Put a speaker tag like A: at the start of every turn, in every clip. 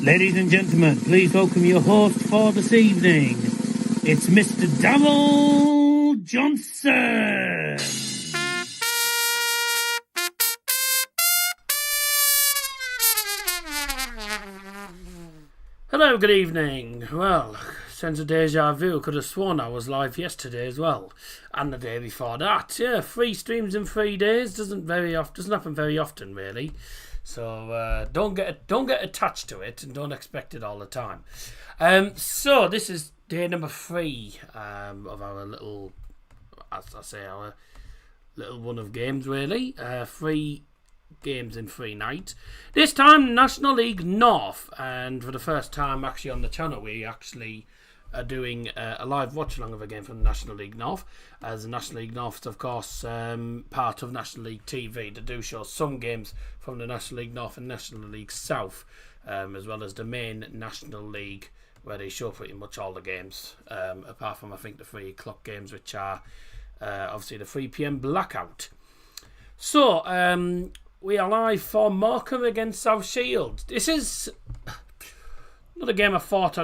A: Ladies and gentlemen, please welcome your host for this evening. It's Mr. Darryl Johnson. Hello, good evening. Well, sense of deja vu. Could have sworn I was live yesterday as well, and the day before that. Yeah, 3 streams in 3 days doesn't happen very often, really. So don't get attached to it and don't expect it all the time. So this is day number 3 of our little, as I say, our little run of games. Really, 3 games in 3 nights. This time National League North, and for the first time actually on the channel we actually are doing a live watch along of a game from the National League North, as the National League North is of course part of National League TV. They do show some games from the National League North and National League South, as well as the main National League, where they show pretty much all the games, apart from I think the 3 o'clock games, which are obviously the 3 PM blackout. So we are live for Morecambe against South Shields. This is not a game I thought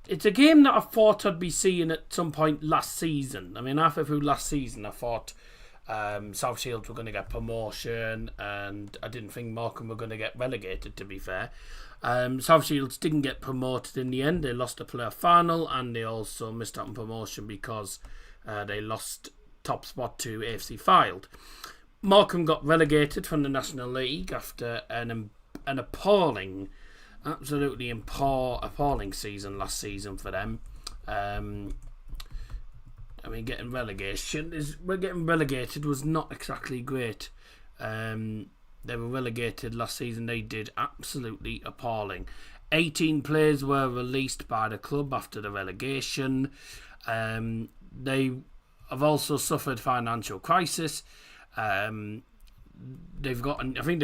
A: it's a game that I thought I'd be seeing at some point last season. I mean, halfway through last season, I thought South Shields were going to get promotion, and I didn't think Morecambe were going to get relegated, to be fair. South Shields didn't get promoted in the end. They lost the playoff final, and they also missed out on promotion because they lost top spot to AFC Fylde. Morecambe got relegated from the National League after an appalling, absolutely appalling season last season for them. I mean, getting relegated was not exactly great. They were relegated last season. They did absolutely appalling. 18 players were released by the club after the relegation. They have also suffered financial crisis. I think they've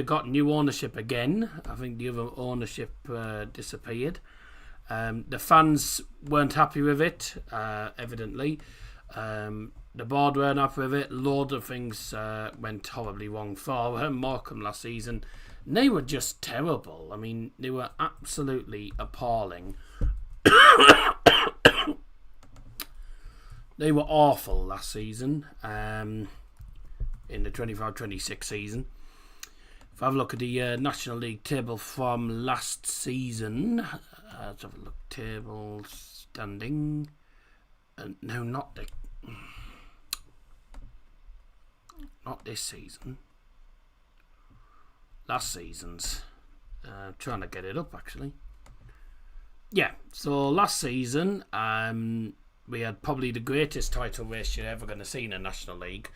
A: got new ownership again. I think the other ownership disappeared. The fans weren't happy with it, evidently. The board weren't happy with it. Loads of things went horribly wrong for Morecambe last season. And they were just terrible. I mean, they were absolutely appalling. They were awful last season. In the 25-26 season. If I have a look at the National League table from last season, let's have a look. Table standing. No, not this season. Last season's. Trying to get it up actually. Yeah, so last season we had probably the greatest title race you're ever going to see in a National League.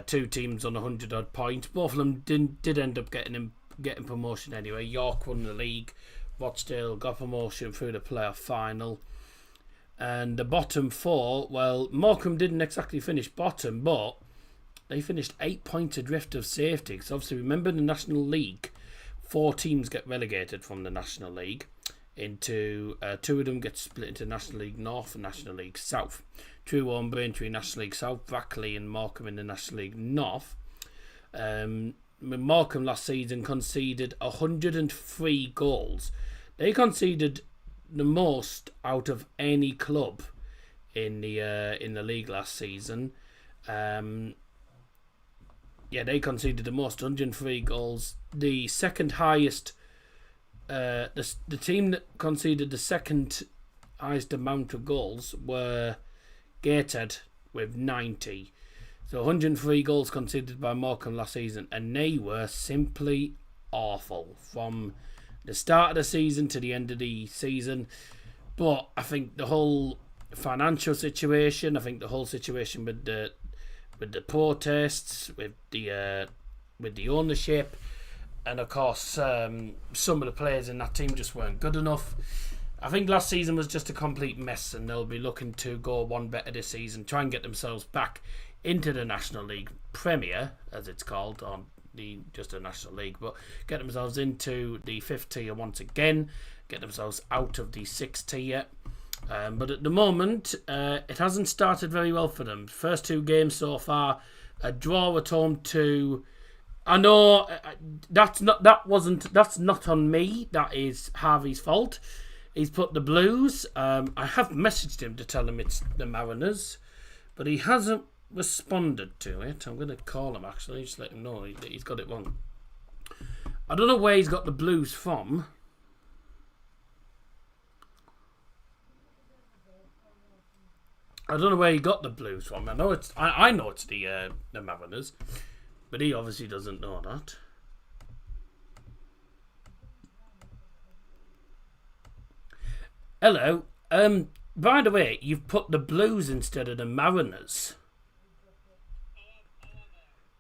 A: 2 teams on 100 odd points. Both of them did end up getting promotion anyway. York won the league. Rochdale got promotion through the playoff final. And the bottom 4, well, Morecambe didn't exactly finish bottom, but they finished 8 points adrift of safety. Because obviously, remember the National League, 4 teams get relegated from the National League. Into 2 of them get split into National League North and National League South. Truro, Braintree, National League South, Brackley and Morecambe in the National League North. Morecambe last season conceded 103 goals. They conceded the most out of any club in the league last season. They conceded the most, 103 goals. The second highest. The team that conceded the second highest amount of goals were Gateshead with 90. So 103 goals conceded by Morecambe last season, and they were simply awful from the start of the season to the end of the season. But I think the whole financial situation, I think the whole situation with the protests, with the ownership, and of course some of the players in that team just weren't good enough. I think last season was just a complete mess, and they'll be looking to go one better this season, try and get themselves back into the National League Premier, as it's called, or just a National League, but get themselves into the 5th tier once again, get themselves out of the 6th tier. But at the moment, it hasn't started very well for them. First 2 games so far, a draw at home to I know that's not on me. That is Harvey's fault. He's put the Blues. I have messaged him to tell him it's the Mariners, but he hasn't responded to it. I'm going to call him actually, just let him know that he's got it wrong. I don't know where he's got the Blues from. I don't know where he got the Blues from. I know it's the Mariners, but he obviously doesn't know that. Hello. By the way, you've put the Blues instead of the Mariners.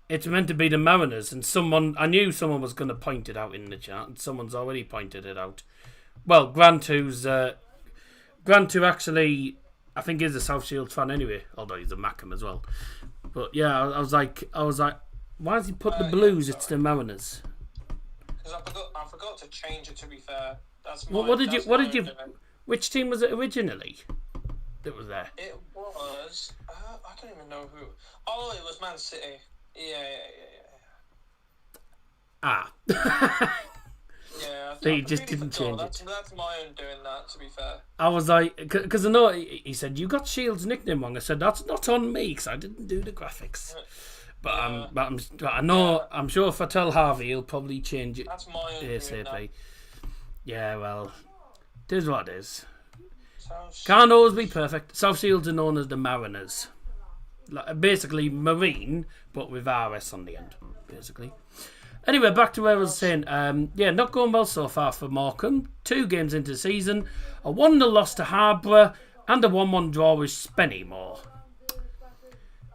A: It's meant to be the Mariners, and I knew someone was going to point it out in the chat, and someone's already pointed it out. Well, Grant, who actually, I think is a South Shields fan anyway, although he's a Morecambe as well. But yeah, I was like, why has he put the Blues? Yeah, it's the Mariners.
B: Because I forgot to change it. To be fair,
A: which team was it originally that was there?
B: It was. I don't even know who. Oh, it was Man City. Yeah.
A: Ah.
B: Yeah,
A: so he just didn't change it.
B: That's my own doing that, to be fair.
A: I was like, because I know he said, you got Shields' nickname wrong. I said, that's not on me, because I didn't do the graphics. But I know, I'm sure if I tell Harvey, he'll probably change it.
B: That's my own
A: ASAP. Yeah, well, it is what it is. Can't always be perfect. South Shields are known as the Mariners. Basically Marine, but with RS on the end, basically. Anyway, back to where I was saying. Not going well so far for Morecambe. 2 games into the season. A 1-0 loss to Harborough and a 1-1 draw with Spennymoor.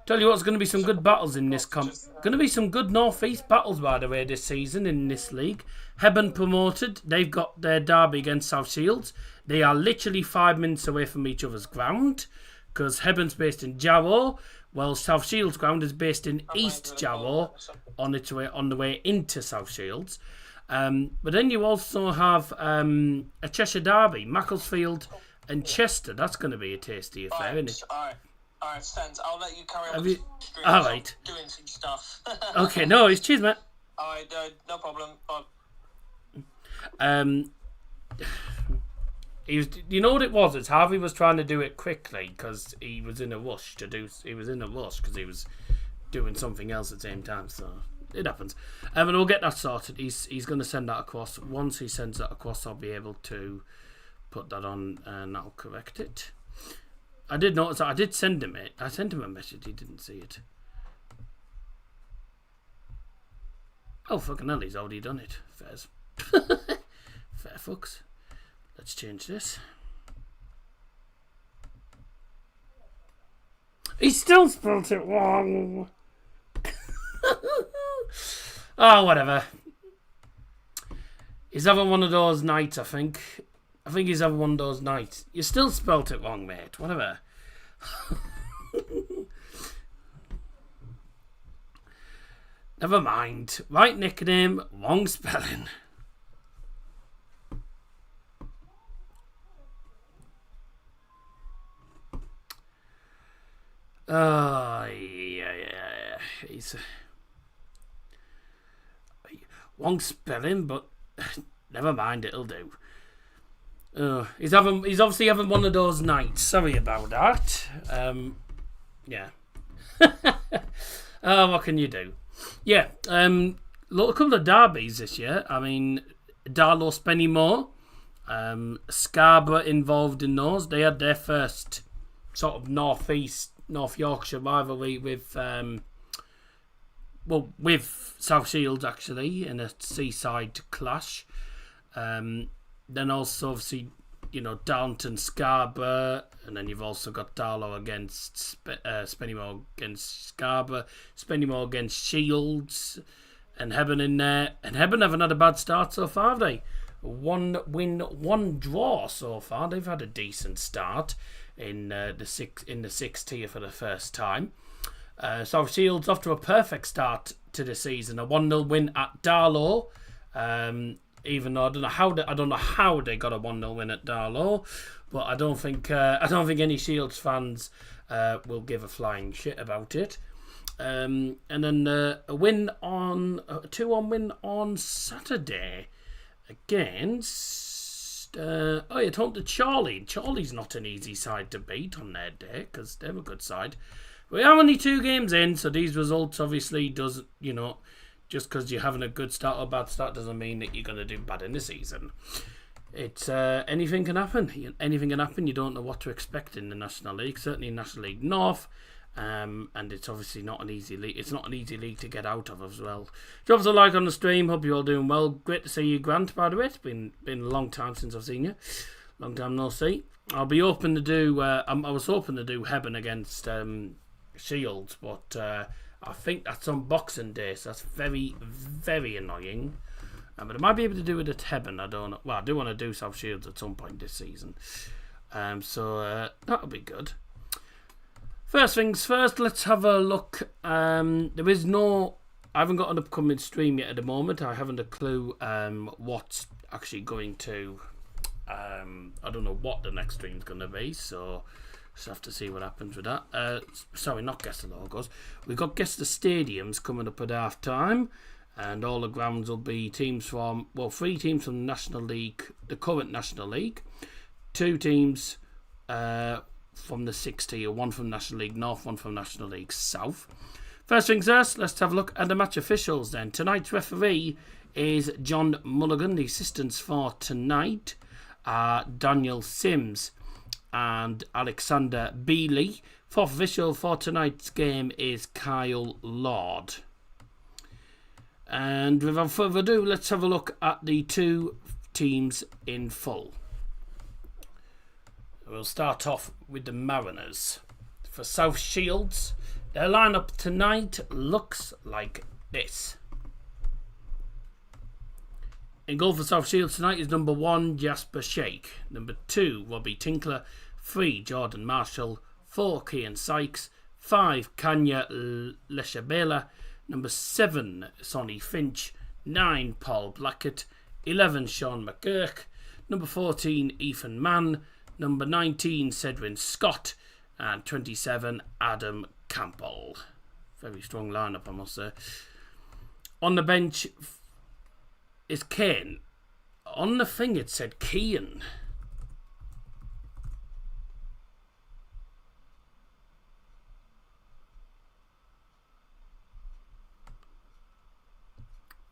A: Tell you what's going to be some good battles in this Going to be some good North East battles, by the way, this season in this league. Hebburn promoted. They've got their derby against South Shields. They are literally 5 minutes away from each other's ground, because Heburn's based in Jarrow, while South Shields ground is based in East Jarrow on the way into South Shields. But then you also have a Cheshire derby, Macclesfield and Chester. That's going to be a tasty affair, isn't it?
B: Alright, Sens, I'll let you carry on with the stream.
A: Alright.
B: Doing some stuff.
A: Okay, no, it's cheers, mate.
B: Alright, no problem.
A: You know what it was? It's Harvey was trying to do it quickly because he was in a rush because he was doing something else at the same time. So it happens. And we'll get that sorted. He's going to send that across. Once he sends that across, I'll be able to put that on and that'll correct it. I did notice that I did send him it. I sent him a message. He didn't see it. Oh, fucking hell, he's already done it. Fairs. Fair fucks. Let's change this. He still spelled it wrong. Oh, whatever. He's having one of those nights, I think. I think he's having one of those nights. You still spelt it wrong, mate. Whatever. Never mind. Right nickname, wrong spelling. Oh, yeah. He's wrong spelling, but never mind, it'll do. He's obviously having one of those nights. Sorry about that. Yeah. Oh, what can you do? Yeah. A couple of derbies this year. I mean, Darlow, Spennymoor, Scarborough involved in those. They had their first sort of North Yorkshire rivalry with South Shields actually in a seaside clash. Then also obviously, Darlington, Scarborough, and then you've also got Darlow against Spennymoor against Scarborough, Spennymoor against Shields, and Hebburn in there. And Hebburn haven't had a bad start so far, have they? 1 win, 1 draw so far. They've had a decent start in the sixth tier for the first time. South Shields off to a perfect start to the season. A 1-0 win at Darlow. Even though I don't know how they got a 1-0 win at Darlow, but I don't think any Shields fans will give a flying shit about it. And then a 2-1 win on Saturday against at home to Charlie. Charlie's not an easy side to beat on their day because they're a good side. We are only 2 games in, so these results obviously doesn't, just because you're having a good start or bad start doesn't mean that you're going to do bad in the season. It's anything can happen. Anything can happen. You don't know what to expect in the National League. Certainly in National League North. And it's obviously not an easy league. It's not an easy league to get out of as well. Drop us a like on the stream. Hope you're all doing well. Great to see you, Grant, by the way. It's been a long time since I've seen you. Long time no see. I'll be open to do... I was hoping to do Hebben against Shields, but I think that's on Boxing Day, so that's very, very annoying. But I might be able to do it at Hebben. I don't know. Well, I do want to do South Shields at some point this season. So that'll be good. First things first, let's have a look. I haven't got an upcoming stream yet at the moment. I haven't a clue what's actually going to... I don't know what the next stream's going to be, so just have to see what happens with that. Sorry, not guess the logos. We've got guess the stadiums coming up at half time, and all the grounds will be teams from, 3 teams from the National League, the current National League, 2 teams from the 6th tier, 1 from National League North, 1 from National League South. First things first, let's have a look at the match officials then. Tonight's referee is John Mulligan. The assistants for tonight are Daniel Sims and Alexander Beeley. Fourth official for tonight's game is Kyle Lord. And without further ado, let's have a look at the 2 teams in full. We'll start off with the Mariners. For South Shields, their lineup tonight looks like this. In goal for South Shields tonight is number 1, Jasper Shake. Number 2, Robbie Tinkler. 3, Jordan Marshall. 4, Kian Sykes. 5, Kanya Leshabela. Number 7, Sonny Finch. 9, Paul Blackett. 11, Sean McGurk. Number 14, Ethan Mann. Number 19, Cedwin Scott. And 27, Adam Campbell. Very strong lineup, I must say. On the bench is Kane. On the thing it said Kean.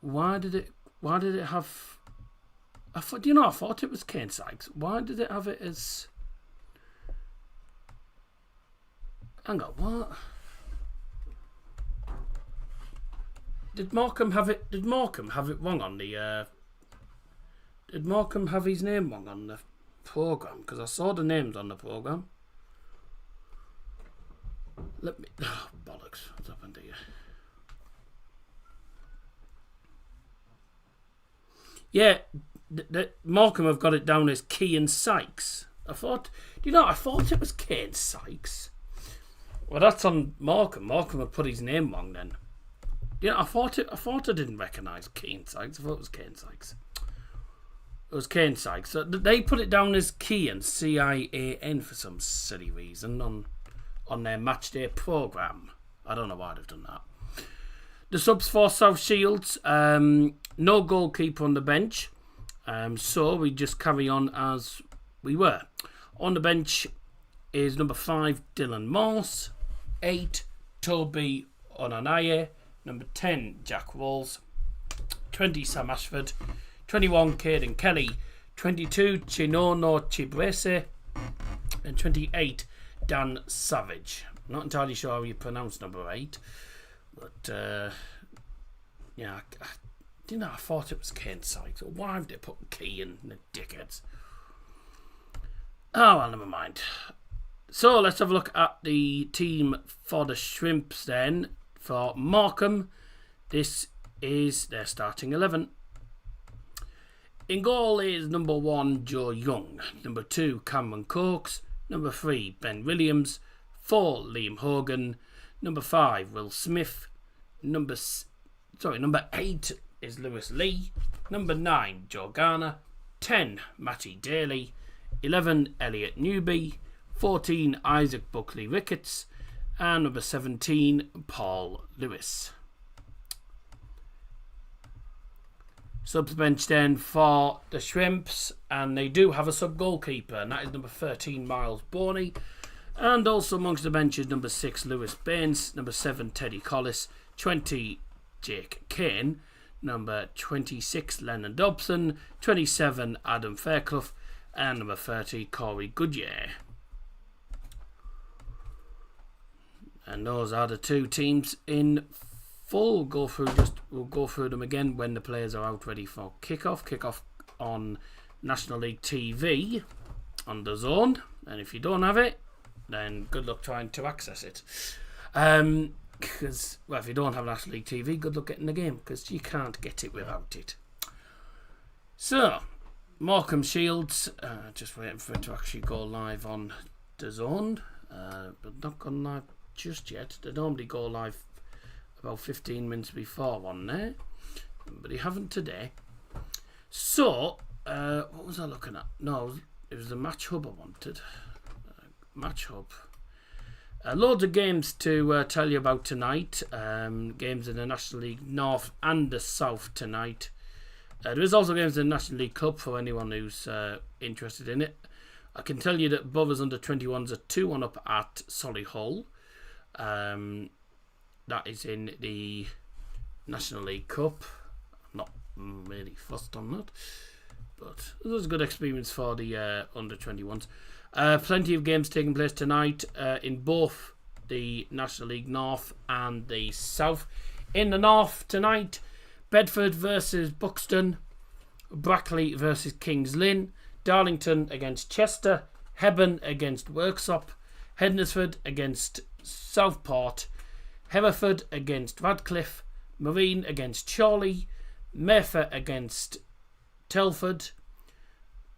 A: Why did it have... I thought it was Kane Sykes. Why did it have it as... Hang on, what? Did Morecambe have it wrong on the... Did Morecambe have his name wrong on the programme? Because I saw the names on the programme. Let me... Oh, bollocks. What's happened here? Yeah, Morecambe have got it down as Kean Sykes. I thought it was Kane Sykes. Well, that's on Morecambe. Morecambe have put his name wrong then. Yeah, I thought I didn't recognise Kean Sykes. I thought it was Kane Sykes. It was Kane Sykes. So they put it down as Kean, C-I-A-N, for some silly reason on their matchday programme. I don't know why they've done that. The subs for South Shields, no goalkeeper on the bench, so we just carry on as we were. On the bench is number 5, Dylan Morse, 8, Toby Onanaye, number 10, Jack Walls, 20, Sam Ashford, 21, Caden Kelly, 22, Chinono Chibrese, and 28, Dan Savage. I'm not entirely sure how you pronounce number 8. But, yeah, I thought it was Kane Sykes. Why have they put Key in the dickheads? Oh, well, never mind. So, let's have a look at the team for the Shrimps then. For Morecambe, this is their starting 11. In goal is number 1, Joe Young. Number 2, Cameron Cokes. Number 3, Ben Williams. 4, Liam Hogan. Number 5, Will Smith. Number 8 is Lewis Lee. Number 9, Joe Garner. 10, Matty Daly. 11, Elliot Newby. 14, Isaac Buckley Ricketts. and number 17, Paul Lewis. Subs bench then for the Shrimps, and they do have a sub-goalkeeper, and that is number 13, Miles Boney. And also amongst the benches, number 6, Lewis Baines, number 7, Teddy Collis, 20, Jake Kane, number 26, Lennon Dobson, 27, Adam Fairclough, and number 30, Corey Goodyear. And those are the two teams in full. We'll go through them again when the players are out ready for kickoff. Kickoff on National League TV on the Zone, and if you don't have it, then good luck trying to access it. Because if you don't have National League TV, good luck getting the game, because you can't get it without it. So, Morecambe Shields, just waiting for it to actually go live on the Zone, but not gone live just yet. They normally go live about 15 minutes before on there, but they haven't today. So, what was I looking at? No, it was the Match Hub I wanted. Match Hub. Loads of games to tell you about tonight. Games in the National League North and the South tonight. There is also games in the National League Cup for anyone who's interested in it. I can tell you that Brothers under 21s are 2-1 up at Solihull. That is in the National League Cup. I'm not really fussed on that, but it was a good experience for the under 21s. Plenty of games taking place tonight in both the National League North and the South. In the North tonight, Bedford versus Buxton, Brackley versus Kings Lynn, Darlington against Chester, Hebburn against Worksop, Hednesford against Southport, Hereford against Radcliffe, Marine against Chorley, Mayfair against Telford.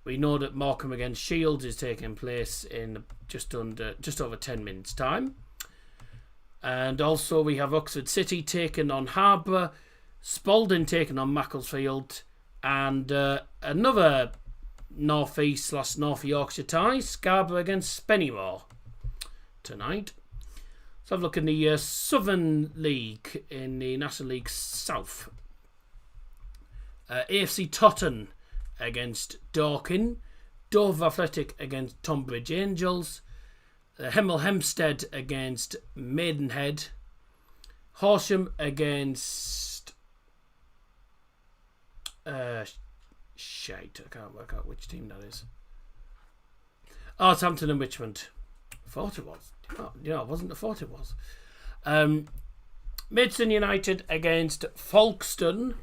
A: We know that Morecambe against Shields is taking place in just over 10 minutes time. And also we have Oxford City taking on Harborough, Spalding taking on Macclesfield, and another North East / North Yorkshire tie, Scarborough against Spennymoor tonight. Let's have a look in the Southern League in the National League South. AFC Totton against Dorking, Dover Athletic against Tonbridge Angels, Hemel Hempstead against Maidenhead, Horsham against shite, I can't work out which team that is. Southampton and Richmond. I thought it was. Yeah, it wasn't. I thought it was. Maidstone United against Folkestone.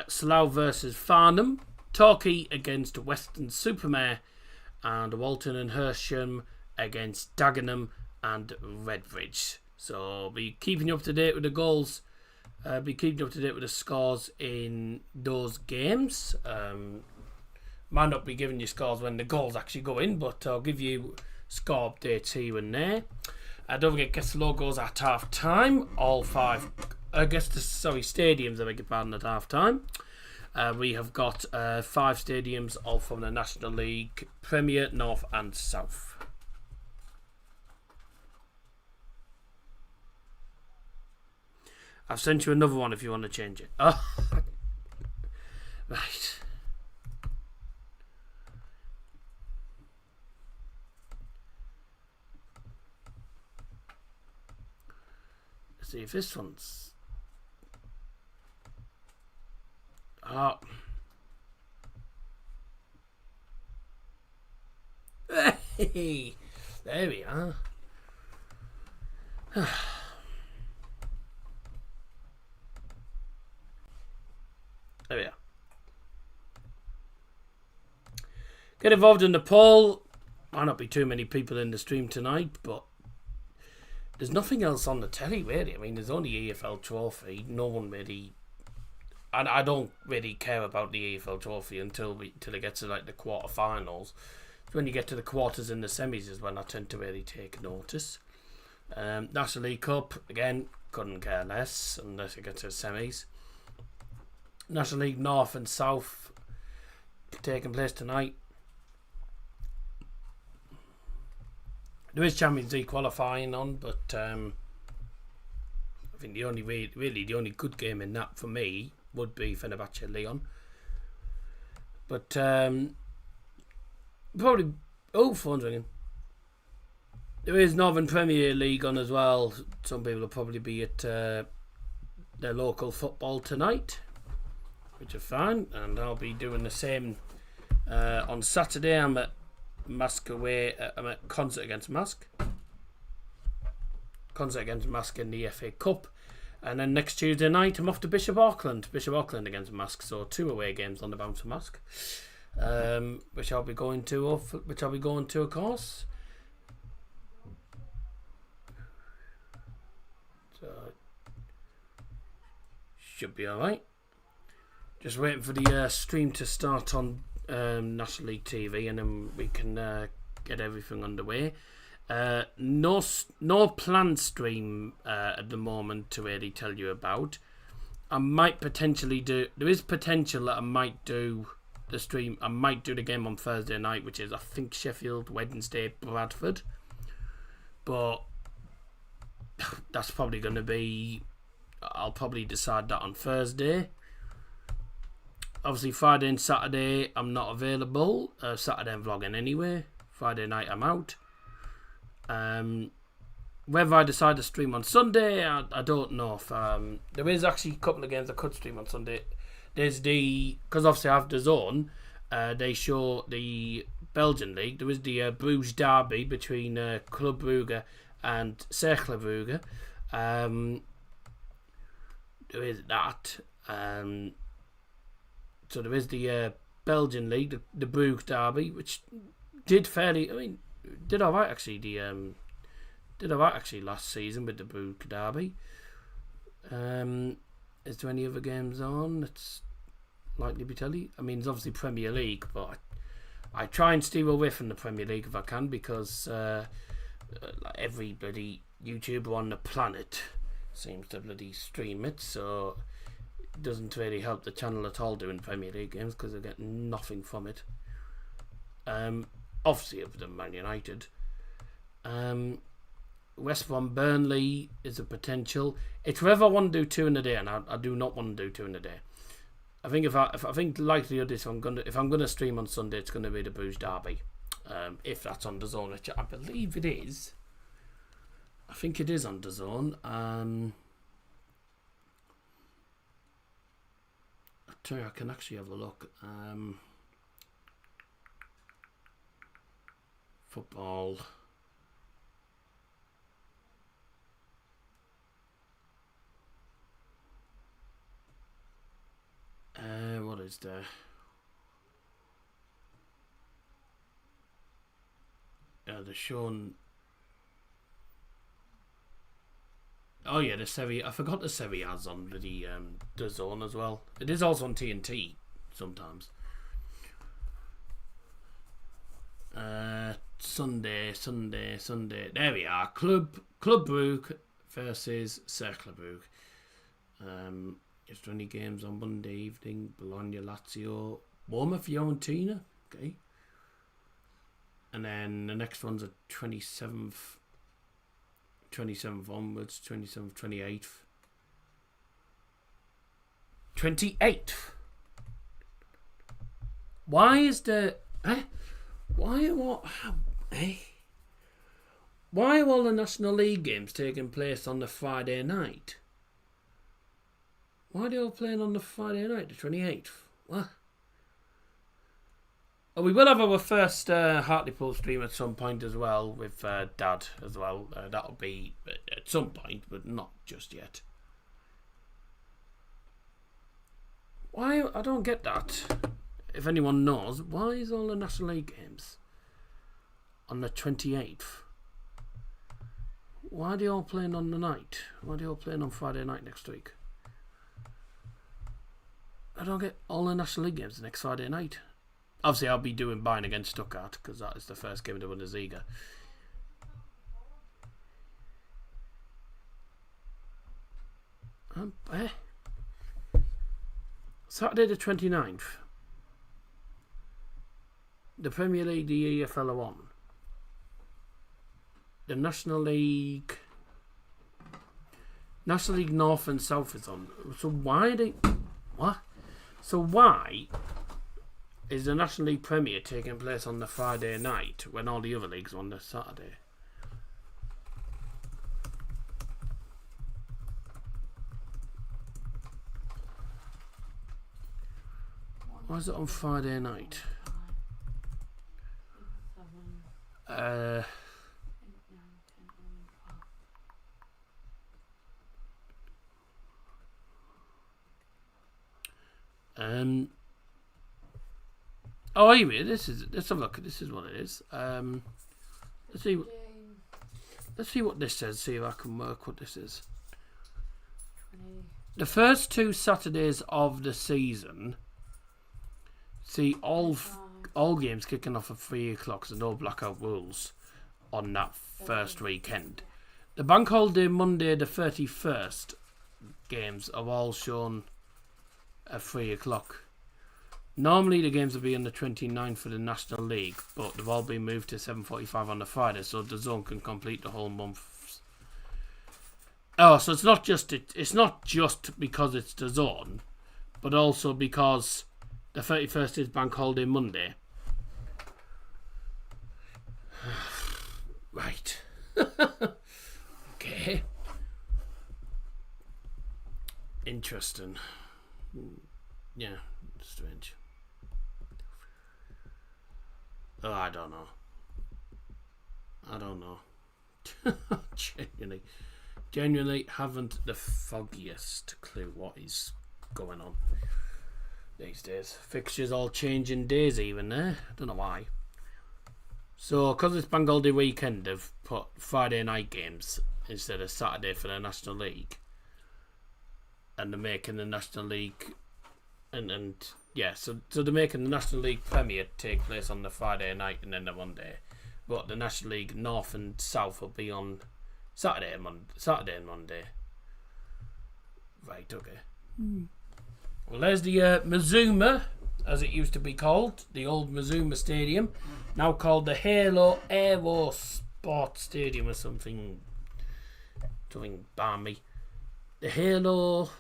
A: Slough versus Farnham, Torquay against Weston-super-Mare, and Walton and Hersham against Dagenham and Redbridge. So be keeping you up to date with the goals, be keeping you up to date with the scores in those games. Might not be giving you scores when the goals actually go in, but I'll give you score updates here and there. Don't forget, guess the logos at half time. All five. Stadiums, I beg your pardon, at half time. We have got 5 stadiums, all from the National League Premier, North and South. I've sent you another one if you want to change it. Oh. Right. Let's see if this one's... Oh. Hey, there we are. There we are. Get involved in the poll. Might not be too many people in the stream tonight, but there's nothing else on the telly really. I mean, there's only EFL Trophy. No one really... And I don't really care about the EFL Trophy until it gets to like the quarterfinals. When you get to the quarters and the semis is when I tend to really take notice. National League Cup, again, couldn't care less unless it gets to the semis. National League North and South taking place tonight. There is Champions League qualifying on, but I think the only the only good game in that for me would be Fenerbahce Lyon. But probably phone's ringing. There is Northern Premier League on as well. Some people will probably be at their local football tonight, which is fine, and I'll be doing the same on Saturday. I'm at Mask away. I'm at Concert against Mask in the FA Cup, and then next Tuesday night I'm off to Bishop Auckland against Mask. So 2 away games on the bounce for Mask, which I'll be going to, of course. So should be alright. Just waiting for the stream to start on National League TV, and then we can get everything underway. No planned stream at the moment to really tell you about. I might potentially do. There is potential that I might do the stream. I might do the game on Thursday night, which is I think Sheffield Wednesday Bradford, but that's probably going to be. I'll probably decide that on Thursday. Obviously, Friday and Saturday I'm not available. Saturday I'm vlogging anyway. Friday night I'm out. Whether I decide to stream on Sunday, I don't know. If there is actually a couple of games I could stream on Sunday. There's because obviously I have DAZN. They show the Belgian league. There is the Bruges derby between Club Brugge and Cercle Brugge. There is that. So there is the Belgian league, the Brugge derby, which did fairly. I mean, did alright actually. Did alright actually last season with the Brugge derby. Is there any other games on that's likely to be telly? I mean, it's obviously Premier League, but I try and steer away from the Premier League if I can, because every bloody YouTuber on the planet seems to bloody stream it, so it doesn't really help the channel at all doing Premier League games, because I get nothing from it. Obviously, other than Man United. West Brom Burnley is a potential. It's whether I want to do 2 in a day, and I do not want to do 2 in a day. I think if I think likelihood is if I'm gonna stream on Sunday, it's gonna be the Bruges derby. If that's on DAZN, which I believe it is. I think it is on DAZN. I tell you, I can actually have a look. Football. What is there? The Sean. Oh yeah, the Serie. I forgot the Serie A's on the DAZN as well. It is also on TNT sometimes. Sunday. There we are. Club Brugge versus Cercle Brugge. Is there any games on Monday evening? Bologna, Lazio, Roma, Fiorentina. Okay. And then the next one's a 27th onwards, 27th, 28th. 28th. Why is the... Why are all the National League games taking place on the Friday night? Why are they all playing on the Friday night, the 28th? What? Oh, we will have our first Hartlepool stream at some point as well, with Dad as well. That'll be at some point, but not just yet. Why? I don't get that. If anyone knows, why is all the National League games on the 28th? Why are they all playing on the night? Why are they all playing on Friday night next week? I don't get all the National League games next Friday night. Obviously, I'll be doing Bayern against Stuttgart, because that is the first game of the Bundesliga. Saturday the 29th. The Premier League, the EFL are on. the National League North and South is on. So why is the National League Premier taking place on the Friday night when all the other leagues are on the Saturday? Why is it on Friday night? Oh, anyway, let's have a look. This is what it is. Let's see what this says. See if I can work what this is. The first 2 Saturdays of the season. See, all games kicking off at 3 o'clock, so no blackout rules on that first weekend. The bank holiday Monday, the 31st games are all shown at 3 o'clock. Normally the games will be on the 29th for the National League, but they've all been moved to 7:45 on the Friday, so the zone can complete the whole month. Oh, so it's not just because it's the zone, but also because the 31st is bank holiday Monday. Right. Okay. Interesting. Yeah, strange. Oh, I don't know. Genuinely haven't the foggiest clue what is going on these days. Fixtures all changing days even there. Don't know why. So, because it's bank holiday weekend, they've put Friday night games instead of Saturday for the National League. And they're making the National League so they're making the National League Premier take place on the Friday night and then the Monday. But the National League North and South will be on Saturday and Monday. Right, okay. Well, there's the Mazuma, as it used to be called, the old Mazuma Stadium, now called the Halo Aerospace Stadium or something balmy. The Halo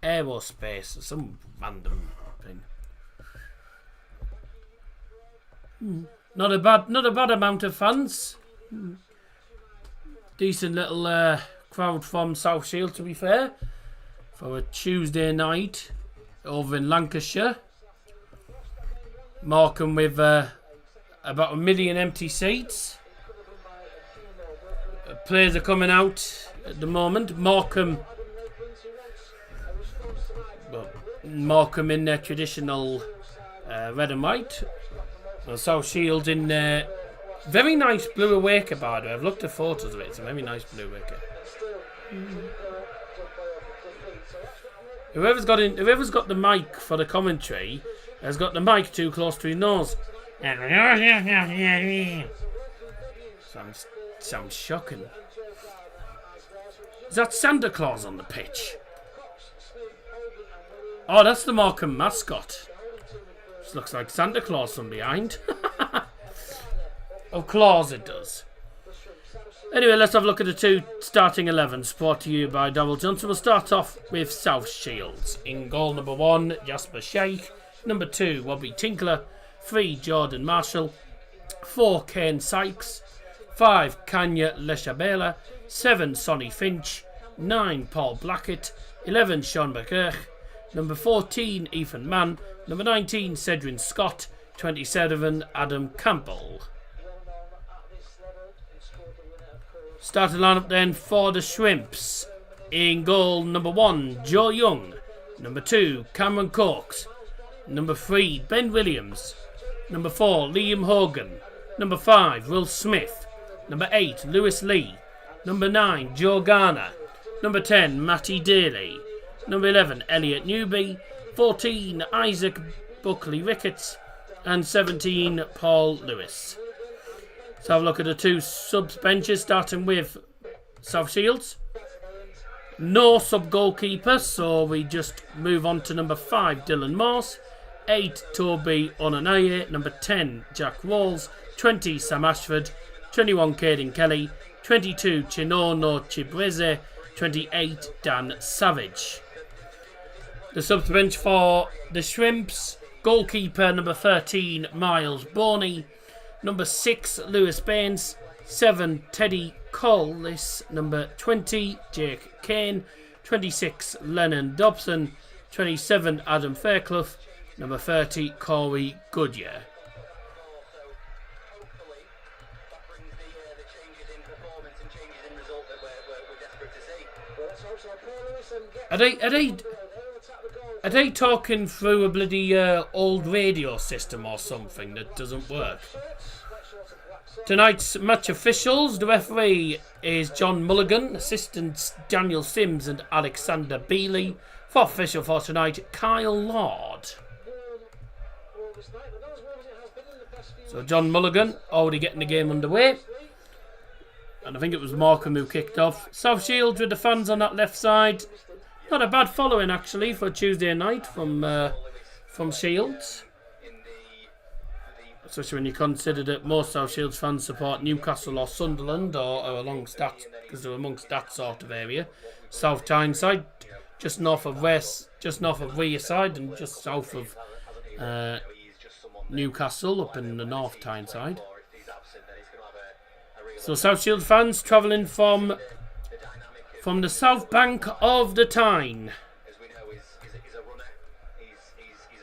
A: Aerospace, some random thing. Not a bad amount of fans. Decent little crowd from South Shield, to be fair, for a Tuesday night over in Lancashire. Morecambe with about 1 million empty seats. Players are coming out at the moment. Morecambe in their traditional red and white. And South Shield in very nice blue awaker, by the way. I've looked at photos of it. It's a very nice blue awaker. Whoever's got the mic for the commentary has got the mic too close to his nose. Sounds shocking. Is that Santa Claus on the pitch? Oh, that's the Morecambe mascot. This looks like Santa Claus from behind. Of claws it does. Anyway, let's have a look at the 2 starting 11s brought to you by Darrell Johnson. We'll start off with South Shields. In goal, number 1, Jasper Sheikh. Number 2, Robbie Tinkler. 3, Jordan Marshall. 4, Kane Sykes. 5, Kanya Leshabela. 7, Sonny Finch. 9, Paul Blackett. 11, Sean McGurk. Number 14, Ethan Mann. Number 19, Cedrin Scott. 27, Adam Campbell. Starting lineup then for the Shrimps. In goal, number 1, Joe Young. Number 2, Cameron Cox. Number 3, Ben Williams. Number 4, Liam Hogan. Number 5, Will Smith. Number 8, Lewis Lee. Number 9, Joe Garner. Number 10, Matty Daly. Number 11, Elliot Newby. 14, Isaac Buckley Ricketts. And 17, Paul Lewis. Let's have a look at the 2 subs benches, starting with South Shields. No sub-goalkeeper, so we just move on to number 5, Dylan Morse. 8, Toby Onanaye. Number 10, Jack Walls. 20, Sam Ashford. 21 Caden Kelly, 22 Chinono Chibreze, 28 Dan Savage. The subs bench for the Shrimps: goalkeeper number 13 Miles Borney, number 6 Lewis Baines, 7 Teddy Collis, number 20 Jake Kane, 26 Lennon Dobson, 27 Adam Fairclough, number 30 Corey Goodyear. Are they talking through a bloody old radio system or something that doesn't work? Tonight's match officials: the referee is John Mulligan, assistants Daniel Sims and Alexander Bealey. Fourth official for tonight, Kyle Lord. So John Mulligan already getting the game underway. And I think it was Morecambe who kicked off. South Shields with the fans on that left side. Not a bad following actually for Tuesday night from Shields. Especially when you consider that most South Shields fans support Newcastle or Sunderland or along that, because they're amongst that sort of area. South Tyneside, just north of Wearside and just south of Newcastle up in the North Tyneside. So South Shields fans travelling from the south bank of the Tyne,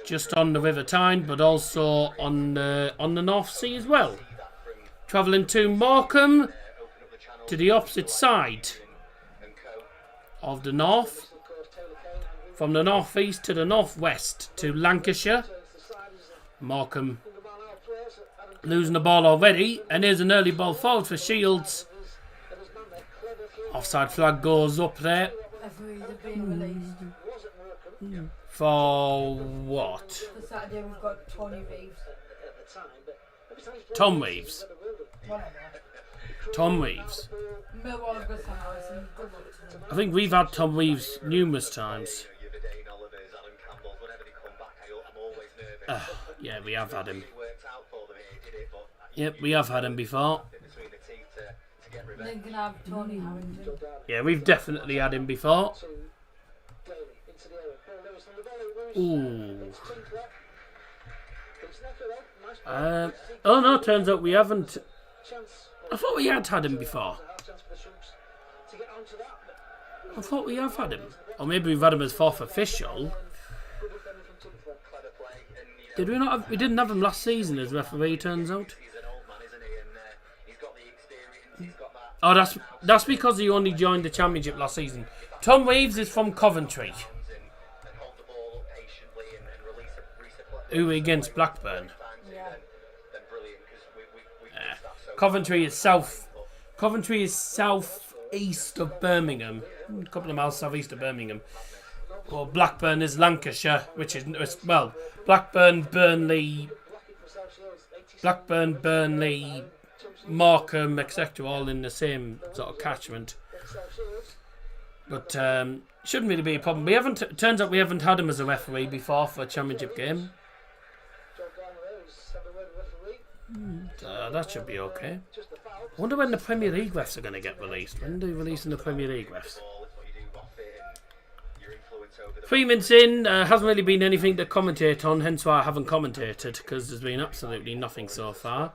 A: just on the River Tyne, but also on the North Sea as well. Travelling to Morecambe, to the opposite side of the north, from the northeast to the northwest to Lancashire. Morecambe losing the ball already, and here's an early ball forward for Shields. Offside flag goes up there. For what?
C: For Saturday we've got Tony Reeves.
A: Tom Reeves. Tom Reeves.
C: Millwall's got Sam Harrison. Good luck to them.
A: I think we've had Tom Reeves numerous times. Yeah, we have had him. Yep, we have had him before.
C: Then can have Tony Harrington.
A: Yeah, we've definitely had him before. Ooh. Oh no, turns out we haven't. I thought we had him before. I thought we have had him. Or maybe we've had him as fourth official. Did we not have, we didn't have him last season as referee, turns out. Oh, that's because he only joined the Championship last season. Tom Reeves is from Coventry. Who against Blackburn?
C: Yeah.
A: Coventry is south east of Birmingham. A couple of miles southeast of Birmingham. Well, Blackburn is Lancashire, which is, well, Blackburn, Burnley, Morecambe, etc., all in the same sort of catchment. But shouldn't really be a problem. Turns out we haven't had him as a referee before for a Championship game. That should be okay. I wonder when the Premier League refs are going to get released. When are they releasing the Premier League refs? 3 minutes in, hasn't really been anything to commentate on, hence why I haven't commentated, because there's been absolutely nothing so far.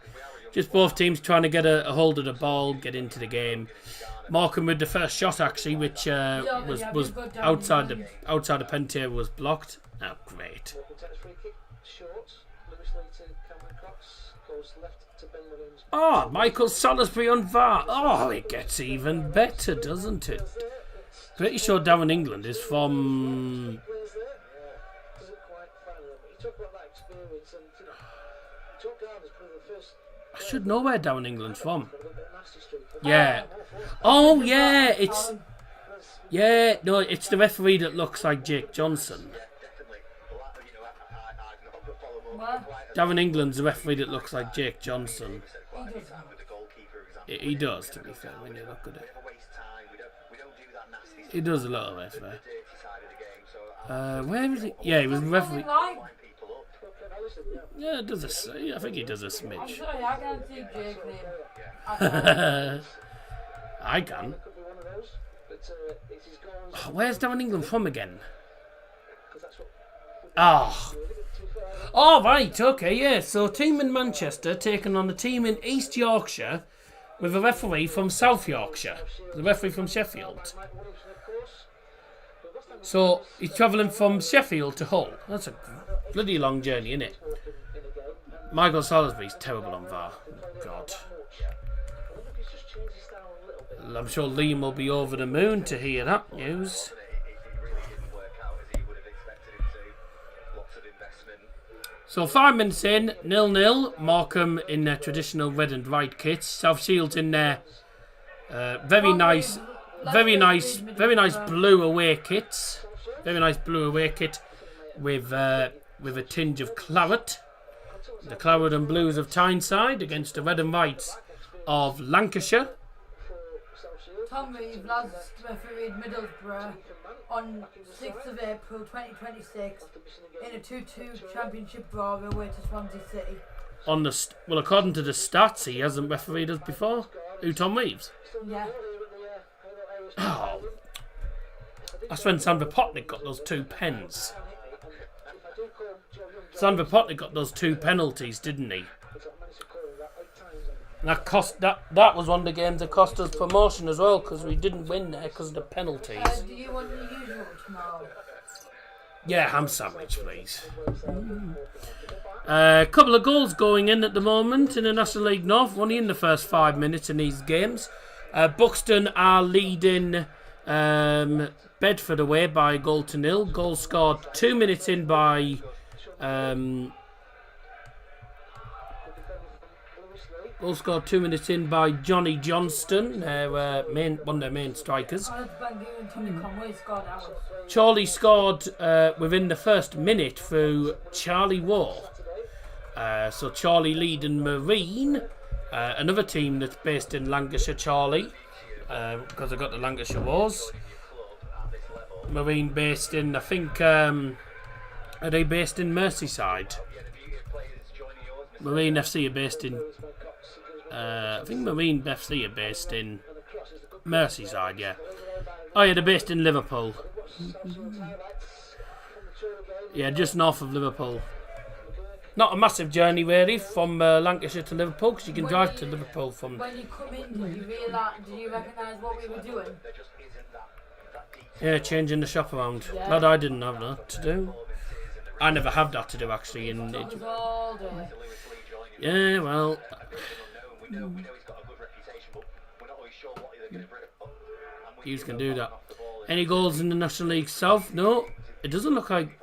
A: Just both teams trying to get a hold of the ball, get into the game. Morecambe with the first shot actually, which was outside the penalty area, was blocked. Oh, great. Oh, Michael Salisbury on VAR. Oh, it gets even better, doesn't it? Pretty sure Darren England is from... I should know where Darren England's from. Yeah. Oh, yeah, it's... Yeah, no, it's the referee that looks like Jake Johnson. Darren England's the referee that looks like Jake Johnson. He does, to be fair, when you look at it. He does a lot of referee. Where is he? Yeah, he was referee. Yeah, it does I think he does a
C: I'm
A: smidge.
C: sorry, I can't see Jake's name. I can't.
A: I can. Oh, where's Darren England from again? Oh. Oh, right, okay, yeah. So, a team in Manchester taking on a team in East Yorkshire with a referee from South Yorkshire. The referee from Sheffield. So, he's travelling from Sheffield to Hull. That's a bloody long journey, isn't it? Michael Salisbury's terrible on VAR. God. I'm sure Liam will be over the moon to hear that news. So 5 minutes in, 0-0. Morecambe in their traditional red and white kits. South Shields in their very nice blue away kits. Very nice blue away kit with a tinge of claret. The claret and blues of Tyneside against the red and whites of Lancashire.
C: Tom Reeve last refereed Middlesbrough on 6th of April 2026 in a 2-2 championship draw away to Swansea City.
A: Well, according to the stats, he hasn't refereed us before. Who, Tom Reeves?
C: Yeah.
A: Oh. That's when Sandra Potnick got those 2 pens. Sandra Potnick got those 2 penalties, didn't he? And that was one of the games that cost us promotion as well, because we didn't win there because of the penalties.
C: Do you want the usual tomorrow?
A: Yeah, ham sandwich, please. A couple of goals going in at the moment in the National League North, only in the first 5 minutes in these games. Buxton are leading Bedford away by 1-0. Goal scored 2 minutes in by Johnny Johnston, one of their main strikers. Charlie scored within the first minute through Charlie Waugh. So Charlie leading Marine, another team that's based in Lancashire, Charlie, because I got the Lancashire Wars. Marine based in, I think, are they based in Merseyside? Marine FC are based in, I think Marine FC are based in Merseyside, yeah. Oh yeah, they're based in Liverpool. Yeah, just north of Liverpool. Not a massive journey really from Lancashire to Liverpool, because you can drive to Liverpool from...
C: When you come in, did you recognise what we were doing?
A: Yeah, changing the shop around.
C: Yeah.
A: Glad I didn't have that to do. I never have that to do actually in
C: That was all day.
A: Yeah, well... You can do that. Any goals in the National League South? No, it doesn't look like...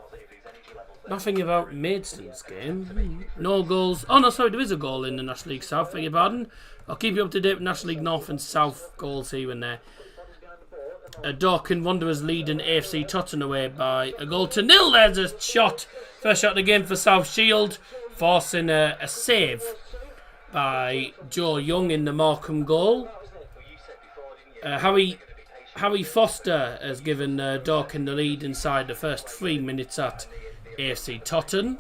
A: Nothing about Maidstone's game. No goals. Oh no, sorry, there is a goal in the National League South, beg your pardon. I'll keep you up to date with National League North and South goals here and there. Dorking Wanderers leading AFC Tottenham away by 1-0. There's a shot. First shot of the game for South Shield, forcing a save by Joe Young in the Morecambe goal. Harry Foster has given Dorking the lead inside the first 3 minutes at AFC Tottenham.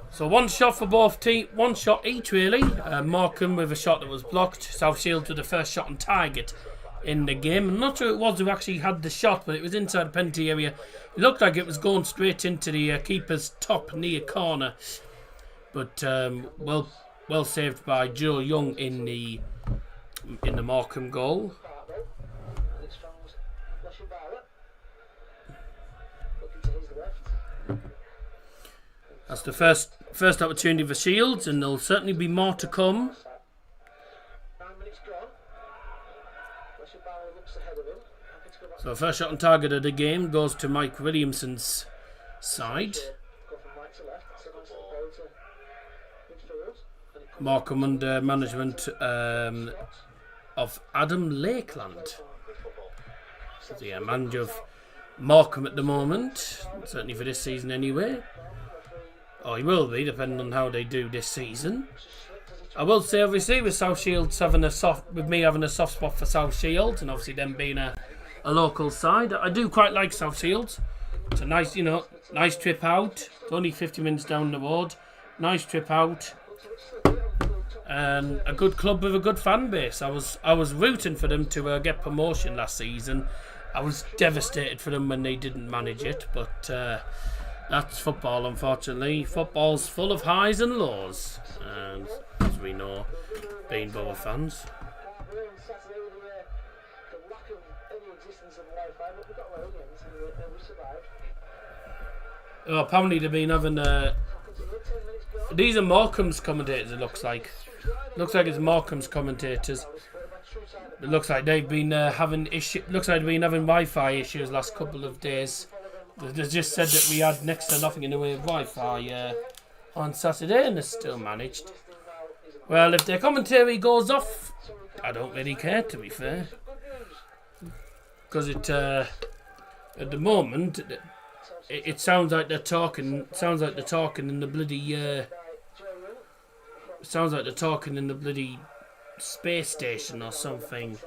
A: So one shot for both teams, one shot each really. Morecambe with a shot that was blocked. South Shields with the first shot on target in the game. I'm not sure it was who actually had the shot, but it was inside the penalty area. It looked like it was going straight into the keeper's top near corner, but well saved by Joe Young in the Morecambe goal. That's the first opportunity for Shields, and there'll certainly be more to come. So first shot on target of the game goes to Mike Williamson's side. Morecambe under management of Adam Lakeland. So the manager of Morecambe at the moment, certainly for this season anyway. Or he will be, depending on how they do this season. I will say, obviously, with South Shields having with me having a soft spot for South Shields, and obviously them being a local side, I do quite like South Shields. It's a nice, nice trip out. It's only 50 minutes down the road. Nice trip out. And a good club with a good fan base. I was rooting for them to get promotion last season. I was devastated for them when they didn't manage it, but that's football, unfortunately. Football's full of highs and lows, and as we know, being Borough fans. Oh, apparently they've been having these are Morecambe's commentators. It looks like it's Morecambe's commentators. It looks like they've been having Wi-Fi issues last couple of days. They just said that we had next to nothing in the way of Wi-Fi on Saturday, and they still managed. Well, if their commentary goes off, I don't really care, to be fair, because at the moment it sounds like they're talking. Sounds like they're talking in the bloody. Sounds like they're talking in the bloody space station or something.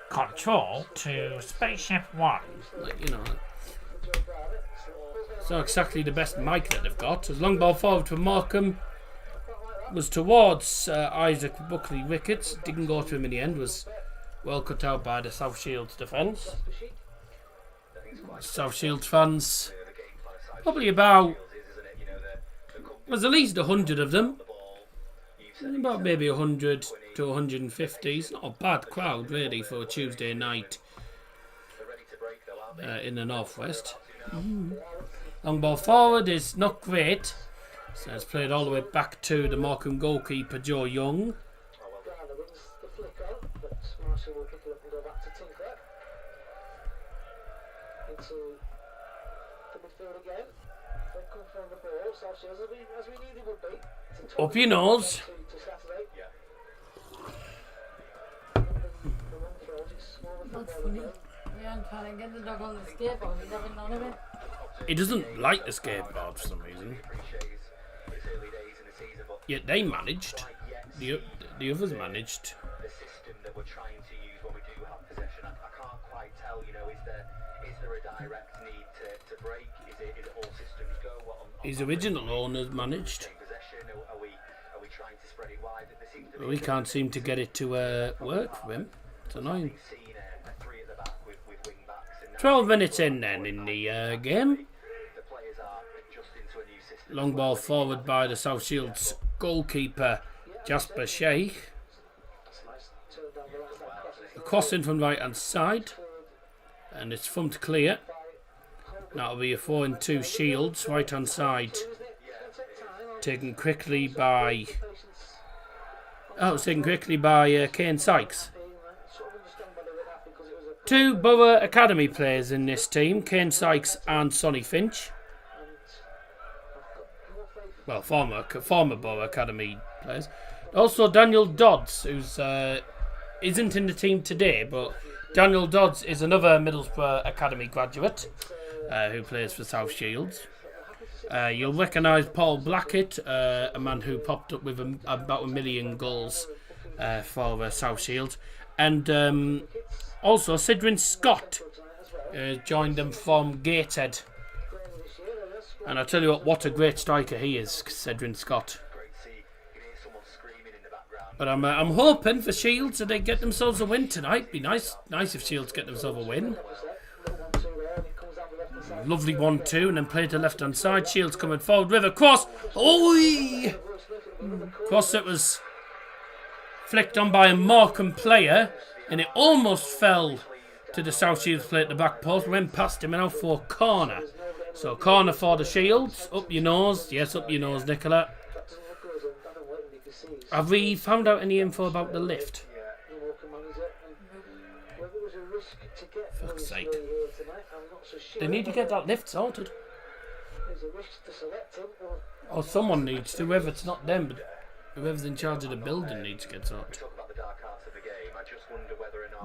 D: Control to Spaceship One.
A: It's not exactly the best mic that they've got. As long ball forward for Morecambe was towards Isaac Buckley Ricketts. Didn't go to him in the end. Was well cut out by the South Shields defence. South Shields fans, probably about, there's at least 100 of them. About maybe 100 to 150. It's not a bad crowd really for a Tuesday night in the northwest. Long ball forward is not great. So it's played all the way back to the Morecambe goalkeeper Joe Young. Up your nose.
C: That's funny. Yeah, trying to get the dog on the skateboard. He's having none of it.
A: He doesn't like the skateboard for some reason. Yet they managed. The others managed.
E: The system that we're trying to use when we do have possession, I can't quite tell. Is there a direct need to break? Is it all systems go?
A: His original owners managed.
E: Are we trying to spread it wide?
A: We can't seem to get it to work for him. It's annoying. 12 minutes in then in the game. Long ball forward by the South Shields goalkeeper Jasper Sheikh. A cross in from right hand side. And it's thumped clear. That'll be a 4-2 Shields, right hand side. Taken quickly by... Oh, it's taken quickly by Kane Sykes. Two Borough Academy players in this team, Kane Sykes and Sonny Finch. Well, former Borough Academy players. Also Daniel Dodds, who's isn't in the team today, but Daniel Dodds is another Middlesbrough Academy graduate who plays for South Shields. You'll recognise Paul Blackett, a man who popped up with about 1 million goals for South Shields. And also Sidrin Scott joined them from Gateshead. And I tell you what a great striker he is, Sidrin Scott. But I'm hoping for Shields that they get themselves a win tonight. Be nice if Shields get themselves a win. Lovely 1-2 and then play to left hand side. Shields coming forward with a cross. Oi! Cross that was flicked on by a Morecambe player and it almost fell to the South Shields player at the back post. Went past him and out for a corner. So corner for the Shields. Up your nose. Yes, up your nose, Nicola. Have we found out any info about the lift? Fuck's sake. They need to get that lift sorted. Or someone needs to, whether it's not them, but whoever's in charge of the building needs to get sorted.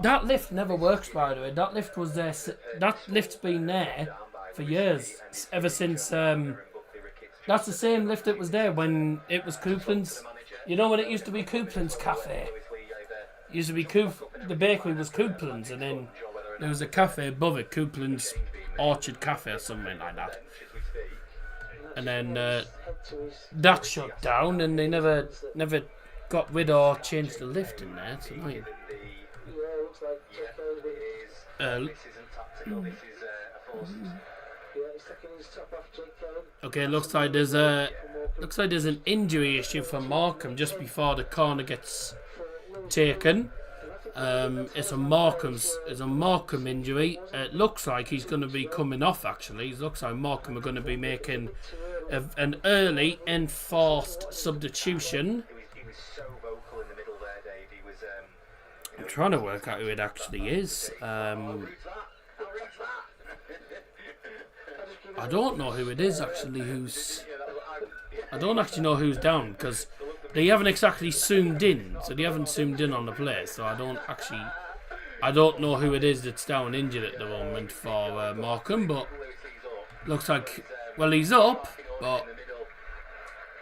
A: That lift never works, by the way. That lift was there. That lift's been there for years. Ever since. That's the same lift that was there when it was Coupland's. You know when it used to be Coupland's Cafe? It used to be the bakery was Coupland's, and then There was a cafe above it, Coupland's Orchard Cafe or something like that. And then that shut down, and they never got rid or changed the lift in there. It's annoying. Okay, looks like there's an injury issue for Morecambe just before the corner gets taken. It's a Morecambe injury. It looks like he's going to be coming off. Actually, it looks like Morecambe are going to be making an early enforced substitution. I'm trying to work out who it actually is. I don't know who it is actually. I don't actually know who's down because they haven't exactly zoomed in. So they haven't zoomed in on the play. So I don't know who it is that's down injured at the moment for Morecambe. But looks like, well, he's up, but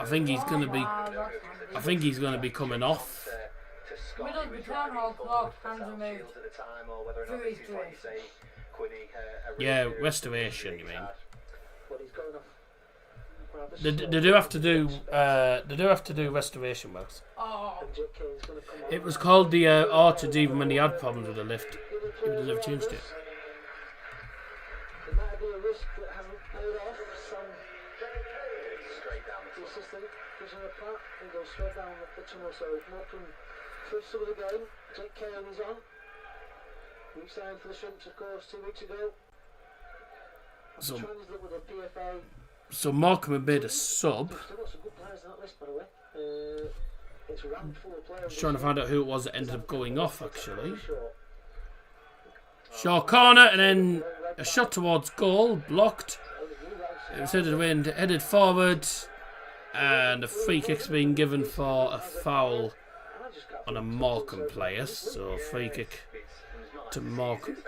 A: I think he's going to be coming off. Yeah, restoration, you mean? They do have to do restoration works. It was called the Orchards even when they had problems with the lift. Even though they've changed it.
F: First sub of the game, Jake Cairn is on. We signed for the Shrimps, of course, 2 weeks ago.
A: So Morecambe had made a sub. Just trying to find out who it was that ended up going off, actually. Short corner, and then a shot towards goal, blocked. It was headed forward, and a free kick's been given for a foul on a Morecambe player. So free kick to Morecambe.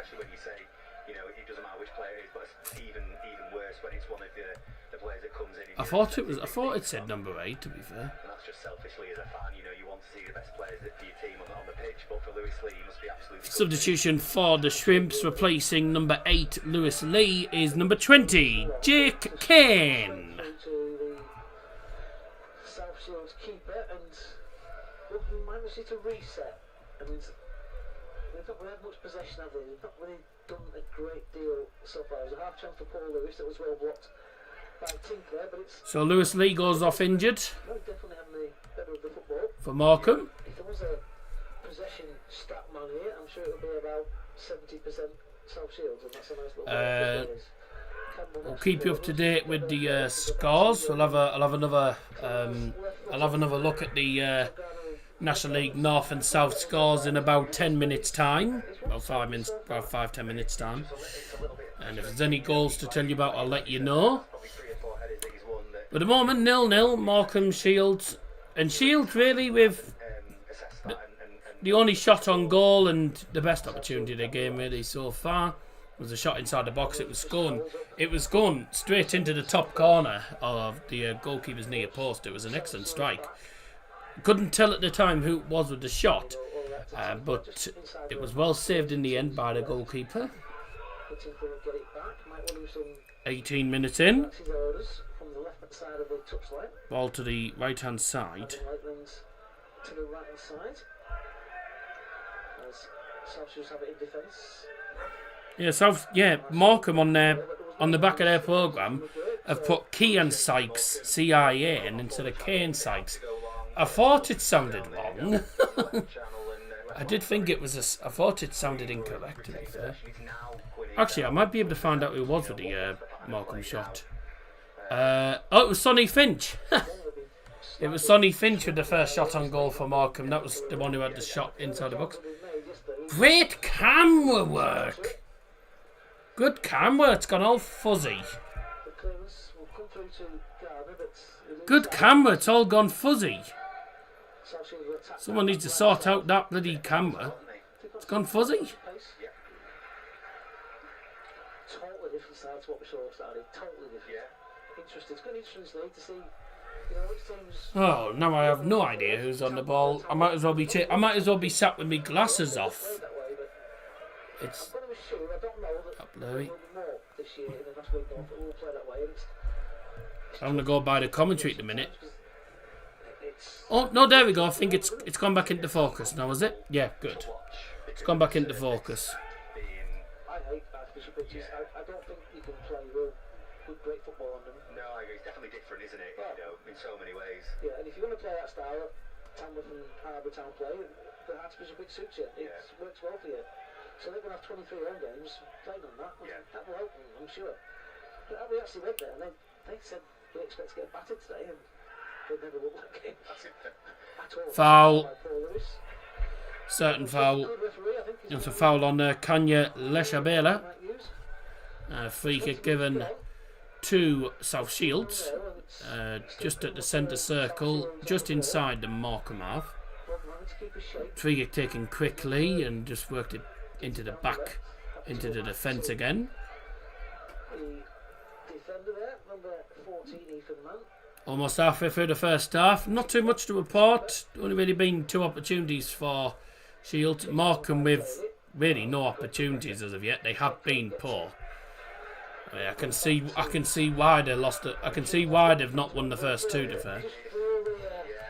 A: I thought it said number 8, to be fair.
E: And that's just selfishly as a fan, you want to see the best players for your team on the pitch, but for Lewis Lee, he must be absolutely...
A: Substitution for the Shrimps, replacing number 8, Lewis Lee, is number 20, Jake Cairn.
F: South Shields keeper, and we might see to reset. I mean, they've not really had much possession, have they? They've not really done a great deal so far. There's a half chance for Paul Lewis that was well blocked.
A: So Lewis Lee goes off injured for Morecambe.
F: If there was a possession stat man here, I'm sure it'll be about 70% South Shields, and that's a nice little
A: we'll keep you up to date with the scores. I'll have another look at the National League North and South scores in about 10 minutes time, about 5-10 minutes time. And if there's any goals to tell you about, I'll let you know. But at the moment, 0-0, Morecambe, Shields. And Shields really with the only shot on goal and the best opportunity they gave really so far was a shot inside the box. It was going straight into the top corner of the goalkeeper's near post. It was an excellent strike. Couldn't tell at the time who it was with the shot, but it was well saved in the end by the goalkeeper. 18 minutes in. Ball to the right hand side. Morecambe on the back of their programme have put Cian Sykes, C-I-A-N, instead of Kane Sykes. I thought it sounded wrong. I did think it was I thought it sounded incorrect, to be fair. Actually, I might be able to find out who it was with the Morecambe shot. It was Sonny Finch. It was Sonny Finch with the first shot on goal for Morecambe. That was the one who had the shot inside the box. Great camera work. Good camera. It's gone all fuzzy. Good camera. It's all gone fuzzy. Someone needs to sort out that bloody camera. It's gone fuzzy.
F: Totally different style to what we saw Saturday. Totally different. Interesting. It's going to be interesting to see, which teams.
A: Oh, now I have no idea who's on the ball. I might as well be sat with my glasses off. It's
F: I'm going to assume, I don't know that
A: blurry.
F: there'll be more this year in the National League North, but we'll play that way. And
A: I'm gonna go by the commentary at the minute.
F: it's
A: Oh no, there we go. I think it's gone back into focus now, is it? Yeah, good. It's gone back into focus.
F: I hate artificial pitches. I don't think you can play good great football on them.
E: No, I agree. It's definitely different, isn't it?
F: Yeah.
E: You know, in so many ways.
F: Yeah, and if you're going to play that style, Tamworth and Harbour Town play, the artificial pitch suits you. It works well for you. So they're going to have 23 home games playing on that.
E: Yeah.
F: That will help them, I'm sure. But we actually went there and they said we expect to get battered today, and they never won that game at all.
A: Foul.
F: By Paul Lewis.
A: Certain foul.
F: Good referee, I think.
A: It's a foul on Kanya Leshabela.
F: Might use.
A: Free kick given to South Shields. Just at the centre circle, just inside the Morecambe half. Free kick taken quickly and just worked it into the back, into the defence again.
F: The defender there, number 14, Ethan Mann.
A: Almost halfway through the first half. Not too much to report. Only really been 2 opportunities for Shields. Morecambe with really no opportunities as of yet. They have been poor. I can see why they lost it. I can see why they've not won the first 2, to fair.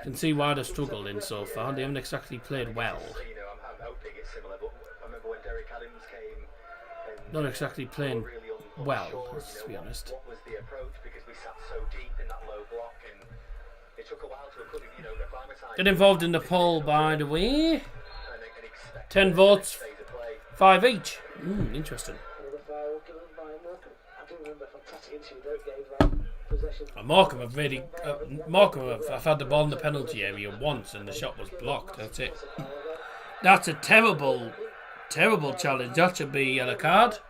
A: I can see why they've struggled in so far. They haven't exactly played well.
E: You know, I'm hoping it's similar, but I remember when Derek Adams came. And
A: Not exactly playing
E: really
A: well,
E: unsure,
A: let's be honest.
E: What was the approach? Because we sat so deep in that low block, and it took a while to acclimatise.
A: Get involved in the poll, by the way.
E: And expect
A: 10 votes,
E: phase of play.
A: 5 each. Interesting.
F: Another foul given by Morecambe. I do remember a fantastic interview Derek gave that possession.
A: Morecambe have really. Morecambe have had the ball in the penalty area once and the shot was blocked. That's it. That's a terrible challenge. That should be a yellow card.
F: It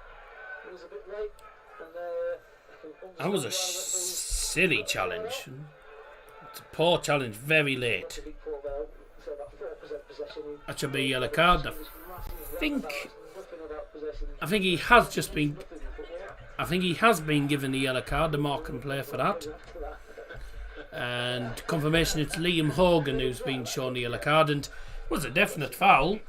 F: was a bit late, and
A: That was a silly challenge. It's a poor challenge, very late.
F: big Paul there, so about 4% possession.
A: That should be a yellow card. I think he has just been. I think he has been given the yellow card, the Morecambe player, for that. And confirmation it's Liam Hogan who's been shown the yellow card, and it was a definite foul.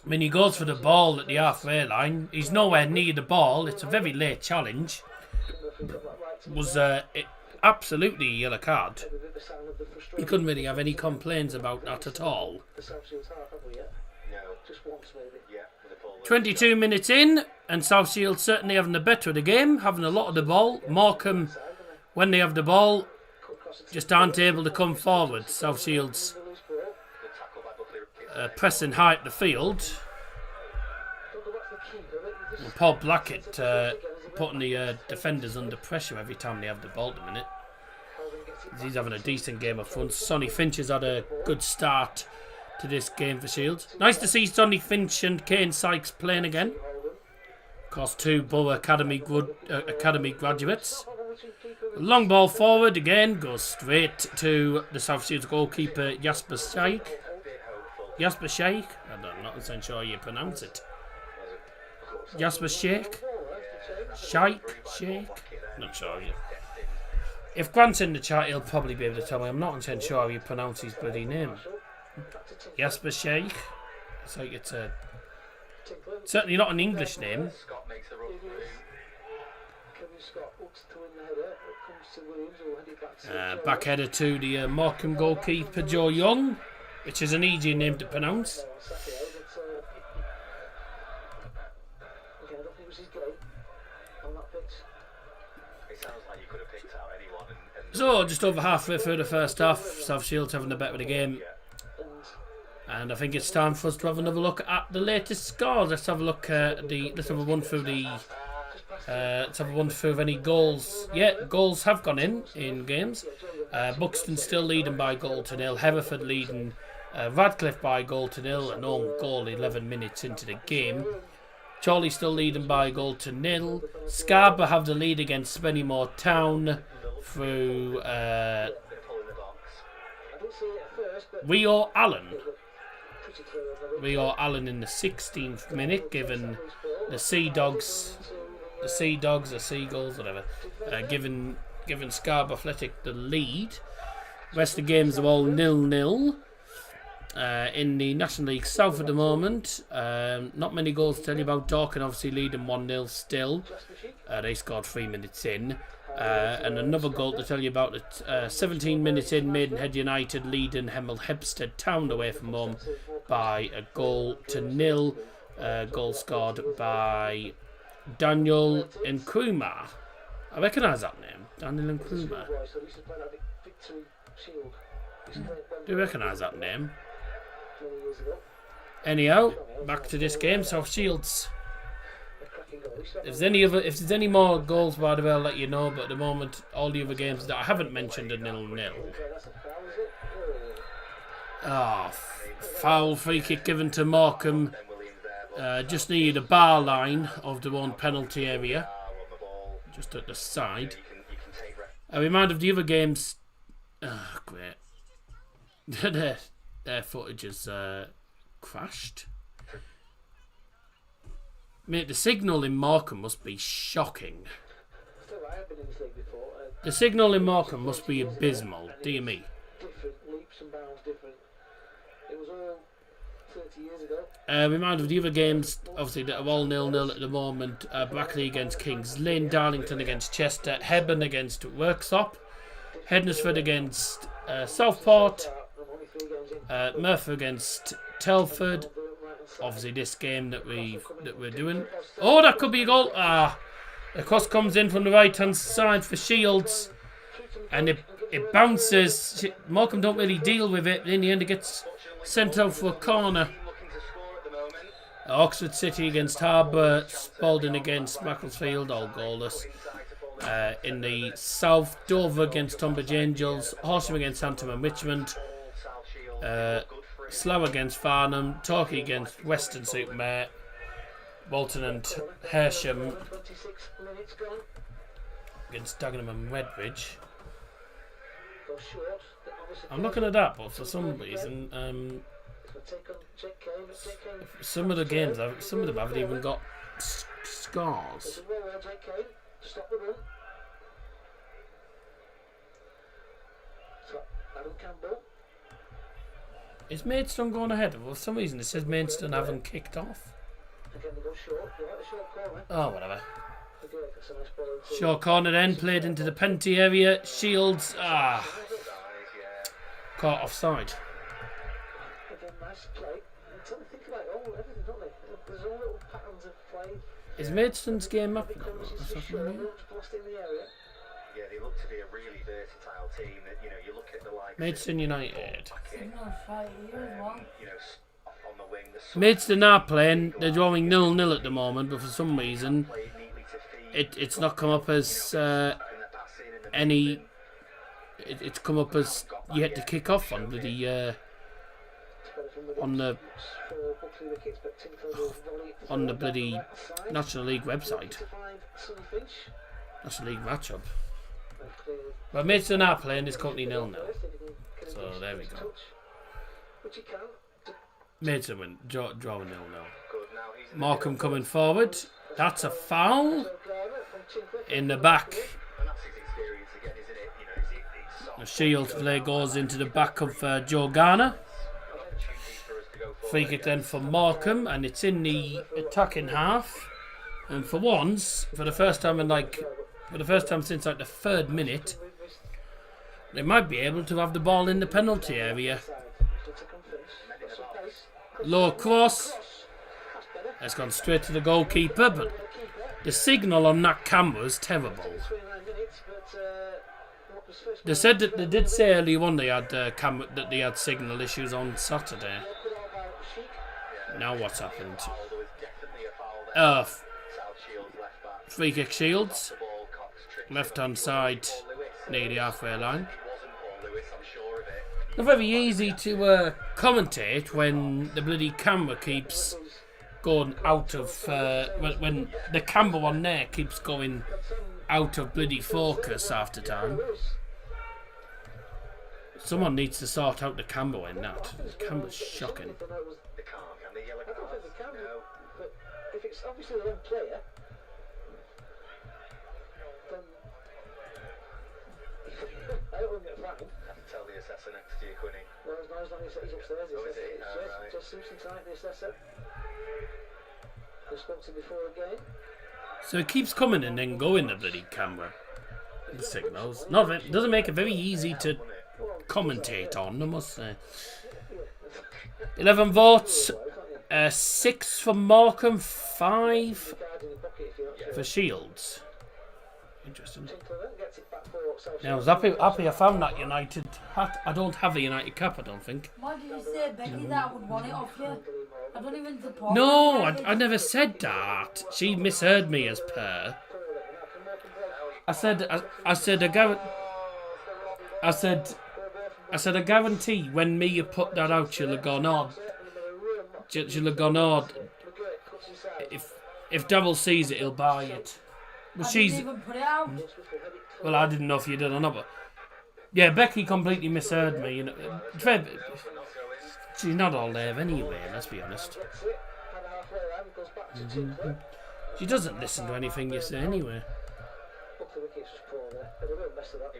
A: I mean, he goes for the ball at the halfway line. He's nowhere near the ball. It's a very late challenge. It was absolutely a yellow card. He couldn't really have any complaints about that at all.
E: No,
F: Just once maybe.
E: yeah, with a Paul Lewis
A: 22 minutes in, and South Shields certainly having the better of the game, having a lot of the ball. Morecambe, when they have the ball, just aren't able to come forward. South Shields pressing high at the field. And Paul Blackett putting the defenders under pressure every time they have the ball at the minute. He's having a decent game up front. Sonny Finch has had a good start to this game for Shields. Nice to see Sonny Finch and Kane Sykes playing again. Of course, 2 Borough Academy graduates. Long ball forward again, goes straight to the South Shields goalkeeper Jasper Sheikh. Jasper Sheikh? I'm not entirely sure how you pronounce it. Jasper Sheikh? Sheikh? Not sure. If Grant's in the chat, he'll probably be able to tell me. I'm not entirely sure how you pronounce his bloody name. Jasper Sheikh? It's like it's a... Certainly not an English name.
E: Scott makes a run through.
F: Kevin Scott looks to win the header. It comes to Williams, who will head it back to
A: Back header to the Morecambe goalkeeper Joe Young, which is an easy name to pronounce.
F: Okay, I don't think it was his game on that pitch.
E: It sounds like you could have picked out anyone. And
A: So, just over halfway through the first half, South Shields having the better of the game. And I think it's time for us to have another look at the latest scores. Let's have a look at let's have a run through let's have a run through of any goals. Yeah, goals have gone in games. Buxton still leading by 1-0. Hereford leading Radcliffe by 1-0. An own goal 11 minutes into the game. Chorley still leading by 0-0. Scarborough have the lead against Spennymoor Town through Rio Allen. Rio Allen in the 16th minute, given the Sea Dogs or Seagulls, whatever, giving Scarborough Athletic the lead. The rest of the games are all 0-0. In the National League South at the moment, not many goals to tell you about. Dorking obviously leading 1-0 still. They scored 3 minutes in. And another goal to tell you about at 17 minutes in, Maidenhead United leading Hemel Hempstead Town away from home by a goal to nil. Goal scored by Daniel Nkrumah. I recognise that name, Daniel Nkrumah. Do you recognise that name? Anyhow, back to this game. South Shields. If there's any more goals, by the way, I'll let you know. But at the moment, all the other games that I haven't mentioned are 0-0. Foul free kick given to Morecambe. Just near the bar line of their own penalty area, just at the side. A reminder of the other games. Great. Their footage has crashed. Mate, the signal in Morecambe must be shocking. The signal in Morecambe must be abysmal, dear me.
F: Different leaps and bounds, different. It was all 30 years ago.
A: Reminder of the other games, obviously, that are all 0-0 at the moment. Brackley against Kings Lynn, Darlington against Chester, Hebburn against Worksop, Hednesford against Southport, Merthyr against Telford. Obviously, this game that we're doing. Oh, that could be a goal. The cross comes in from the right hand side for Shields, and it bounces. Morecambe don't really deal with it. In the end, it gets sent out for a corner. Oxford City against Harbour, Spalding against Macclesfield, all goalless. In the south, Dover against Tonbridge Angels, Horsham against Antrim and Richmond, Slough against Farnham, Torquay against Western Supermare, Bolton and Hersham against Dagenham and Redbridge. I'm looking at that, but for some reason, some of the games, some of them haven't even got scores. Is Maidstone going ahead? For some reason it says Maidstone haven't kicked off. Oh, whatever. Short corner then, played into the penalty area. Shields, caught offside. Is Maidstone's game up?
E: Yeah, they look to be a really versatile team. That, you know, you look at the likes
A: Maidstone United.
E: On the wing,
A: Maidstone are playing. They're drawing 0-0 at the moment, but for some reason, it's not come up as any. It's come up as you had to kick off on the bloody National League website. National League matchup. But Maidstone are playing, it's currently 0-0. So there we go. Maidstone win, drawing 0-0. Morecambe coming forward. That's a foul. In the back. The Shields play goes into the back of Joe Garner. Free kick then for Morecambe, and it's in the attacking half. And for once, for the first time since the 3rd minute, they might be able to have the ball in the penalty area. Low cross. It's gone straight to the goalkeeper, but the signal on that camera is terrible. They said that they did say earlier on they had signal issues on Saturday. Now what's happened? Free kick Shields. Left hand side near the halfway line. Not very easy to commentate when the bloody camera keeps going out of when the camera on there keeps going out of bloody focus after time. Someone needs to sort out the camera in that. The camera's shocking.
F: If it's obviously the wrong player, then I don't want to get fined.
E: Tell the assessor next to you, Quinny.
F: Well, it's he's upstairs.
E: Oh, is he?
F: It's
E: Oh, right.
F: Jez Simpson tonight, the assessor. We spoke to before the game.
A: So it keeps coming and then going, the bloody camera. The signals. Not it doesn't make it very easy to commentate on, I must say. 11 votes, 6 for Morecambe, 5 for Shields. Interesting. Now I was happy I found that United hat. I don't have a United cap, I don't think.
C: Why did you say, Becky, that I would want it off you? I don't even support
A: No,
C: United.
A: I never said that. She misheard me as per. I said I guarantee when Mia put that out, she'll have gone on. She'll have gone on. If Devil sees it, he'll buy it. But
C: I
A: she's
C: didn't even put it out.
A: well, I didn't know if you did or not. But yeah, Becky completely misheard me. You know, she's not all there anyway. Let's be honest. She doesn't listen to anything you say anyway.
E: It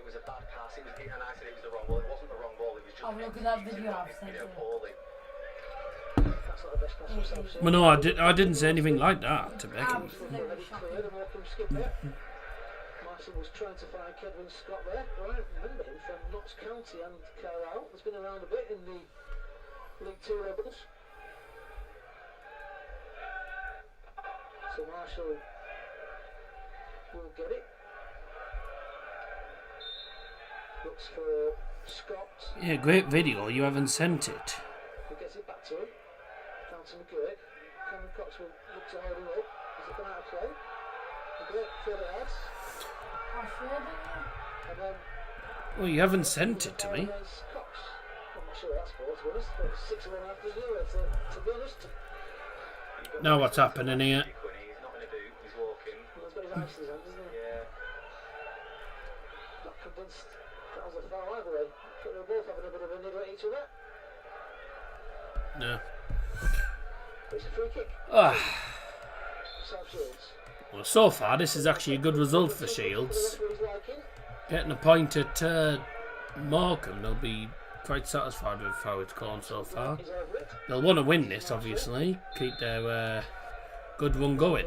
E: was a bad pass. And I said it was the wrong ball. It wasn't the wrong ball. It was just.
C: Have a look at that video I've sent you.
E: Poorly.
A: Well, no, I didn't say anything like that to Becky.
C: Absolutely shocking.
F: Martin was trying to find Kedwin Scott there. Right, remember him from Notts County and Carlisle. He's been around a bit in the League Two levels. So Marshall will get it. Looks for Scott.
A: Yeah, great video. You haven't sent it.
F: Who gets it back to him. Down to McGurk. Cameron Cox will look to hold him up. Has it gone out of play? McGurk further ahead.
C: I shared it.
F: And then
A: Well, you haven't sent it to me.
F: against Cox. I'm not sure that's for, to be honest. But 6-1 after 0, to be honest.
A: Now what's happening here?
E: He's not in a boot. He's walking.
F: He's got his ice in his hand, isn't he?
E: Yeah.
F: Not convinced that was a foul either way. But they're both having a bit of a niggle at each other.
A: No.
F: But it's a free kick. South Shields.
A: Well, so far this is actually a good result for Shields.
F: The referee's liking.
A: Getting a point at Morecambe, they'll be quite satisfied with how it's gone so far.
F: He's over it.
A: They'll want to win this, obviously. Keep their good run going.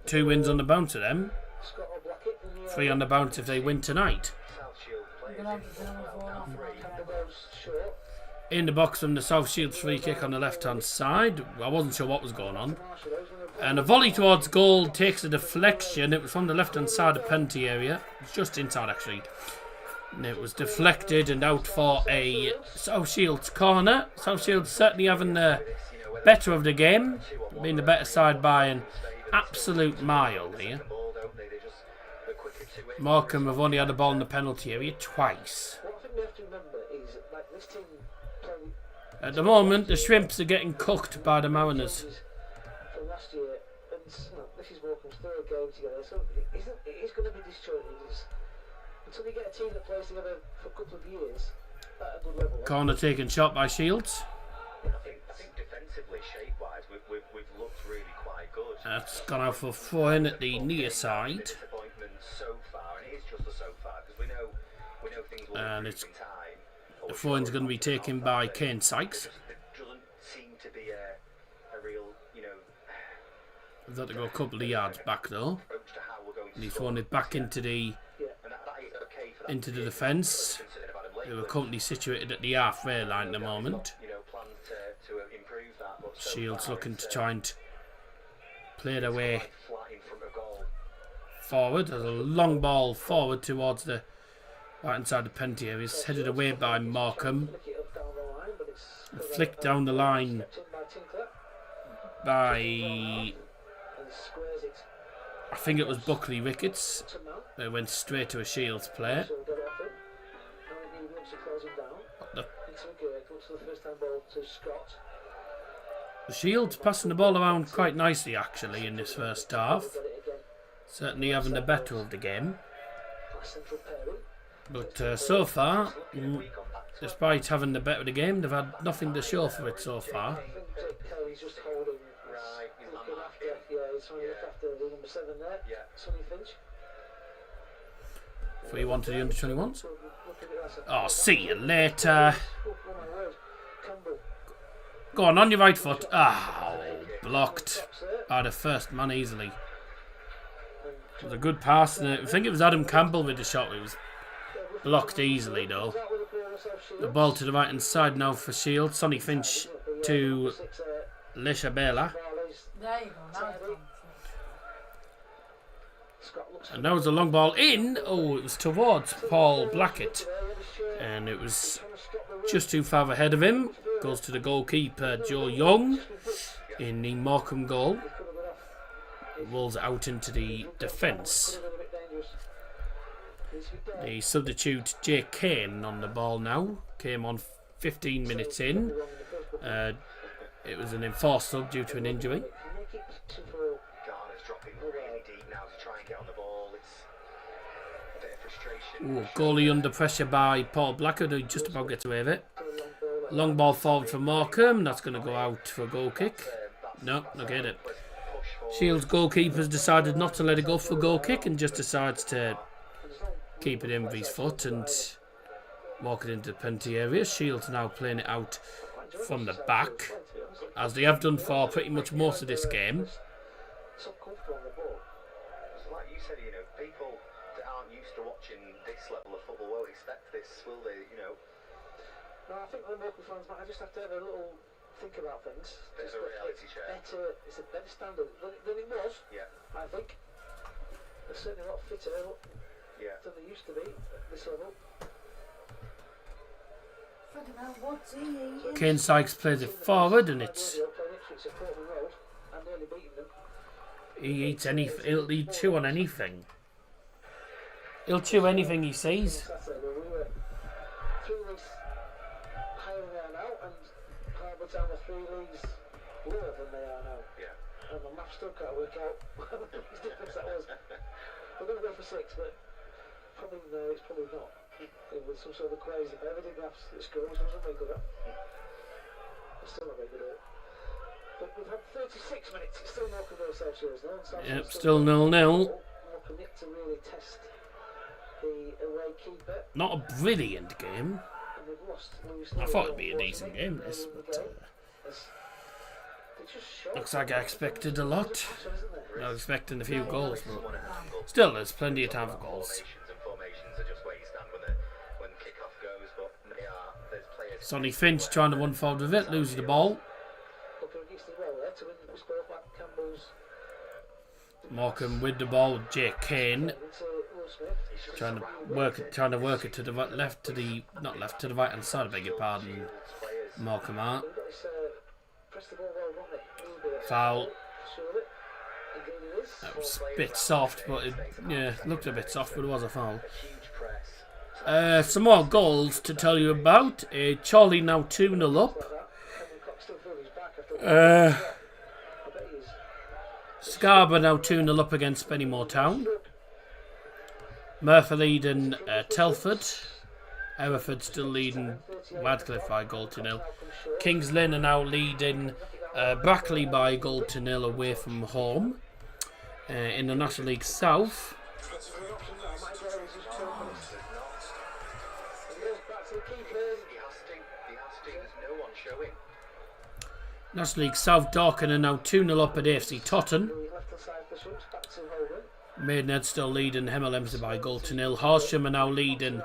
A: 2 wins on the bounce of them.
F: Scott or Blackett in the
A: 3 on the bounce if they win tonight.
E: South Shield
C: I'm
E: players.
C: gonna have to turn my phone off.
F: Campbell goes short.
A: In the box from the South Shields free kick on the left hand side. I wasn't sure what was going on.
F: Marshall, those are the
A: And a volley towards goal takes a deflection. It was from the left hand side of penalty area. It's just inside actually. And it was deflected and out for a South Shields corner. South Shields certainly having the better of the game. Being the better side by an absolute mile here. Morecambe have only had the ball in the penalty area twice.
F: What I think we have to remember is that, like, this team play
A: At the moment, the Shrimps are getting cooked by the Mariners.
F: from last year, and this is Morecambe's third game together, so it is going to be disjointed. Until you get a team that plays together for a couple of years at a good level.
A: Corner taken shot by Shields.
E: I think defensively, shape-wise, we've looked really quite good.
A: That's gone out for 4 in at the near side.
E: Disappointment so far, and it is just a so far because we know things will
A: And
E: improve
A: it's
E: in time.
A: the 4 in's going to be taken by Kane Sykes.
E: There doesn't seem to be a real,
A: We've got to go a couple of yards back though.
E: approach to how we're going to
A: And he's
E: score.
A: thrown it back into the
E: And that is okay for that
A: into the
E: team.
A: defence.
E: Considering about him
A: They were
E: lately.
A: currently situated at the halfway line at the moment.
E: Plans to improve that. But so
A: Shields
E: far
A: looking
E: it's,
A: to try and play their way
E: quite flat in front of goal.
A: forward. There's a long ball forward towards the right hand side of the penalty area. It's headed away by Morecambe.
F: Flick it up down the line, but it's
A: Flicked down the line
F: stepped in by Tinkler,
A: by,
F: and squares it
A: I think it was Buckley Ricketts.
F: to Mount.
A: They went straight to a Shields player.
F: So get it off him. Now he looks to close him down.
A: The
F: Into McGurk, looks for the first time ball to Scott.
A: The Shields passing the ball around quite nicely actually in this first half.
F: Get it again.
A: Certainly having the better of the game.
F: Nice central pairing.
A: But so far, despite having the better of the game, they've had nothing to show for it so far.
F: I think Jake Kelly's just holding.
E: Right, he's
F: Looking
E: man
F: after. Yeah, he's trying to look after the number 7 there.
E: Yeah.
F: Sonny Finch.
A: 3-1 to the under-21s.
F: So looking at that.
A: Oh, see you later.
F: Oh my word. Cameron
A: Go on your right foot. Ah, blocked by the first man easily. It was a good pass. And I think it was Adam Campbell with the shot. It was blocked easily though. The ball to the right hand side now for Shield. Sonny Finch to Lishabela.
C: There you go. Now it's gone.
A: And that was a long ball in. Oh, it was towards Paul Blackett. And it was just too far ahead of him. Goes to the goalkeeper, Joe Young, in the Morecambe goal. Rolls out into the defence. The substitute, Jake Kane, on the ball now. Came on 15 minutes in. It was an enforced sub due to an injury.
E: Garner's dropping really deep now to try and get on the ball. It's a bit of frustration.
A: Ooh, goalie under pressure by Paul Blackett, who just about gets away with it. Long ball forward for Morecambe. That's going to go out for a goal kick. No, not get it. Shields goalkeeper's decided not to let it go for a goal kick and just decides to keep it in with his foot and walk it into the penalty area. Shields now playing it out from the back, as they have done for pretty much most of this game.
E: So like you said, you know, people that aren't used to watching this level of football won't expect this, will they? You know.
F: No, I think the local fans might just have to have a little think about things.
E: There's a reality check.
F: It's a better standard than it was.
E: Yeah.
F: I think. They're certainly a lot fitter than they used to be at this level.
A: Kane Sykes plays it forward, and it's he eats anything. He'll chew on anything. He'll chew anything he sees.
F: We were 3 leagues higher than they are now, and Harbour Town were 3 leagues lower than they are now.
E: Yeah.
F: And the math still can't work out what the difference that was. We're going to go for 6, but probably no, it's probably not. It was some sort of crazy. If I ever did maths at school, which I wasn't very good at. I'm still not very good at it. But we've had 36 minutes. It's still Morecambe versus Shields now.
A: Yep, still 0-0.
F: Morecambe yet to really test the away keeper.
A: Not a brilliant game.
F: And they've lost Lewis.
A: I thought it'd be a decent game, this, but looks like I expected a lot. I was expecting a few goals, but still, there's plenty of time for goals. Sonny Finch trying to run forward with it, loses the ball. Morecambe with the ball, Jake Kane trying to work it to the left, to the right hand side. I beg your pardon, Morecambe are. Foul. That was a bit soft, but it looked a bit soft, but it was a foul. Some more goals to tell you about. Charlie now 2-0 up. Scarborough now 2-0 up against Bennymore Town. Merthyr leading Telford. Hereford still leading Radcliffe by 1-0. Kings Lynn are now leading Brackley by 1-0 away from home. In the National League South, Dorking are now 2-0 up at AFC Totton. Maidenhead still leading Hemel Hempstead by 1-0. Horsham are now leading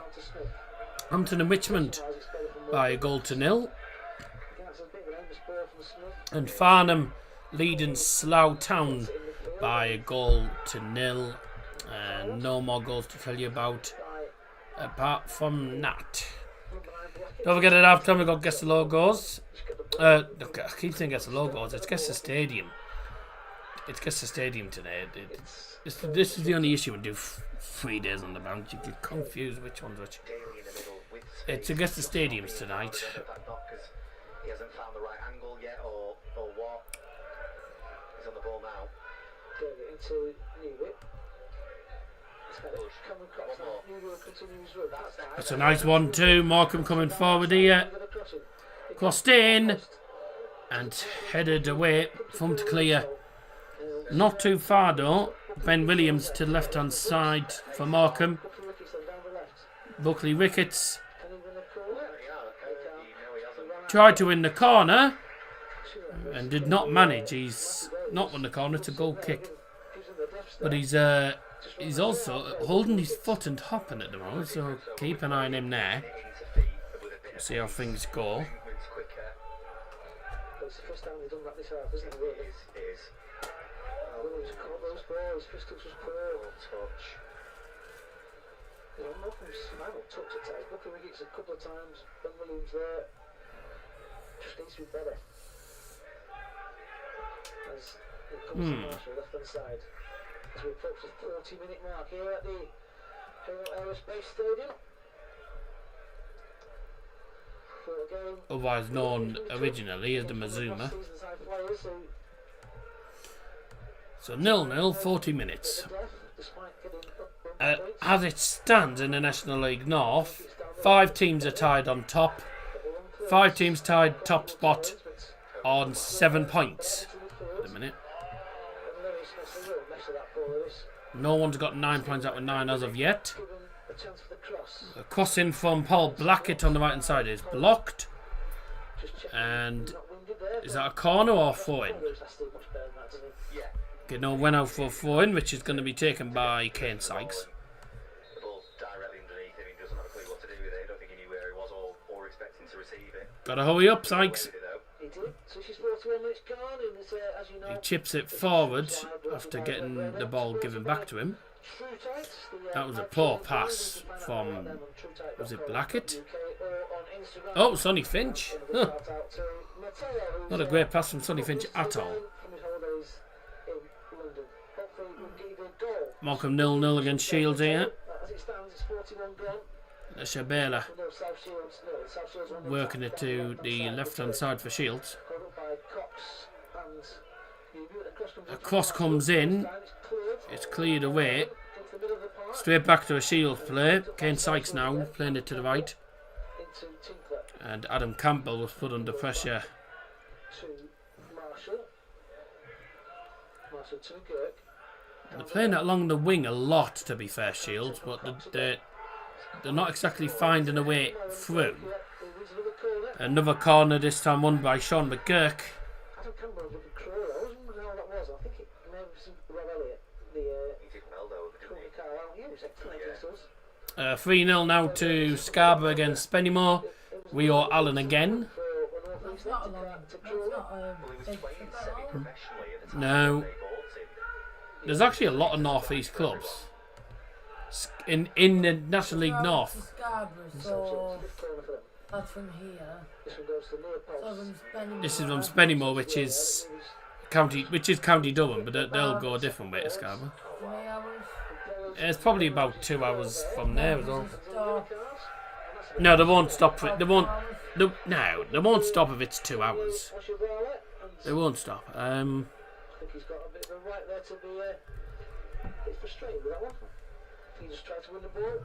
A: Hampton and Richmond by 1-0. And Farnham leading Slough Town by 1-0. And no more goals to tell you about apart from that. Don't forget at half time we've got Guess the Logos. I keep saying Guess the Logos. It's Guess the Stadium. It's Guess the Stadium today. This is the only issue when you do 3 days on the bounce. You get confused which one's which. It's a Guess the Stadiums tonight.
E: He hasn't found the right angle yet, or what? He's on the ball now.
F: Into Newbit.
A: That's a nice one too. Morecambe coming forward here. Crossed in and headed away from to clear. Not too far though. Ben Williams to the left hand side for Morecambe. Buckley Ricketts tried to win the corner. and did not manage. He's not won the corner. It's a goal kick, but he's also holding his foot and hopping at the moment. So keep an eye on him there. See how things go.
F: It's the first time they've done that this half, isn't it? Really?
E: It is.
F: Williams caught those balls. First touch was poor.
E: Touch.
F: You know, Morecambe's final touch at times. Booker Wiggins a couple of times. Ben Williams there. Just needs to be better. As it comes to Marshall, left hand side. As we approach the 40-minute mark here at the Halo Aerospace Stadium. For a game.
A: Otherwise known originally as the Mazuma. So 0-0, 40 minutes. As it stands in the National League North, 5 teams are tied on top. 5 teams tied top spot on 7 points at the minute. No one's got 9 points out of 9 as of yet. A cross in from Paul Blackett on the right hand side is blocked. And is that a corner or a throw in? Okay, no, went out for a throw in, which is going to be taken by Kane Sykes.
E: The ball's directly underneath him. He doesn't have a clue what to do with it. I don't think he knew where he was or expecting to receive it.
A: Gotta hurry up, Sykes.
F: He did. So she's 41 minutes gone, and it's, as you know,
A: He chips it forward after getting the ball given back to him. That was a poor pass from, was it Blackett? Oh, Sonny Finch. Huh. Not a great pass from Sonny Finch at all. Morecambe 0-0 against Shields here. Shabela working it to the left hand side for Shields. A cross comes in. It's cleared away. Straight back to a Shields play. Kane Sykes now playing it to the right. And Adam Campbell was put under pressure. They're playing it along the wing a lot, to be fair, Shields, but they're not exactly finding a way through. Another corner this time won by Sean McGurk. 3-0 now to Scarborough against Spennymoor. Rio Allen again. No. There's actually a lot of North East clubs in the National League North.
C: So that's from here.
A: This is from Spennymoor, which is County Durham, but they'll go a different way to Scarborough. It's probably about 2 hours from there as well. No, they won't stop for it. They won't stop if it's 2 hours. They won't stop.
F: I think he's got a bit of a right there to be a bit frustrated with that one. He just tried to win the ball.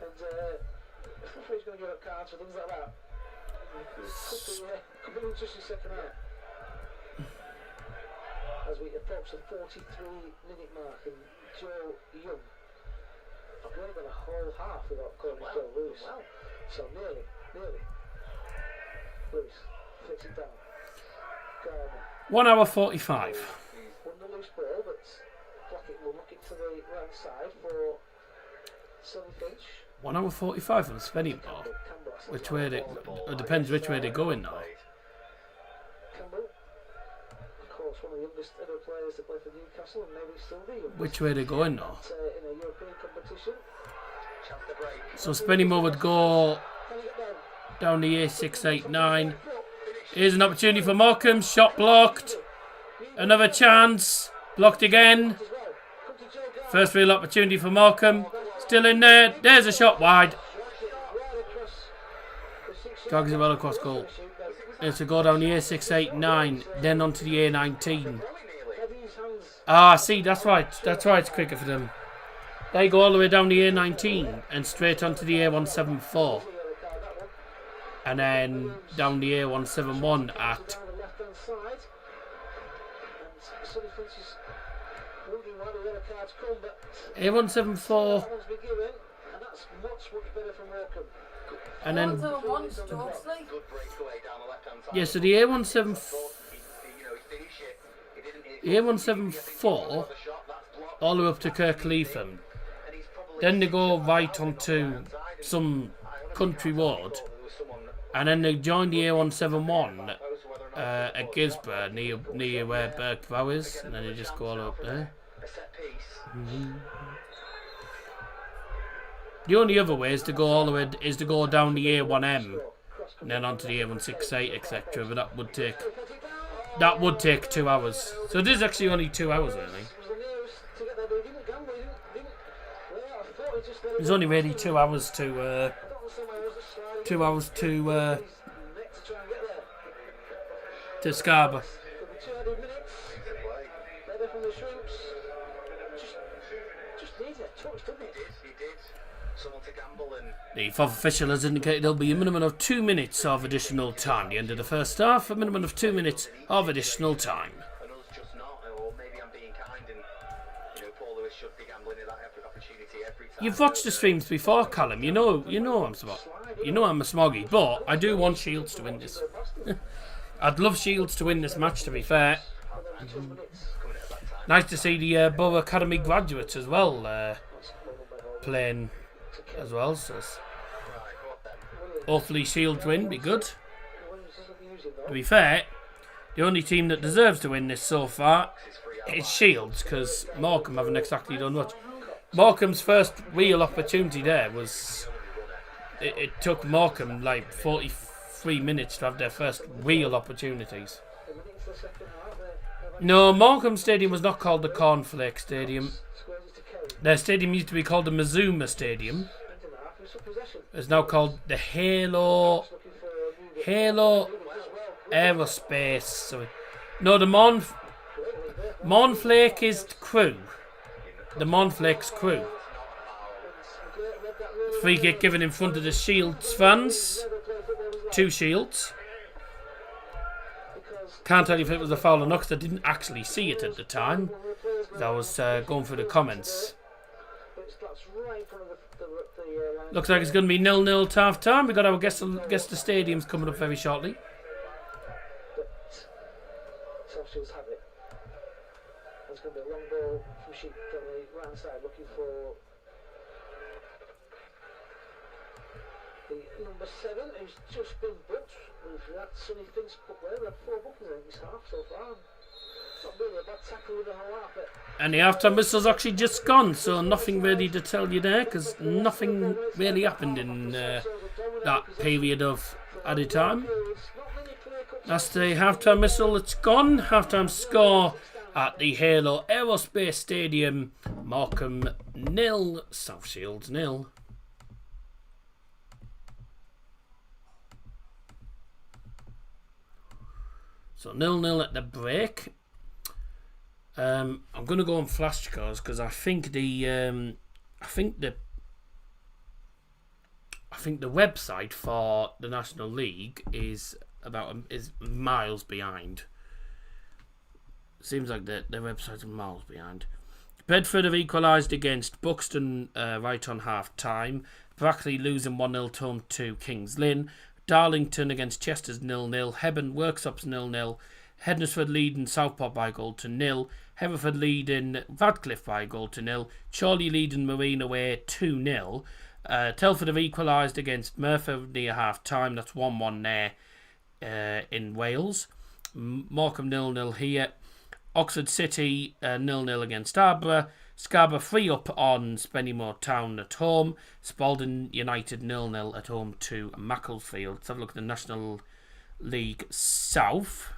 F: And I'm afraid he's going to give up cards for things like that. Could be an interesting second half. As we approach the 43-minute mark, and Joe Young, I've only got a whole half without calling Joe Lewis. Wow. So nearly. Lewis flicks it down.
A: 1 hour 45.
F: Won the loose ball, but Blackett will look it to the right side for Sonny Finch.
A: 1 hour 45 from Spennymoor. Which way it depends which way they're going now.
F: Campbell, of course, one of the youngest ever players to play for Newcastle, and maybe still the youngest.
A: Which way they're going now?
F: In a European competition.
A: So Spennymoor would go down the A689. Here's an opportunity for Morecambe. Shot blocked. Another chance. Blocked again. First real opportunity for Morecambe. Still in there. There's a shot wide. Drags it well across goal. It's to go down the A689. Then onto the A19. Ah, see, that's right. That's why it's quicker for them. They go all the way down the A19 and straight onto the A174. And then down the A171 at A174
F: And that's much better from Morecambe.
A: And then,
C: 1-1 Stokes, like.
E: Good breakaway down the left-hand side.
A: yeah, so the A174,
E: You know, he finished it. He didn't.
A: the A174 all the way up to Kirkleatham. Then they go right onto some country road, and then they join the A171 at Gisborne near where Birkbow is, and then they just go all up there. The only other way is to go all the way is to go down the A1M and then onto the A168, etc. But that would take 2 hours. So it is actually only 2 hours, really. It's only really 2 hours to 2 hours to Scarborough. The fourth official has indicated there'll be a minimum of 2 minutes of additional time. The end of the first half, a minimum of 2 minutes of additional time.
E: And us just not, or maybe I'm being kind and, you know, Paul Lewis should be gambling in that opportunity every time.
A: You've watched the streams before, Callum. You know I'm a smoggy, but I do want Shields to win this. I'd love Shields to win this match, to be fair. Nice to see the Borough Academy graduates as well playing as well. So hopefully Shields win, be good. To be fair, the only team that deserves to win this so far is Shields, because Morecambe haven't exactly done much. Morecambe's first real opportunity there was... It took Morecambe like 43 minutes to have their first real opportunities. No, Morecambe Stadium was not called the Cornflake Stadium. Their stadium used to be called the Mazuma Stadium. It's now called the Halo Aerospace. Sorry. No, the Mournflake is Crew. The Mournflake's Crew. Free kick given in front of the Shields fans. 2 Shields. Can't tell you if it was a foul or not because I didn't actually see it at the time. I was going through the comments. Looks like it's going to be 0-0 to half time. We've got our guess the stadium's coming up very shortly.
F: Shields have it. There's going to be a long ball from Sheep down the right hand side looking for the number 7 who's just been booked. We've had Sonny Finks booked there. We've had 4 bookings in this half so far. Not really a bad tackle with the whole half, but... And the half-time whistle's actually just gone, so nothing really to tell you there, because nothing really happened in that period of added time. That's the half-time whistle, it's gone. Half-time score at the Halo Aerospace Stadium. Morecambe 0, South Shields 0. So 0-0 at the break. I'm going to go on flashcards because I think the website for the National League is miles behind. Seems like the website's miles behind. Bedford have equalised against Buxton right on half time. Brackley losing 1-0 to home to Kings Lynn. Darlington against Chester's 0-0. Hebburn Workshops 0-0. Hednesford leading Southport by a goal to 0. Hereford leading Radcliffe by a goal to 0. Chorley leading Marine away 2-0. Telford have equalised against Merthyr near half time. That's 1-1 there in Wales. Morecambe 0-0 here. Oxford City 0-0 against Arborough. Scarborough 3 up on Spennymoor Town at home. Spalding United 0-0 at home to Macclesfield. Let's have a look at the National League South.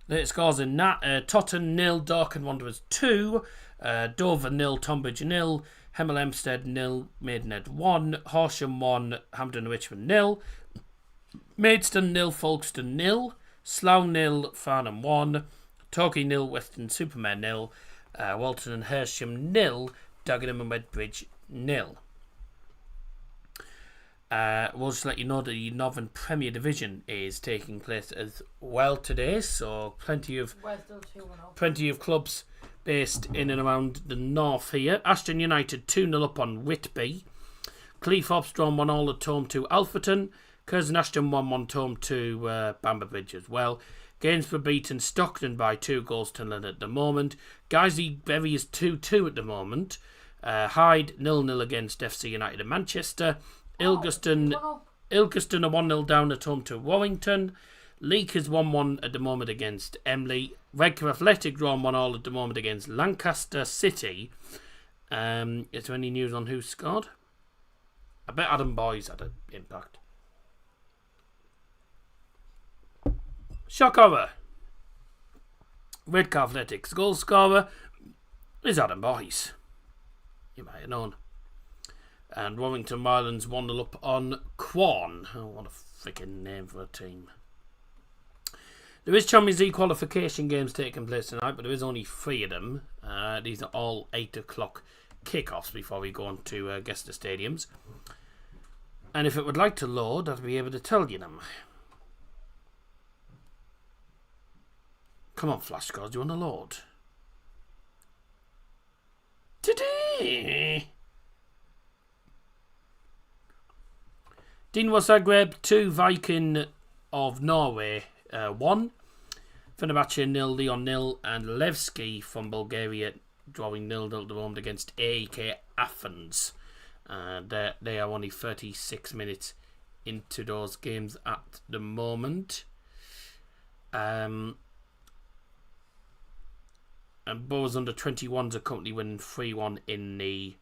F: Latest scores in that. Totton 0, Dorking Wanderers 2. Dover 0, Tonbridge 0. Hemel Hempstead 0, Maidenhead 1. Horsham 1, Hampden Richmond 0. Maidstone 0, Folkestone 0. Slough 0, Farnham 1. Torquay 0, Western Supermare 0. Walton and Hersham 0. Dagenham and Wedbridge 0. We'll just let you know that the Northern Premier Division is taking place as well today, so plenty of clubs
A: based in and around the north here. Ashton United 2-0 up on Whitby. Cleethorpes drawn 1-1 at home to Alfreton. Curzon Ashton 1-1 home to Bamber Bridge as well. Gainsborough beaten Stockton by 2 goals to none at the moment. Guiseley Bury is 2-2 at the moment. Hyde 0-0 against FC United of Manchester. Ilkeston are 1-0 down at home to Warrington. Leek is 1-1 at the moment against Emley. Redcar Athletic drawn 1-1 at the moment against Lancaster City. Is there any news on who scored? I bet Adam Boyes had an impact. Shock horror. Redcar Athletics goal scorer is Adam Boyes. You might have known. And Warrington Marlins 1-0 up on Quorn. Oh, what a freaking name for a team. There is Champions League qualification games taking place tonight, but there is only 3 of them. These are all 8 o'clock kickoffs before we go on to guess the stadiums. And if it would like to load, I'll be able to tell you them. Come on, flashcards, do you want to load? Today! Dinamo Zagreb 2, Viking of Norway 1. Fenerbahce 0, Lyon 0, and Levski from Bulgaria drawing 0-0 at the moment against AEK Athens. They are only 36 minutes into those games at the moment. And Boas under 21s are currently winning 3-1 in the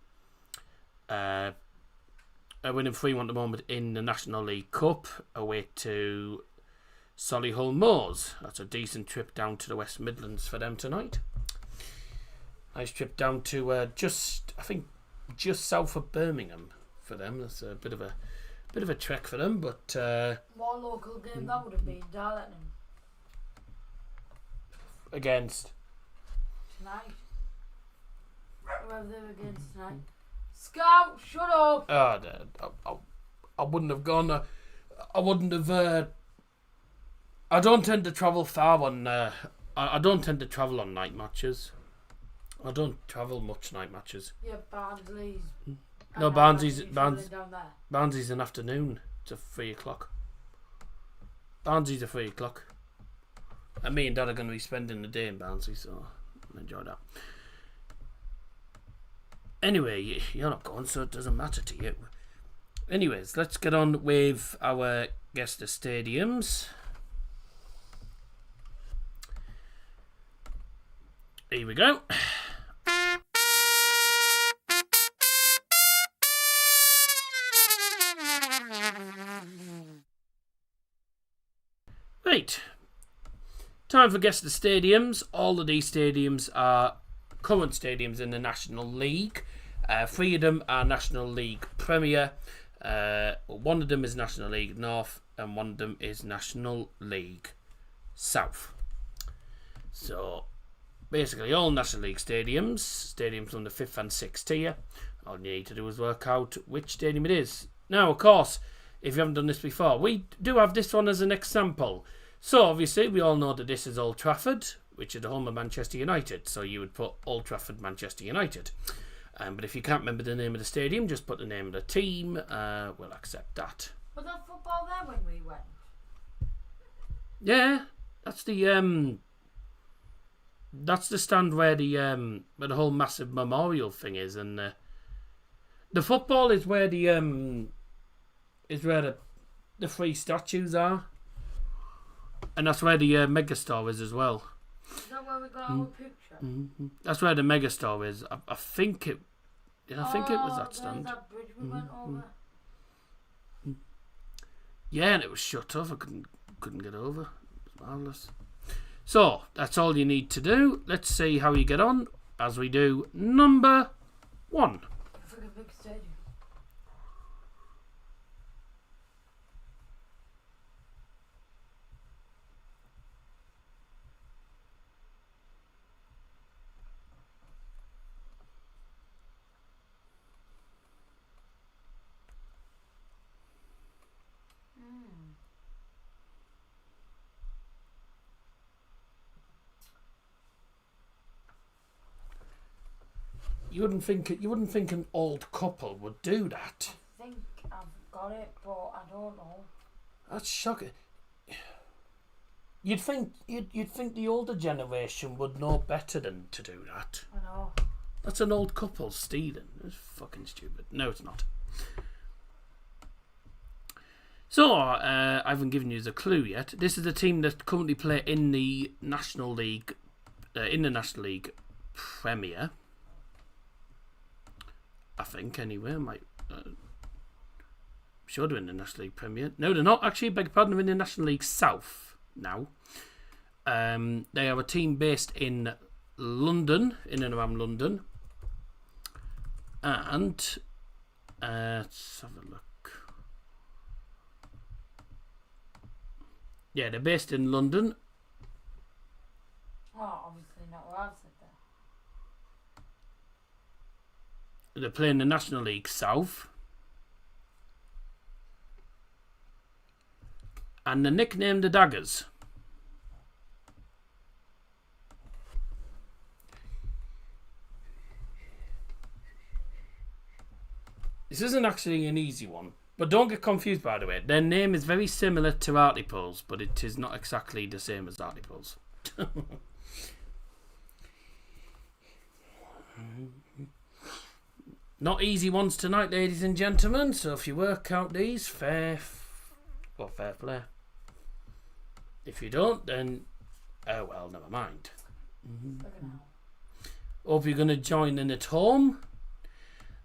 A: winning 3-1 at the moment in the National League Cup away to Solihull Moors. That's a decent trip down to the West Midlands for them tonight. Nice trip down to just south of Birmingham for them. That's a bit of a trek for them, but
C: More local game that would have been Darlington
A: against
C: tonight. Whoever they were against tonight. Scout, shut up!
A: I wouldn't have gone. I wouldn't have. I don't tend to travel far on. I don't tend to travel on night matches. I don't travel much night matches.
C: Yeah, Barnsley's.
A: No, Barnsley's an afternoon. It's a 3 o'clock. Barnsley's a 3 o'clock. And me and Dad are going to be spending the day in Barnsley, so I'll enjoy that. Anyway, you're not going, so it doesn't matter to you. Anyways, let's get on with our guess the stadiums. Here we go. Right. Time for guess the stadiums. All of these stadiums are current stadiums in the National League. 3 of them are National League Premier. 1 of them is National League North, and 1 of them is National League South. So basically all National League stadiums from the 5th and 6th tier. All you need to do is work out which stadium it is. Now, of course, if you haven't done this before, we do have this one as an example. So obviously we all know that this is Old Trafford, which is the home of Manchester United. So you would put Old Trafford, Manchester United. But if you can't remember the name of the stadium, just put the name of the team. We'll accept that.
C: Was there football there when we went?
A: Yeah, that's the stand where the whole massive memorial thing is, and the football is where the 3 statues are, and that's where the megastore is as well.
C: Is that where we got our picture?
A: Mm-hmm. That's where the megastore is. I think it. I think it was that stand.
C: That bridge we went over.
A: Yeah, and it was shut off. I couldn't get over. It was marvellous. So that's all you need to do. Let's see how you get on as we do number 1.
C: It's like a big stadium.
A: You wouldn't think an old couple would do that.
C: I think I've got it, but I don't know.
A: That's shocking. You'd think the older generation would know better than to do that.
C: I know.
A: That's an old couple stealing. It's fucking stupid. No, it's not. So, I haven't given you the clue yet. This is a team that currently play in the National League, Premier. I think, anyway. Sure they're in the National League Premier. No, they're not. Actually, beg your pardon, they're in the National League South now. They are a team based in London, in and around London. And let's have a look. Yeah, they're based in London.
C: Oh, obviously not what I've said there.
A: They're playing the National League South. And they're nicknamed the Daggers. This isn't actually an easy one. But don't get confused, by the way. Their name is very similar to Hartlepool's, but it is not exactly the same as Hartlepool's. Not easy ones tonight, ladies and gentlemen. So if you work out these, fair play. If you don't, then oh well, never mind. Hope you're going to join in at home.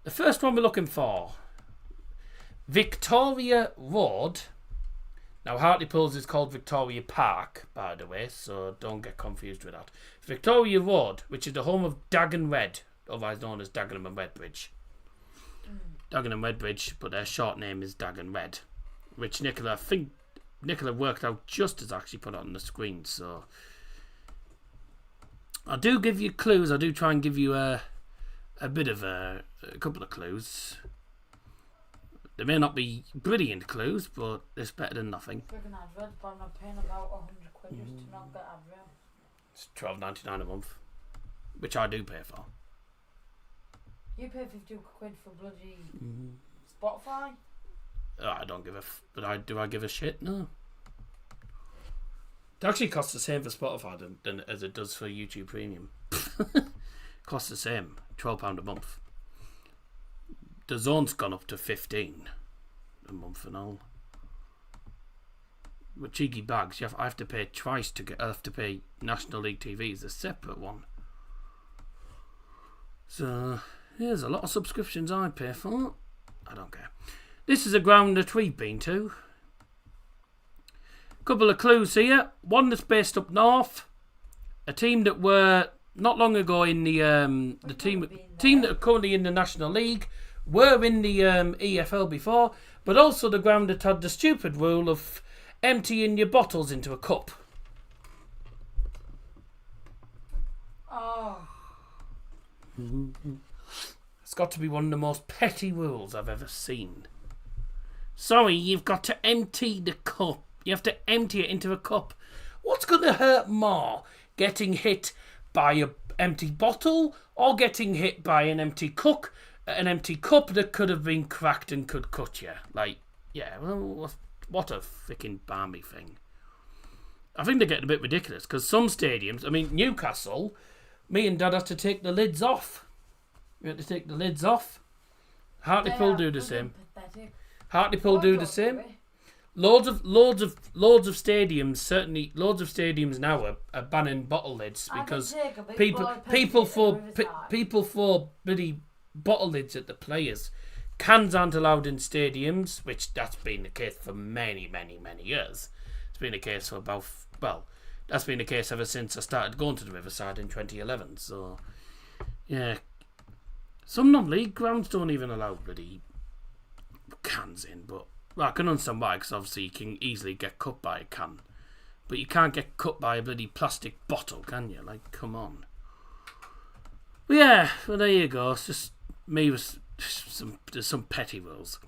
A: The first one we're looking for, Victoria Road. Now Hartlepool's is called Victoria Park, by the way, so don't get confused with that. Victoria Road, which is the home of Dagenham Red, otherwise known as Dagenham and Redbridge. Dagenham and Redbridge, but their short name is Dagenham Red, which Nicola worked out just as I actually put it on the screen. So I do give you clues. I do try and give you a bit of a couple of clues. They may not be brilliant clues, but it's better than nothing.
C: Friggin' advert, but I'm not paying about 100 quid just to not get advert.
A: It's $12.99 a month, which I do pay for.
C: You pay 50 quid for bloody Spotify?
A: I don't give but do I give a shit? No. It actually costs the same for Spotify than as it does for YouTube Premium. Costs the same, £12 a month. The Zone's gone up to 15 a month and all. With cheeky bags, I have to pay twice to get. I have to pay National League TV as a separate one. So here's a lot of subscriptions I pay for. I don't care. This is a ground that we've been to. Couple of clues here. One that's based up north. A team that were not long ago in the team that are currently in the National League. Were in the EFL before, but also the ground that had the stupid rule of emptying your bottles into a cup.
C: Oh.
A: It's got to be one of the most petty rules I've ever seen. Sorry, you've got to empty the cup. You have to empty it into a cup. What's going to hurt more? Getting hit by an empty bottle or getting hit by an empty cup? An empty cup that could have been cracked and could cut you. Like, yeah, well, what a freaking balmy thing. I think they're getting a bit ridiculous because some stadiums, I mean, Newcastle, me and Dad had to take the lids off. We had to take the lids off. Hartlepool do the same. Hartlepool do the same. Loads of stadiums, certainly loads of stadiums now are banning bottle lids because people for bloody bottle lids at the players. Cans aren't allowed in stadiums, which that's been the case for many, many, many years. It's been the case for that's been the case ever since I started going to the Riverside in 2011. So, yeah. Some non-league grounds don't even allow bloody cans in, but I can understand why, because obviously you can easily get cut by a can. But you can't get cut by a bloody plastic bottle, can you? Like, come on. But yeah, well, there you go. It's just me with some petty rules.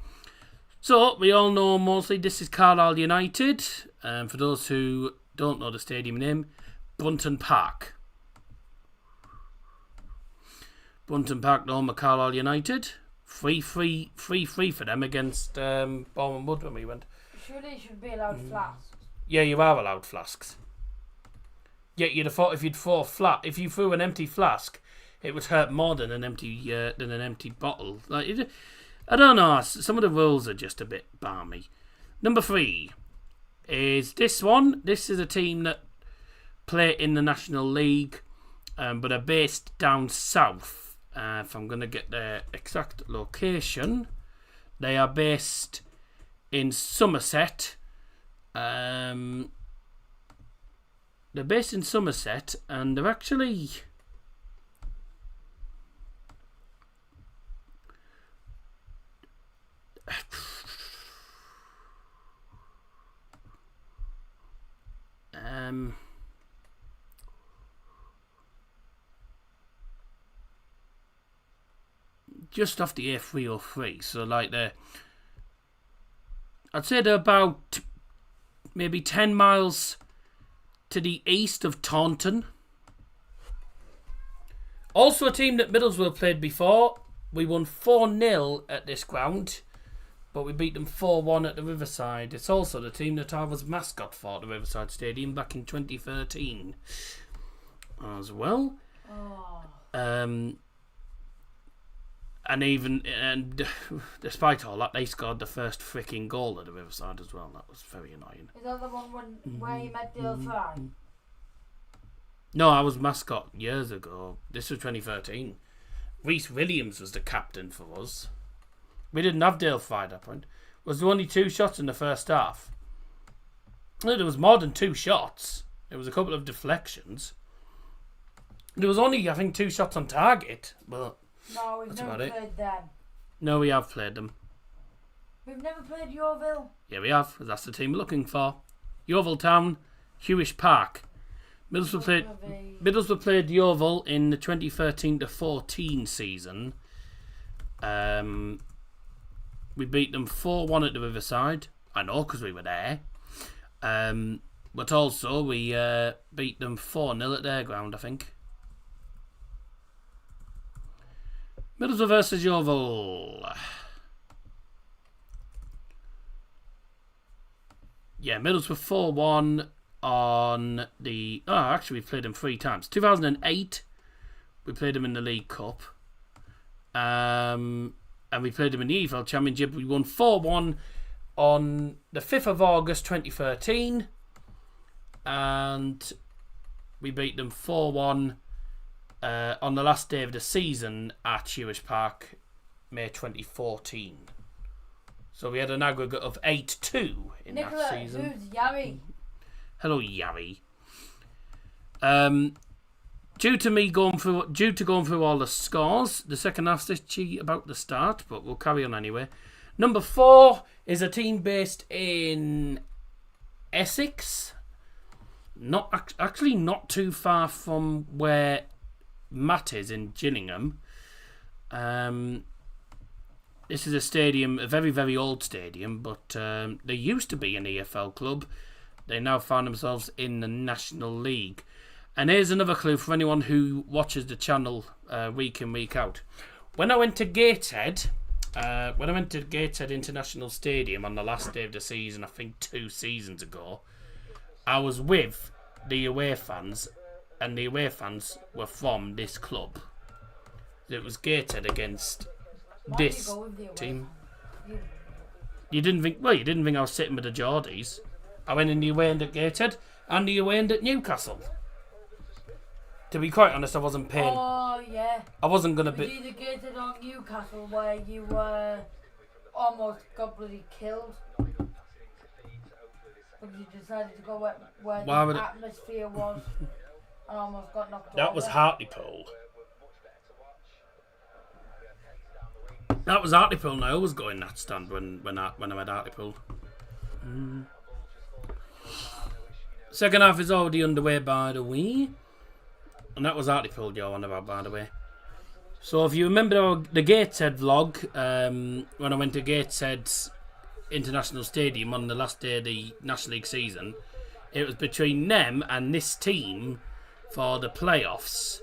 A: So, we all know mostly this is Carlisle United. For those who don't know the stadium name, Brunton Park. Bunton Park, home of Carlisle United. Free for them against Bournemouth Wood when we went.
C: Surely you should be allowed flasks.
A: Yeah, you are allowed flasks. Yeah, you'd have thought if you threw an empty flask, it would hurt more than an empty bottle. Like, I don't know. Some of the rules are just a bit balmy. Number 3 is this one. This is a team that play in the National League, but are based down south. If I'm going to get their exact location, they are based in Somerset. They're based in Somerset, and they're actually... just off the A303, so like I'd say they're about maybe 10 miles to the east of Taunton. Also a team that Middlesbrough played before. We won 4-0 at this ground, but we beat them 4-1 at the Riverside. It's also the team that I was mascot for at the Riverside Stadium back in 2013 as well. And despite all that, they scored the first freaking goal at the Riverside as well. That was very annoying.
C: Is that the one where you met Dale Fry?
A: No, I was mascot years ago. This was 2013. Rhys Williams was the captain for us. We didn't have Dale Fry at that point. Was there only 2 shots in the first half? No, there was more than 2 shots. There was a couple of deflections. There was only, I think, 2 shots on target, but...
C: No, we've never played them.
A: No, we have played them.
C: We've never played Yeovil.
A: Yeah, we have. That's the team we're looking for. Yeovil Town, Hewish Park. Middlesbrough played Yeovil in the 2013-14 season. We beat them 4-1 at the Riverside. I know, because we were there. But also, we beat them 4-0 at their ground, I think. Middlesbrough versus Yeovil. Yeah, Middlesbrough 4-1 on the... Oh, actually, we've played them 3 times. 2008, we played them in the League Cup. And we played them in the EFL Championship. We won 4-1 on the 5th of August 2013. And we beat them 4-1 on the last day of the season at Hewish Park, May 2014. So we had an aggregate of 8-2 in that season.
C: Who's Yarry?
A: Hello, Yarry. Due to going through all the scores, the second half's itchy about the start, but we'll carry on anyway. Number 4 is a team based in Essex. Actually not too far from where Matt is in Gillingham. This is a stadium, a very, very old stadium, but they used to be an EFL club. They now find themselves in the National League. And here's another clue for anyone who watches the channel week in, week out. When I went to Gateshead International Stadium on the last day of the season, I think 2 seasons ago, I was with the away fans, and the away fans were from this club. It was Gateshead against this team. You didn't think I was sitting with the Geordies. I went in the away end at Gateshead and the away end at Newcastle. To be quite honest, I wasn't paying.
C: Oh, yeah.
A: I wasn't going to
C: be... either Gateshead or Newcastle where you almost got bloody killed. But you decided to go where the atmosphere was and almost got knocked over.
A: That was Hartlepool. That was Hartlepool, and I always go in that stand when I'm at Hartlepool. Second half is already underway, by the way. And that was Hartlepool you're on about, by the way. So if you remember the Gateshead vlog, when I went to Gateshead International Stadium on the last day of the National League season, it was between them and this team for the playoffs.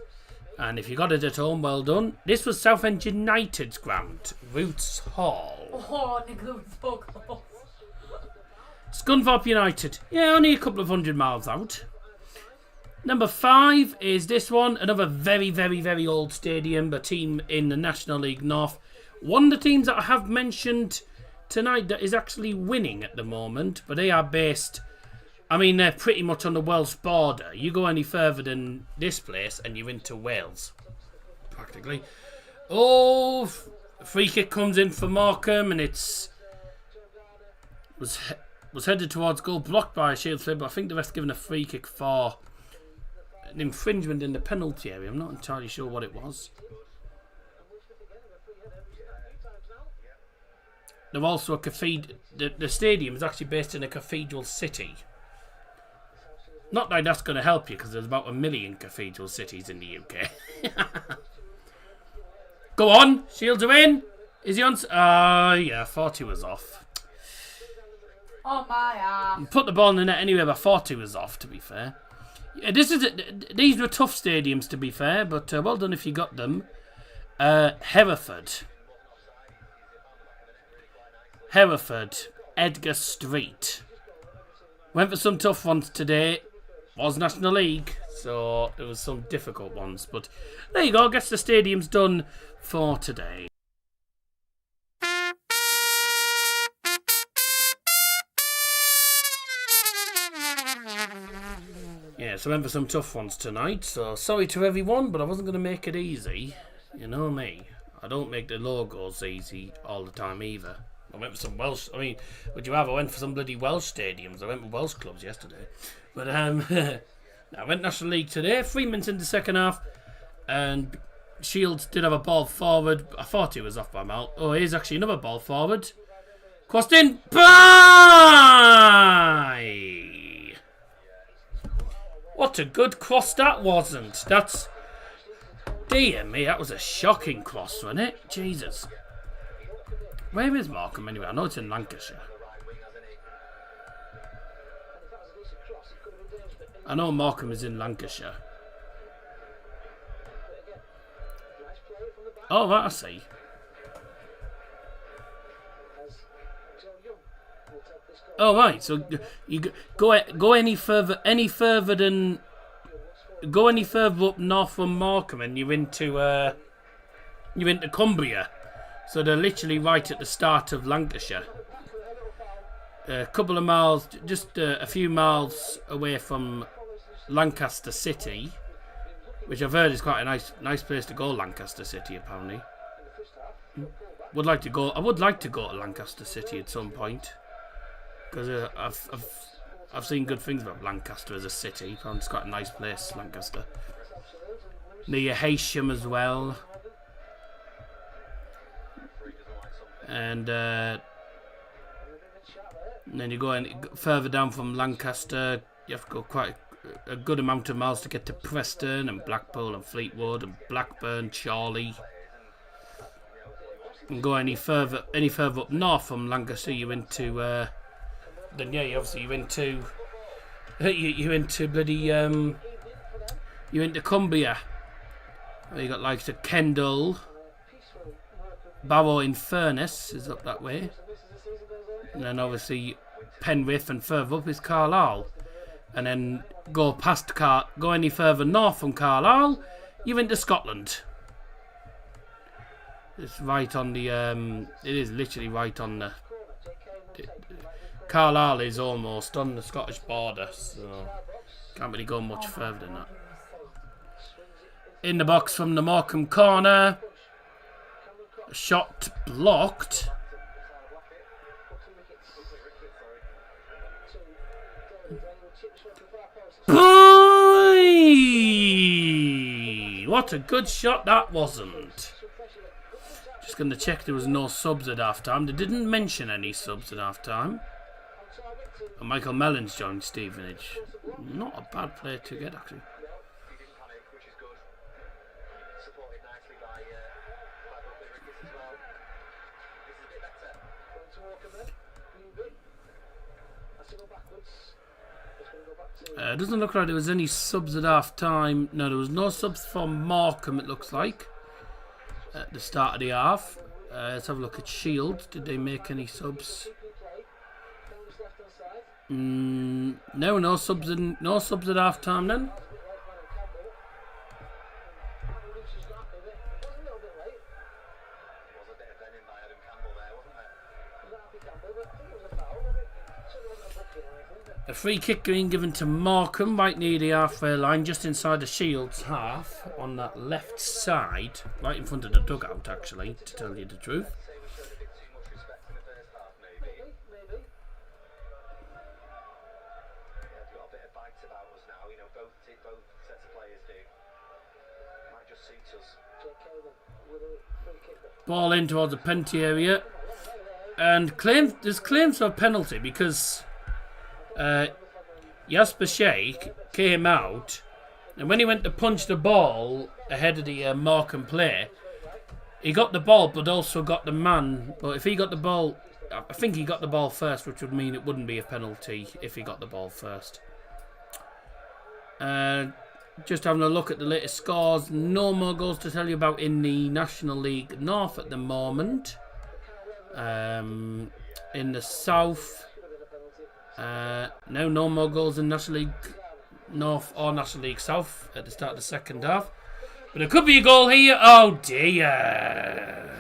A: And if you got it at home, well done. This was Southend United's ground, Roots Hall.
C: Oh, Nicholas was so close.
A: Scunthorpe United. Yeah, only a couple of 100 miles out. Number 5 is this one. Another very, very, very old stadium. A team in the National League North. One of the teams that I have mentioned tonight that is actually winning at the moment. But they are based... I mean, they're pretty much on the Welsh border. You go any further than this place and you're into Wales. Practically. Oh, free kick comes in for Morecambe and it's... Was headed towards goal, blocked by a Shields player, but I think the rest given a free kick for an infringement in the penalty area. I'm not entirely sure what it was. They're also a cathedral. The stadium is actually based in a cathedral city. Not that that's going to help you, because there's about 1 million cathedral cities in the UK. Go on, Shields are in. Is he on? Yeah, I thought he was off.
C: Oh my ass.
A: Put the ball in the net anyway, but I thought he was off, to be fair. Yeah, these were tough stadiums, to be fair, but well done if you got them. Hereford, Edgar Street. Went for some tough ones today. Was National League, so there was some difficult ones. But there you go, I guess the stadium's done for today. Yeah, so I went for some tough ones tonight, so sorry to everyone, but I wasn't going to make it easy. You know me. I don't make the logos easy all the time either. I went for some Welsh... I mean, would you have? I went for some bloody Welsh stadiums. I went with Welsh clubs yesterday. But, I went National League today. 3 minutes in the second half. And Shields did have a ball forward. I thought he was off by Mal. Oh, here's actually another ball forward. Crossed in. Bye! What a good cross that wasn't. That's... Dear me, that was a shocking cross, wasn't it? Jesus. Where is Morecambe anyway? I know it's in Lancashire. I know Morecambe is in Lancashire. Oh, right, I see. Oh, right. So you go any further than... Go any further up north from Morecambe and you're into Cumbria. So they're literally right at the start of Lancashire. A couple of miles, just a few miles away from Lancaster City, which I've heard is quite a nice place to go. Lancaster City, apparently. I would like to go to Lancaster City at some point because I've seen good things about Lancaster as a city. It's quite a nice place, Lancaster. Near Heysham as well. And then you go further down from Lancaster. You have to go quite a good amount of miles to get to Preston and Blackpool and Fleetwood and Blackburn, Chorley. And go any further up north from Lancaster, you're into then yeah, obviously you're into bloody you're into Cumbria. You got like the Kendal, Barrow in Furness is up that way, and then obviously Penrith, and further up is Carlisle, and then go any further north from Carlisle, you're into Scotland. It's right on the it is literally right on the Carlisle is almost on the Scottish border, so can't really go much further than that. In the box from the Morecambe corner. Shot blocked. Boy! What a good shot that wasn't. Just going to check there was no subs at half time. They didn't mention any subs at half time. And Michael Mellon's joined Stevenage. Not a bad player to get, actually. Doesn't look like there was any subs at half time. No, there was no subs from Morecambe, it looks like, at the start of the half. Let's have a look at Shields. Did they make any subs? No, no subs at half time then. A free kick being given to Morecambe right near the halfway line, just inside the Shields half, on that left side, right in front of the dugout actually, to tell you the truth. Ball in towards the penalty area, and there's claims for a penalty because Jasper Sheikh came out, and when he went to punch the ball ahead of the Morecambe player, he got the ball but also got the man. But if he got the ball, I think he got the ball first, which would mean it wouldn't be a penalty if he got the ball first. Just having a look at the latest scores. No more goals to tell you about in the National League North at the moment. In the South, no more goals in National League North or National League South at the start of the second half. But there could be a goal here. Oh dear.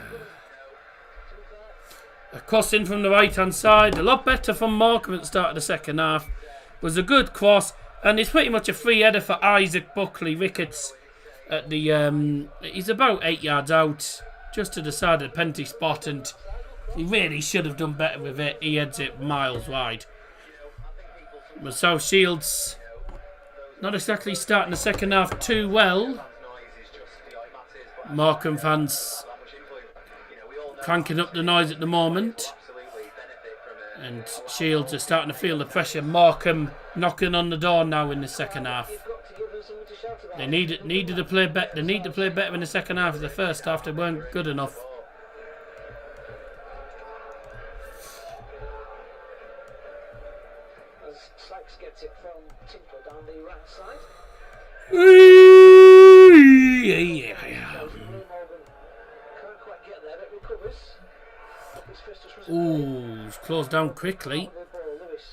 A: A cross in from the right hand side. A lot better from Morecambe at the start of the second half. It was a good cross. And it's pretty much a free header for Isaac Buckley Ricketts at the he's about 8 yards out, just to the side of the penalty spot, and he really should have done better with it. He heads it miles wide. But South Shields not exactly starting the second half too well. Morecambe fans cranking up the noise at the moment. And Shields are starting to feel the pressure. Morecambe knocking on the door now in the second half. They needed to play better. They need to play better in the second half. Of the first half, they weren't good enough.
F: As Sykes gets it from Tinkler down the right side.
A: Yeah.
F: Can't quite get there, but recovers.
A: Ooh, it's closed down quickly.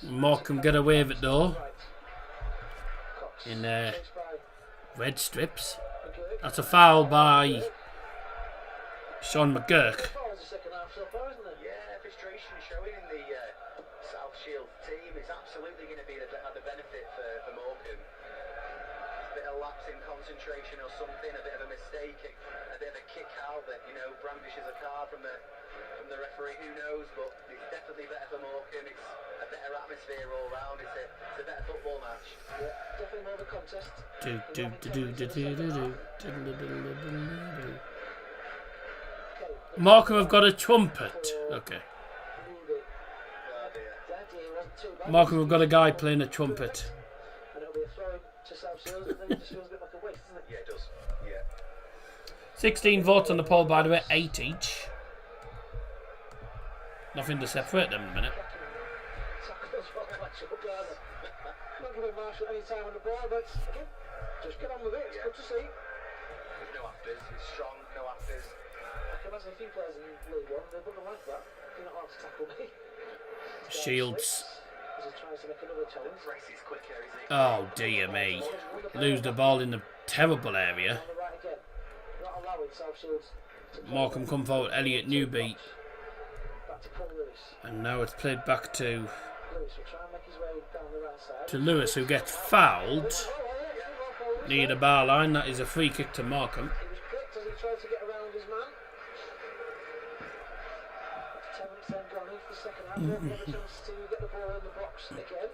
A: Morecambe get away with it though. In red strips. That's a foul by Sean McGurk.
E: Yeah, frustration showing in the South Shield team. It's absolutely going to be the benefit for Morecambe. A bit of lapse in concentration or something, a bit of a mistake, a bit of a kick out that, brandishes a card from the referee, who knows, but it's definitely better for Morecambe. It's a better atmosphere all round. It's a better football match.
F: Yeah, definitely more of a contest.
A: Morecambe have got a trumpet. Okay. Morecambe have got a guy playing a trumpet.
F: And it'll be a throw to South Shields, and then it just feels a bit like a waste, doesn't it?
E: Yeah, it does. Yeah.
A: 16 votes on the poll, by the way, 8 each. Nothing to separate them in a minute.
F: Not giving Marshall any time on the ball, but again, just get on with it. It's good to see.
E: There's no afters. It's strong. No afters.
F: I can imagine a few players in League One, they wouldn't like that. You're not allowed to tackle me.
A: Shields.
F: As he tries to make another challenge.
E: Press is quicker, is it?
A: Oh dear me. Lose the ball in the terrible area.
F: On the right again. Not allowing South Shields to play.
A: Morecambe come forward. Elliot Newby.
F: Back to Paul Lewis.
A: And now it's played back to
F: Lewis will try and make his way down the right side.
A: Lewis, who gets fouled near the bar line. That is a free kick to Morecambe.
F: He was clipped as he tried to get around his man. 10 minutes then gone in for the second half. Won't get a chance to get the ball in the box again.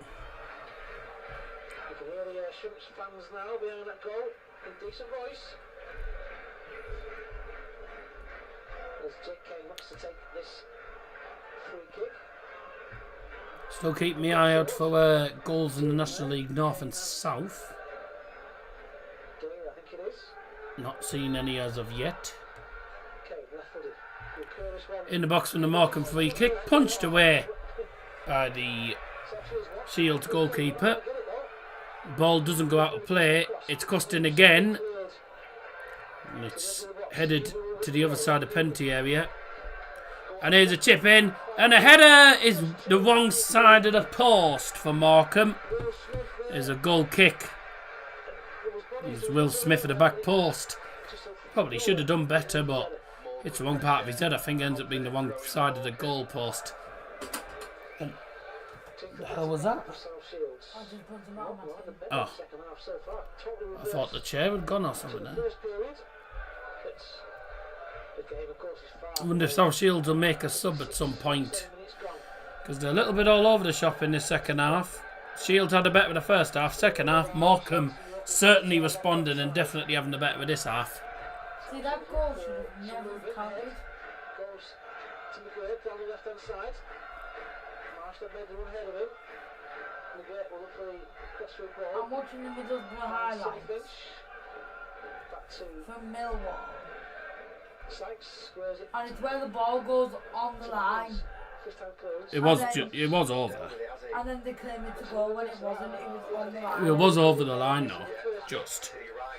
F: You can hear the Shumps fans now behind that goal in decent voice. As Jake Kane looks to take this free kick.
A: Still keep my eye out for goals in the National League North and South.
F: I think it is.
A: Not seen any as of yet.
F: Okay, left-footed. Will Curtis one.
A: In the box from the Morecambe free kick. Punched away by the
F: South Shields one.
A: Shields goalkeeper.
F: Get it
A: Ball doesn't go out of play. It's costing again. And it's headed to the other side of penalty area. And here's a chip in. And a header is the wrong side of the post for Morecambe. There's a goal kick. It's Will Smith at the back post. Probably should have done better, but it's the wrong part of his head. I think it ends up being the wrong side of the goal post. And the hell was that? Oh. I thought the chair had gone or something there. I wonder if South Shields will make a sub at some point. Because they're a little bit all over the shop in the second half. Shields had a better in the first half. Second half, Morecambe certainly responding and definitely having the better of this half.
C: See, that goal should have never counted.
F: Goes to McGurk down the left hand side. Marshall made the run ahead of him. McGurk will look for the cross field ball.
C: I'm watching the Middlesbrough highlights
F: Back to
C: from Millwall.
F: Sykes squares it.
C: And it's where the ball goes on the line.
F: First time close.
A: It was over.
C: And then they claim it's a goal when it wasn't. It was on the line.
A: It was over the line though. Just.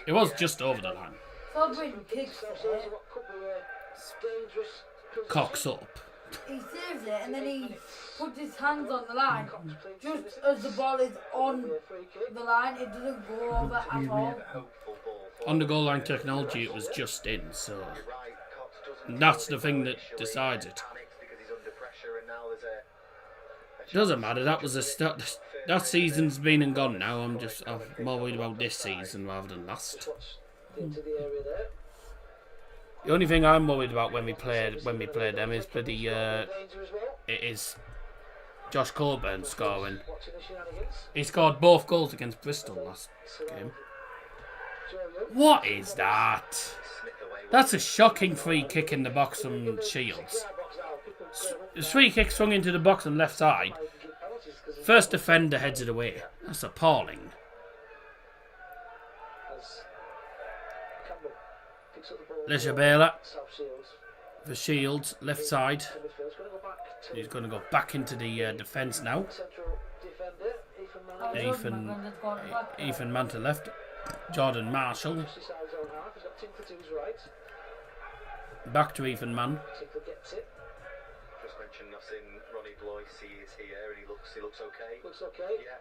A: It was just over the line.
C: Sodbury kicks it.
F: What could be a dangerous position.
A: Cocks up.
C: He saves it and then he puts his hands on the line. Just as the ball is on the line, it doesn't go over at all.
A: On the goal line technology, it was just in, so that's the thing that decides it. Doesn't matter. That was a start. That season's been and gone now. I'm more worried about this season rather than last.
F: Into the area there.
A: The only thing I'm worried about when we play them is bloody
F: Danger as well.
A: it is Josh Coburn scoring.
F: Watching the shenanigans.
A: He scored both goals against Bristol last game. What is that? That's a shocking free kick in the box from Shields. The free kick swung into the box on the left side. First defender heads it away. That's appalling. Leshabela for Shields, left side. He's going to go back into the defence now. Ethan Mann to left. Jordan Marshall. Back to Ethan Mann.
E: Just mentioned I've seen Ronnie Blois. He is here and he looks okay.
F: Looks okay.
E: Yeah.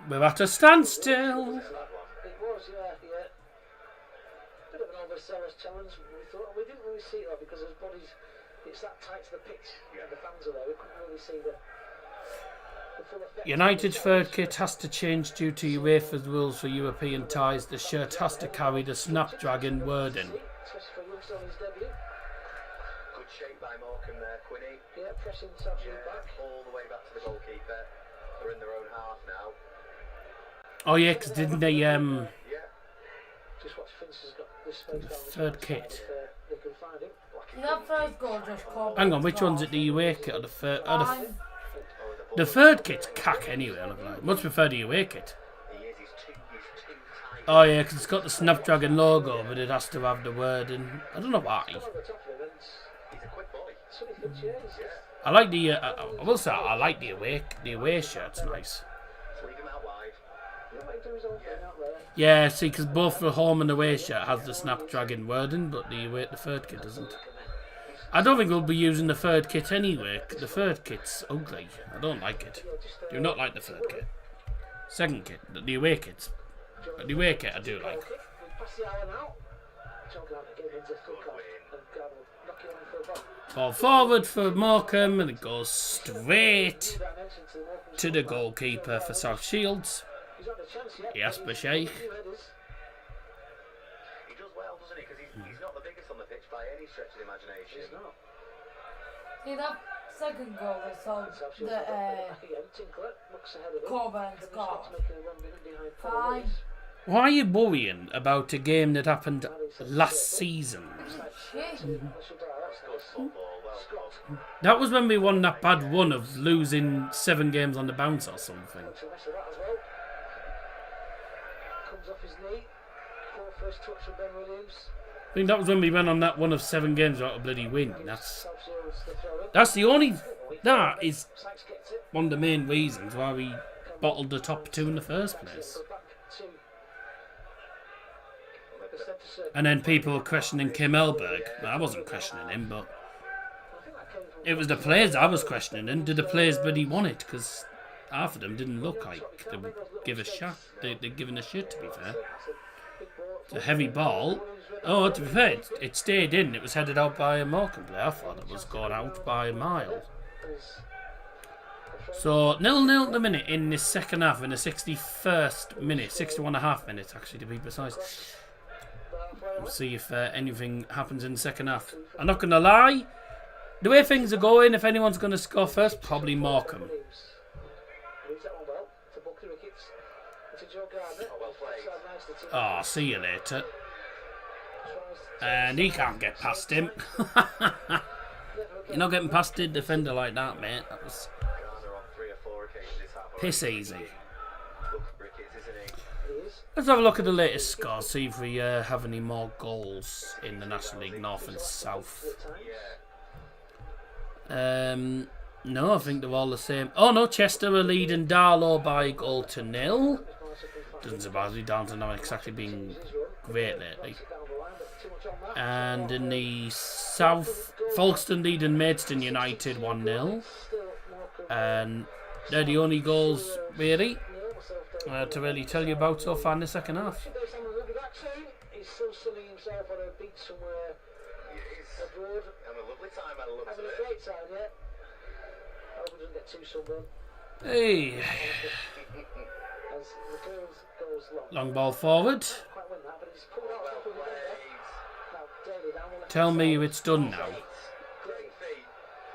A: We're at a standstill.
F: It was, yeah. Bit of an overseller's challenge. We didn't really see that because his body's, it's that tight to the pitch and the fans are there. We couldn't really see the full effect.
A: United's third kit has to change due to UEFA's rules for European ties. The shirt has to carry the Snapdragon wording.
F: Especially for Youngster on his debut.
E: Good shape by Morecambe there, Quinny.
F: Yeah, pressing South Shields back.
E: All the way back to the goalkeeper. They're in their own half now.
A: Oh yeah, because didn't they
E: Yeah.
F: Just watch Finch has got this space down the
A: third
F: side
A: kit?
F: if they can find him.
C: That first goal just caught.
A: Hang on, which one's it? The away kit or the third? The
C: Fine.
A: third kit's cack anyway. I look like. Much prefer the away kit.
E: He is. He's too tight.
A: Oh yeah, because it's got the Snapdragon logo, but it has to have the wording. I don't know why.
F: Over the top of him and
E: He's a quick boy.
F: Sonny Finch, yeah, he's
A: I like the. I will say I like the away shirt's nice.
E: So leave him out wide.
F: he might do his own thing out there.
A: Yeah, see, because both the home and away shirt has the Snapdragon wording, but the third kit doesn't. I don't think we'll be using the third kit anyway. The third kit's ugly. I don't like it. Do not like the third kit. Second kit, the away kit. The away kit I do like.
F: We pass the hour now. John Gardner gave him to full off and Gardner knocking on for a ball.
A: Ball forward for Morecambe and it goes straight to the goalkeeper for South Shields.
F: He's not a chance yet.
A: Jasper Sheikh.
E: He does well, doesn't he? Because he's not the biggest on the pitch by any stretch of the imagination.
F: He's not.
C: See that second goal they saw
F: South Shields
C: the
F: back again. Tinkler looks ahead of him.
C: Corbyn's
F: Kevin
C: got.
F: Scott's making a run behind Paul
C: Fine.
F: Lewis.
A: Why are you worrying about a game that happened last season?
C: Shit.
A: That was when we won that bad run of losing 7 games on the bounce or something.
F: Comes off his knee. Poor first touch from Ben Williams.
A: I think that was when we went on that one of 7 games without a bloody win. That's
F: South Shields the throw in.
A: the only. That is
F: Sykes gets it.
A: one of the main reasons why bottled the top two in the first place. And then people were questioning Kim Elberg. Well, I wasn't questioning him, but it was the players I was questioning. And did the players bloody want it? Because half of them didn't look like they would give a shot. They're giving a shit, to be fair. It's a heavy ball. Oh, to be fair, it stayed in. It was headed out by a Morecambe player. I thought it was gone out by a mile. So 0-0 at the minute in this second half, in the 61st minute, 61.5 minutes actually to be precise. We'll see if anything happens in the second half. I'm not going to lie, the way things are going, if anyone's going to score first, probably Morecambe. Oh, see you later. And he can't get past him. You're not getting past a defender like that, mate. That was piss easy. Let's have a look at the latest scores, see if we have any more goals in the National League North and South. No, I think they're all the same. Oh no, Chester are leading Darlow by a goal to 0. Doesn't surprise me, Darlington haven't exactly been great lately. And in the South, Folkestone leading Maidstone United 1-0. And they're the only goals, really, to really tell you about so far in the second half.
F: He's still sunning himself on a beach somewhere abroad.
E: Having a lovely time, I love
F: Having a great time, yeah. I hope he doesn't get too sunburned.
A: Hey.
F: As the girls goes long.
A: Long ball forward.
F: Quite win that, but he's pulled out top of the now, Daly down the left
A: Tell
F: side.
A: me it's done now.
F: Great feet.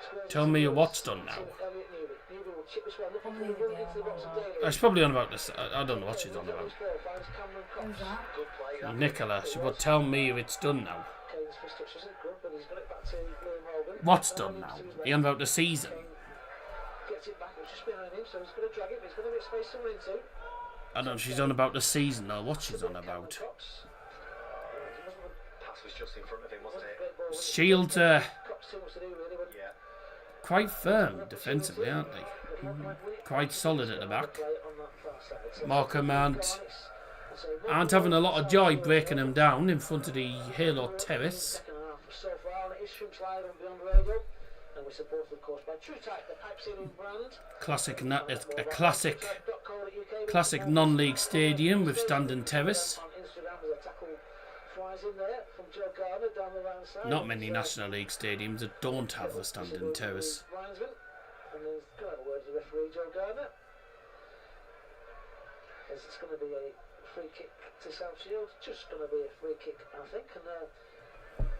F: Squares
A: Tell me what's done now.
F: Elliot Newby. Newby will chip this one, looking for the run into the box of Daly.
A: She's probably on about this. I don't know what she's on about.
F: Finds Cameron Cox.
C: Who's that?
E: Good play, that.
A: Nicola, she would tell me it's done now.
F: Kane's first touch isn't good, but he's got it back to Liam Hogan.
A: What's done now? He on about the season.
F: Gets it back, it's just behind him, so he's going to drag it, but he's going to make space to run into.
A: I don't know if she's on about the season or what she's on about.
F: Cox.
E: Pass was just in front of him, wasn't it?
F: Great ball.
A: Shields
F: Cox too much to do, really, but
E: Yeah.
A: quite firm defensively, aren't they? Quite solid at the back.
F: play on that far side. So
A: Morecambe aren't having a lot of joy breaking them down in front of the Halo Terrace.
F: second half so far, and it is Shrimps Live on Beyond Radio. And we're supported, of course, by True Type, the pipe sealing brand.
A: A classic non-league stadium with standing terrace.
F: On Instagram, there's a tackle flies in there from Joe Gardner down the right side.
A: Not many National League stadiums that don't have a standing terrace.
F: Linesman. And there's got a word to the referee, Joe Gardner. As it's going to be a free kick to South Shields. Just going to be a free kick, I think. And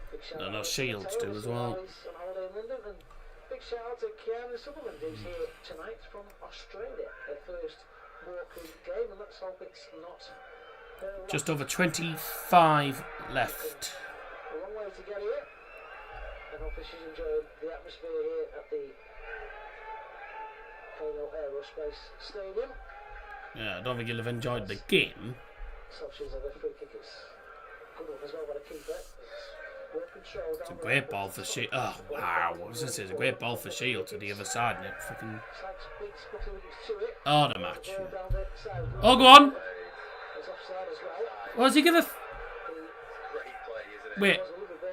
F: big shout
A: No,
F: out to
A: Shields do as well.
F: On holiday in London. And big shout out to Keanu Sutherland, who's here tonight from Australia. Their first Morecambe game, and let's hope it's not her last.
A: Just over 25 left.
F: A long way to get here. And hopefully she's enjoyed the atmosphere here at the Halo Aerospace Stadium.
A: Yeah, I don't think you'll have enjoyed the game.
F: So she's had a free kick. It's good one as well by the keeper. Ball control
A: It's a great ball for Shield. Oh, wow. I was going to say, it's a great ball for Shield to the other side. And it fucking... Oh, the match. Yeah. Oh, go on. Well, has he given a... Wait,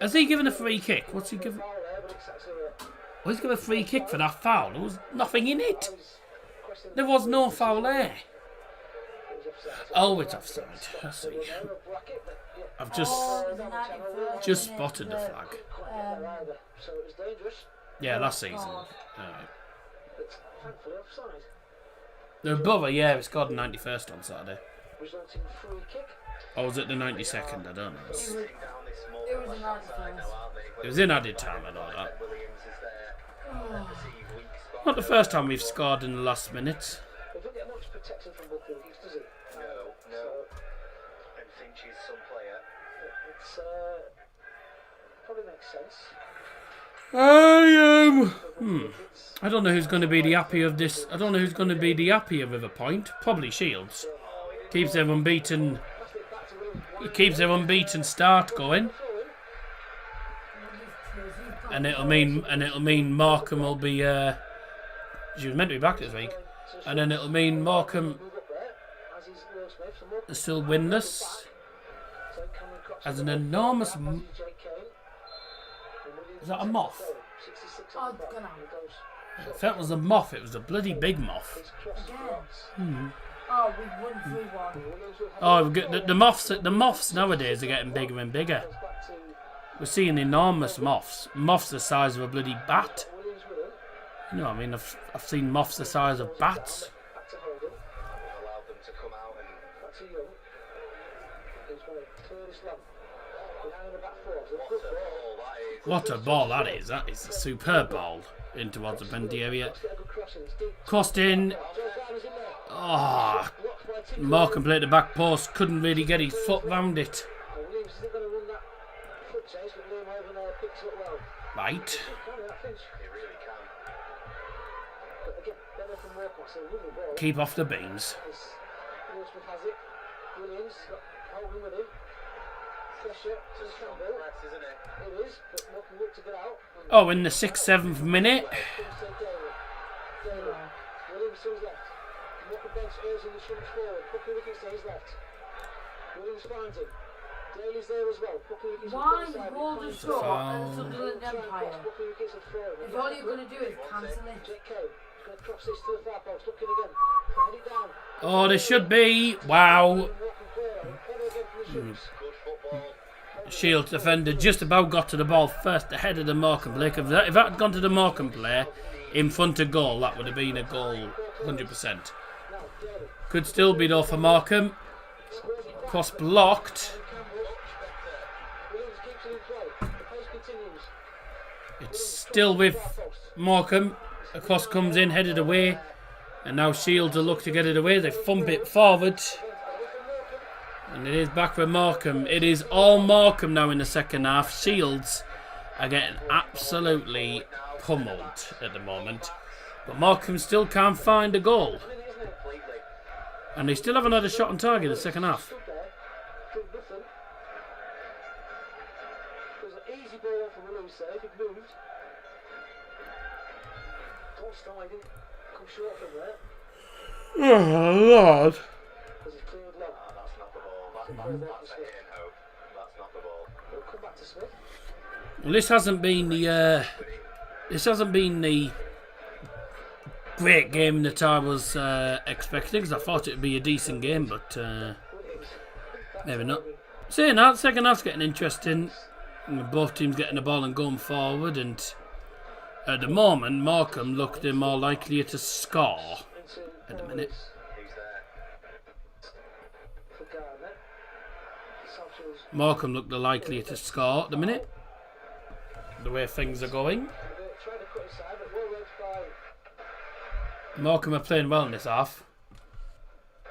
A: has he given a free kick? What's he given? Well, he's given a free kick for that foul. There was nothing in it. There was no foul there. Oh, it's offside. I see. I've just spotted the flag. Yeah, last season. Alright. The brother, yeah, it scored the 91st on Saturday. Or was it the 92nd? I don't know.
C: It was a nice place.
A: It was in added time and all that. Not the first time we've scored in the last minute.
F: He doesn't get much protection from Booker Leagues, does he?
E: No. And Finch is some player.
F: It's probably makes sense.
A: I don't know who's going to be the happier of this. I don't know who's going to be the happier with a point. Probably Shields. Keeps their unbeaten. It keeps their unbeaten start going. And it'll mean Morecambe will be. She was meant to be back this week. And then it'll mean Morecambe
F: Move up there, as is Will Smith. So Morecambe
A: is still winless.
F: So Cameron Cox
A: As an
F: will go
A: enormous...
F: back, as is Jake Kane. And Williams
A: Is that a
F: takes
A: moth?
F: the throw. 66
C: Oh,
F: on the
C: it's
F: clock.
C: gonna-
F: He goes
A: If that was a moth, it was a bloody big moth.
F: It's cross
C: Again.
F: blocks.
C: Oh, we've won 3-1.
F: Williams will have
A: Oh,
F: a
A: the moths nowadays are getting bigger and bigger.
F: goes back to
A: We're seeing enormous moths. Moths the size of a bloody bat.
F: Williams with him.
A: You know, I mean, I've seen moths the size of bats.
F: Back to Holden.
E: Allowed them to come out and
F: Back to Young. Who's going to clear this lamp. Behind the back four. It's a good ball.
E: that is.
A: What a ball that is. That is a superb ball into towards the penalty area.
F: Let's get a good cross in. It's deep.
A: Crossed in.
F: Joe Garner's in there.
A: Oh,
F: Blocked by Tinker.
A: Morecambe played the back post. Couldn't really get his foot round it.
F: And Williams isn't going to run that foot chase, but Liam Hogan there picks it up well.
A: Right.
F: Can that Finch?
E: It really can.
F: But again, better from Morecambe. So lovely ball.
A: Keep off the beams.
F: It's Will Smith has it. Williams got Hogan with him. Pressure to Campbell.
E: Press, isn't it?
F: It is, but Morecambe look to get out. And
A: Oh, in the 6th, 7th minute.
F: comes to Daly. Daly. Williams to his left. Morecambe bench airs in the shrimps forward. Pucky Wickets to his left. Williams finds him. Daly's there as well. Pucky Wickets
C: Why hold the shot at the Sunderland Empire?
F: Pucky Wickets at throw.
C: If all you're going to do is cancel it.
F: Jake Kane is going to cross this to the far post. Looking again. Find it down.
A: Oh, there should be. Wow.
F: Morecambe clear. Header again from the shrimps.
E: Good football.
A: Shields defender just about got to the ball first ahead of the Morecambe player. If that had gone to the Morecambe player in front of goal, that would have been a goal 100%.
F: Now, Daly.
A: Could still be though for Morecambe.
F: Squares it back.
A: Cross blocked.
F: Campbell. Williams keeps it in play. The pace continues.
A: It's still with Morecambe. A cross comes in, headed away. And now Shields will look to get it away. They thump it forward. And it is back with Morecambe. It is all Morecambe now in the second half. Shields are getting absolutely pummeled at the moment. But Morecambe still can't find a goal. And they still haven't had a shot on target in the second half.
F: Stood there, did nothing. There's an easy ball on from Williams there. If he'd moved, Tolstoy didn't come short from there
A: Oh, Lord.
F: because he's cleared long.
E: That's not the ball. That's a hitting hope. That's not the ball.
F: He'll come back to Smith.
A: Well, this hasn't been the great game that I was expecting, because I thought it'd be a decent game, but maybe not. Saying that, second half's getting interesting. Both teams getting the ball and going forward, and at the moment, Morecambe looked more likely to score
F: Into
A: at the minute.
E: Who's there?
F: for Gardner. Southshill's
A: Morecambe looked the likelier to score at the minute. The way things are going.
F: trying to cut inside, but well read by
A: Morecambe are playing well in this half.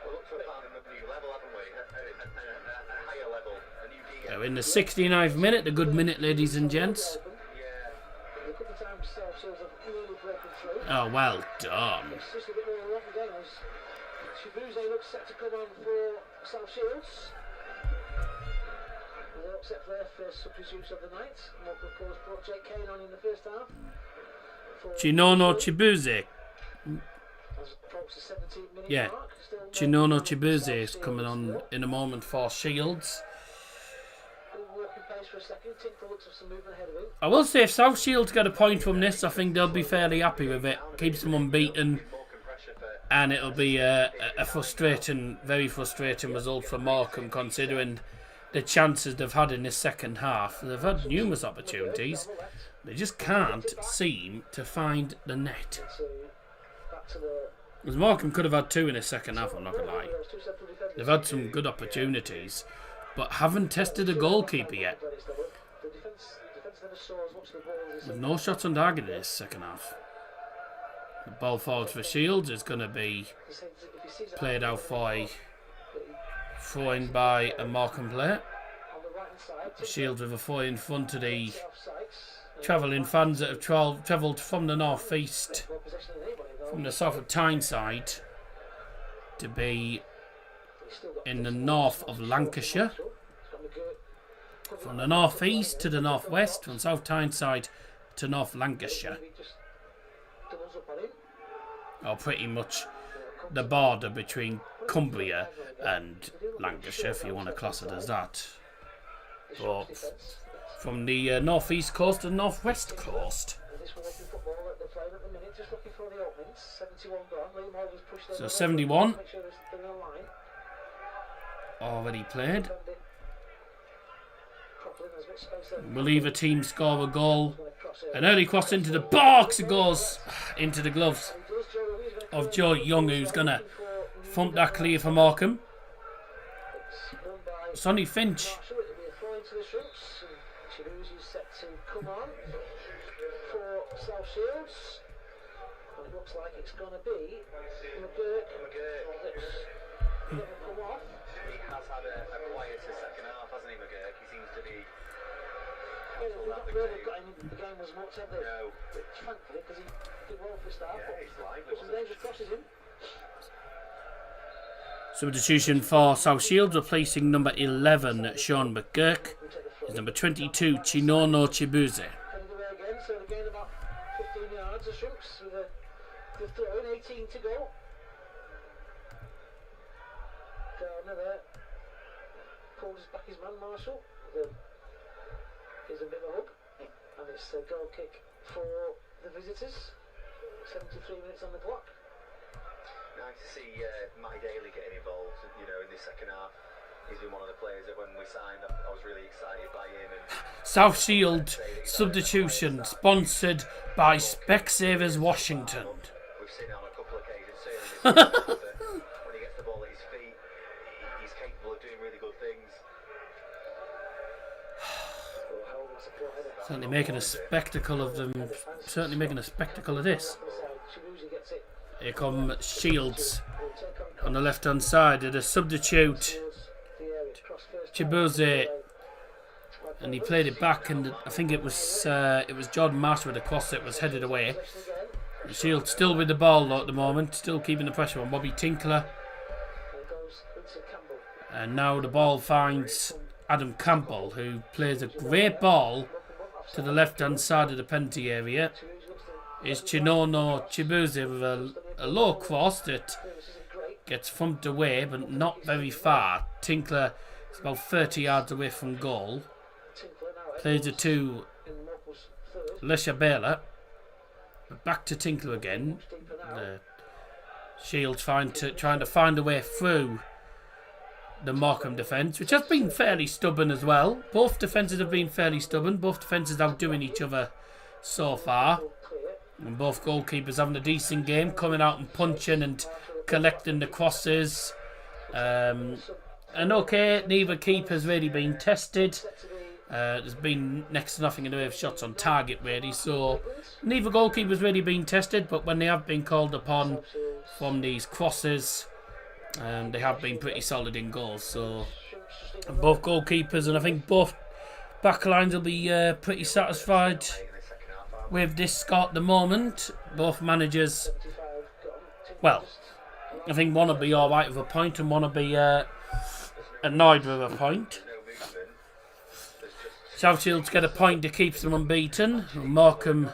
E: We look to have found a new level, haven't we? A higher level. A new gear.
A: So in the 69th minute, a good minute, ladies and gents.
F: a couple of times Southshill's have really broken through.
A: Oh, well done.
F: It's just a bit more rough again as Chibuze looks set to come on for South Shields. They're upset for their first substitutes of the night. Morecambe, of course, brought Jake Kane on in the first half.
A: Chinono Chibuze.
F: Has approached the 17th minute
A: Yeah.
F: mark. Still
A: Chinono
F: no
A: Chibuze is
F: South
A: coming on
F: Shields.
A: in a moment for Shields.
F: Little working pace for a second. Tinkle looks for some movement ahead of him.
A: I will say if South Shields get a point from this, I think they'll be fairly happy with it. Keeps them unbeaten,
E: Morecambe pressure for
A: and it'll be a frustrating, very frustrating result for Morecambe, considering the chances they've had in this second half. They've had numerous opportunities. They just can't seem to find the net.
F: So back to the
A: Because Morecambe could have had two in the second half, I'm not going to lie.
F: two central defenders.
A: They've had some good opportunities, but haven't tested a goalkeeper yet.
F: The defence never saw as much of the ball as
A: With no shots on target in this second half. The ball forward for Shields is going to be played out for a throw-in by a Morecambe player.
F: on the right hand side.
A: Shields with a throw in front of the
F: Offsides.
A: travelling fans that have travelled from the north east,
F: Well possession of anybody though.
A: from the south of Tyneside, to be
F: He's still got
A: in the north of Lancashire.
F: He's got McGirt.
A: From the north east to the north west, from South Tyneside to North Lancashire.
F: Maybe just doubles up on him.
A: Or pretty much the border between Cumbria and Lancashire, if you want to class it as that. But from the northeast coast and northwest coast. So 71 already played. Will either team score a goal? An early cross into the box. It goes into the gloves of Joe Young, who's going to thump that clear for Morecambe. Sonny Finch.
F: It looks like it's going to be McGurk.
E: He has had a quieter second half, hasn't he, McGurk? He seems to be...
F: We've not really got him in the game as much, have they?
E: No.
F: Which, thankfully, because he did well for a start.
E: Yeah, he's lively.
F: Put some dangerous crosses in.
A: Substitution for South Shields, replacing number 11, Sean McGurk, is number 22, Chinono Chibuze.
F: Headed away again, so they gain about 15 yards of Shrimps with the throw in, 18 to go. Gardner there pulls back his man, Marshall. Here's a bit of a hug, and it's a goal kick for the visitors. 73 minutes on the clock.
E: Nice to see Matty Daly getting involved, you know, in the second half. He's been one of the players that when we signed, I was really excited by him. And
A: South Shield substitution sponsored by Specsavers Washington.
E: we've seen it on a couple of occasions, certainly this season, that when he gets the ball at his feet, he's capable of doing really good things.
A: Certainly making a spectacle of them. Certainly making a spectacle of this. Here come Shields on the left hand side. At a substitute, Chibuze, and he played it back, and I think it was Jordan Marsh with a cross that was headed away. Shields still with the ball though at the moment, still keeping the pressure on Bobby Tinkler. And now the ball finds Adam Campbell, who plays a great ball to the left hand side of the penalty area. Is Chinono Chibuze with a low cross that gets thumped away, but not very far. Tinkler is about 30 yards away from goal. Plays it to Lesha Bela. Back to Tinkler again. Shields trying to find a way through the Morecambe defence, which has been fairly stubborn as well. Both defences have been fairly stubborn. Both defences outdoing each other so far. And both goalkeepers having a decent game, coming out and punching and collecting the crosses. And okay, neither keeper's really been tested. There's been next to nothing in the way of shots on target really, so neither goalkeeper's really been tested, but when they have been called upon from these crosses, they have been pretty solid in goals. So both goalkeepers and I think both backlines will be pretty satisfied with this score at the moment. Both managers, well, I think one will be alright with a point and one will be annoyed with a point. South Shields get a point that keeps them unbeaten. Morecambe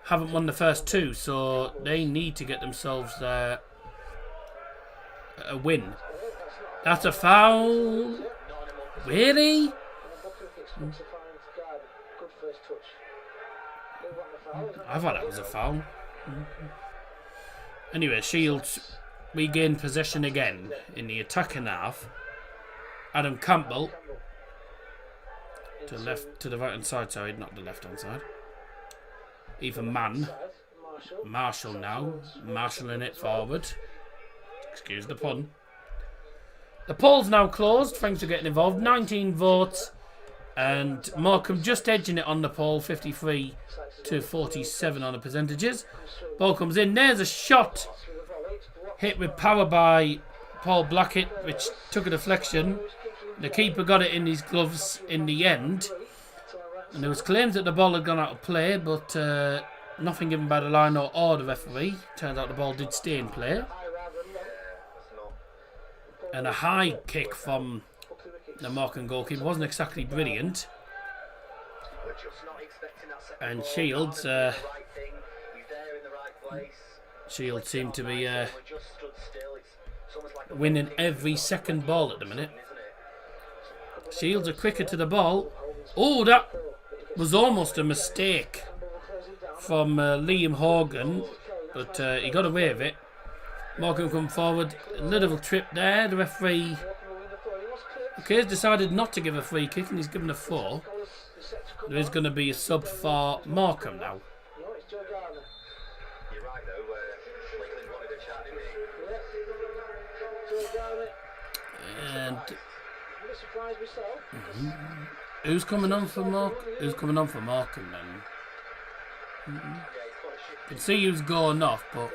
A: haven't won the first two, so they need to get themselves a win. That's a foul. Really? I thought that was a foul. Anyway, Shields regain possession again in the attacking half. Adam Campbell to the right hand side, sorry, not the left hand side. Even Mann. Marshall now, marshalling it forward. Excuse the pun. The poll's now closed. Thanks for getting involved. 19 votes. And Morecambe just edging it on the poll, 53 to 47 on the percentages. Ball comes in. There's a shot. Hit with power by Paul Blackett, which took a deflection. The keeper got it in his gloves in the end. And there was claims that the ball had gone out of play, but nothing given by the line or the referee. Turns out the ball did stay in play. And a high kick from the Morecambe goalkeeper wasn't exactly brilliant. And Shields Shield seem to be
E: We're just stood still. It's almost like a
A: winning every second ball at the minute. Shields are quicker to the ball. Oh, that was almost a mistake from Liam Horgan, but he got away with it. Morecambe come forward. A little trip there. The referee has decided not to give a free kick, and he's given a 4. There is going to be a sub for Morecambe now.
E: You're right though, Lakeland wanted a chat, didn't he?
A: And who's coming on for Morecambe? Who's coming on for Morecambe then? You can see who's going off, but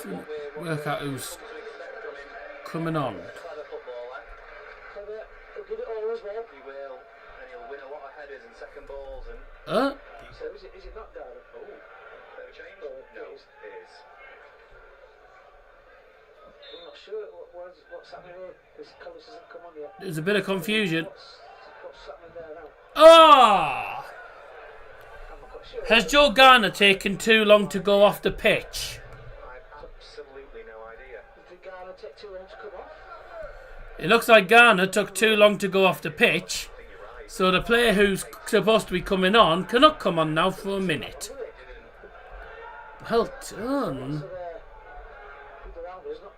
A: to work out who's coming on.
E: Clever footballer. He'll give it all as well. He will, and he'll win a lot of headers and second balls. And
F: So is it not down?
E: oh, bit of a change. No, it is.
F: I'm not sure what's happening here. This Collis hasn't come on yet.
A: There's a bit of confusion.
F: What's happening there now?
A: Ah!
F: I'm not quite sure.
A: Has Joe Garner taken too long to go off the pitch?
E: I've absolutely no idea.
F: Did Garner take too long to come off?
A: It looks like Garner took too long to go off the pitch. So the player who's supposed to be coming on cannot come on now for a minute. Well done.
F: People around us not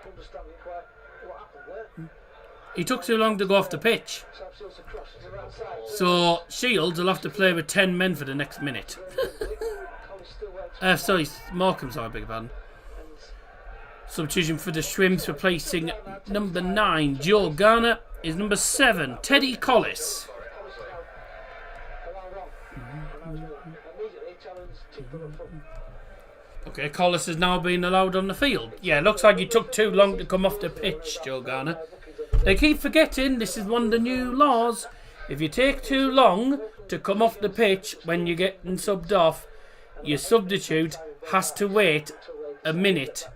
F: understanding quite what happened there.
A: He took too long to go off the pitch.
F: South Shields across to the right side.
A: So Shields will have to play with 10 men for the next minute.
F: Collis still waiting.
A: Sorry, Morecambe, sorry, beg your pardon. Substitution for the Shrimps, replacing number 9, Joe Garner, is number 7, Teddy Collis. Okay, Collis has now been allowed on the field. Yeah, looks like he took too long to come off the pitch, Joe Garner. They keep forgetting this is one of the new laws. If you take too long to come off the pitch when you're getting subbed off, your substitute has to wait a minute